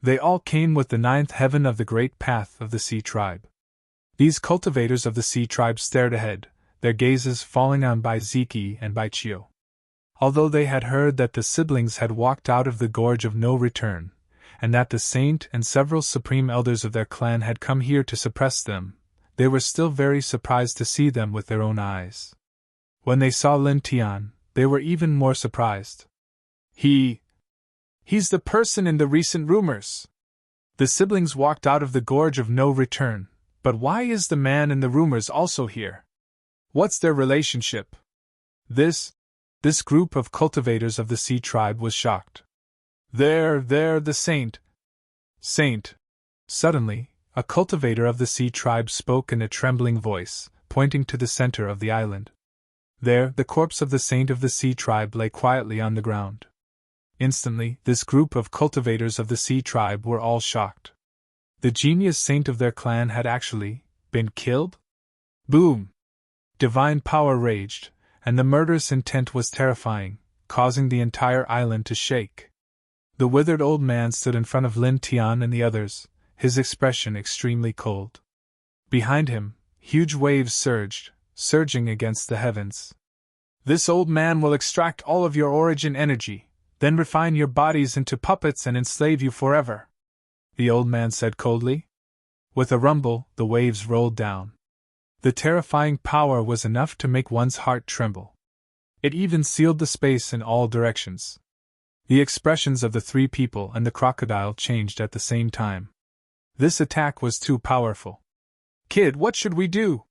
They all came with the ninth heaven of the great path of the sea tribe. These cultivators of the sea tribe stared ahead, their gazes falling on Bai Ziki and Bai Chio. Although they had heard that the siblings had walked out of the Gorge of No Return, and that the saint and several supreme elders of their clan had come here to suppress them, they were still very surprised to see them with their own eyes. When they saw Lin Tian, they were even more surprised. He's the person in the recent rumors. The siblings walked out of the Gorge of No Return, but why is the man in the rumors also here? What's their relationship? This group of cultivators of the sea tribe was shocked. They're the saint. Saint. Suddenly, a cultivator of the sea tribe spoke in a trembling voice, pointing to the center of the island. There, the corpse of the saint of the sea tribe lay quietly on the ground. Instantly, this group of cultivators of the sea tribe were all shocked. The genius saint of their clan had actually been killed? Boom! Divine power raged, and the murderous intent was terrifying, causing the entire island to shake. The withered old man stood in front of Lin Tian and the others, his expression extremely cold. Behind him, huge waves surged, surging against the heavens. "This old man will extract all of your origin energy, then refine your bodies into puppets and enslave you forever," the old man said coldly. With a rumble, the waves rolled down. The terrifying power was enough to make one's heart tremble. It even sealed the space in all directions. The expressions of the three people and the crocodile changed at the same time. This attack was too powerful. "Kid, what should we do?"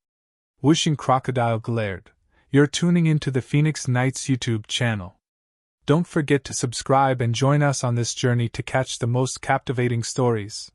Whooshing Crocodile glared. "You're tuning into the Phoenix Knights YouTube channel. Don't forget to subscribe and join us on this journey to catch the most captivating stories.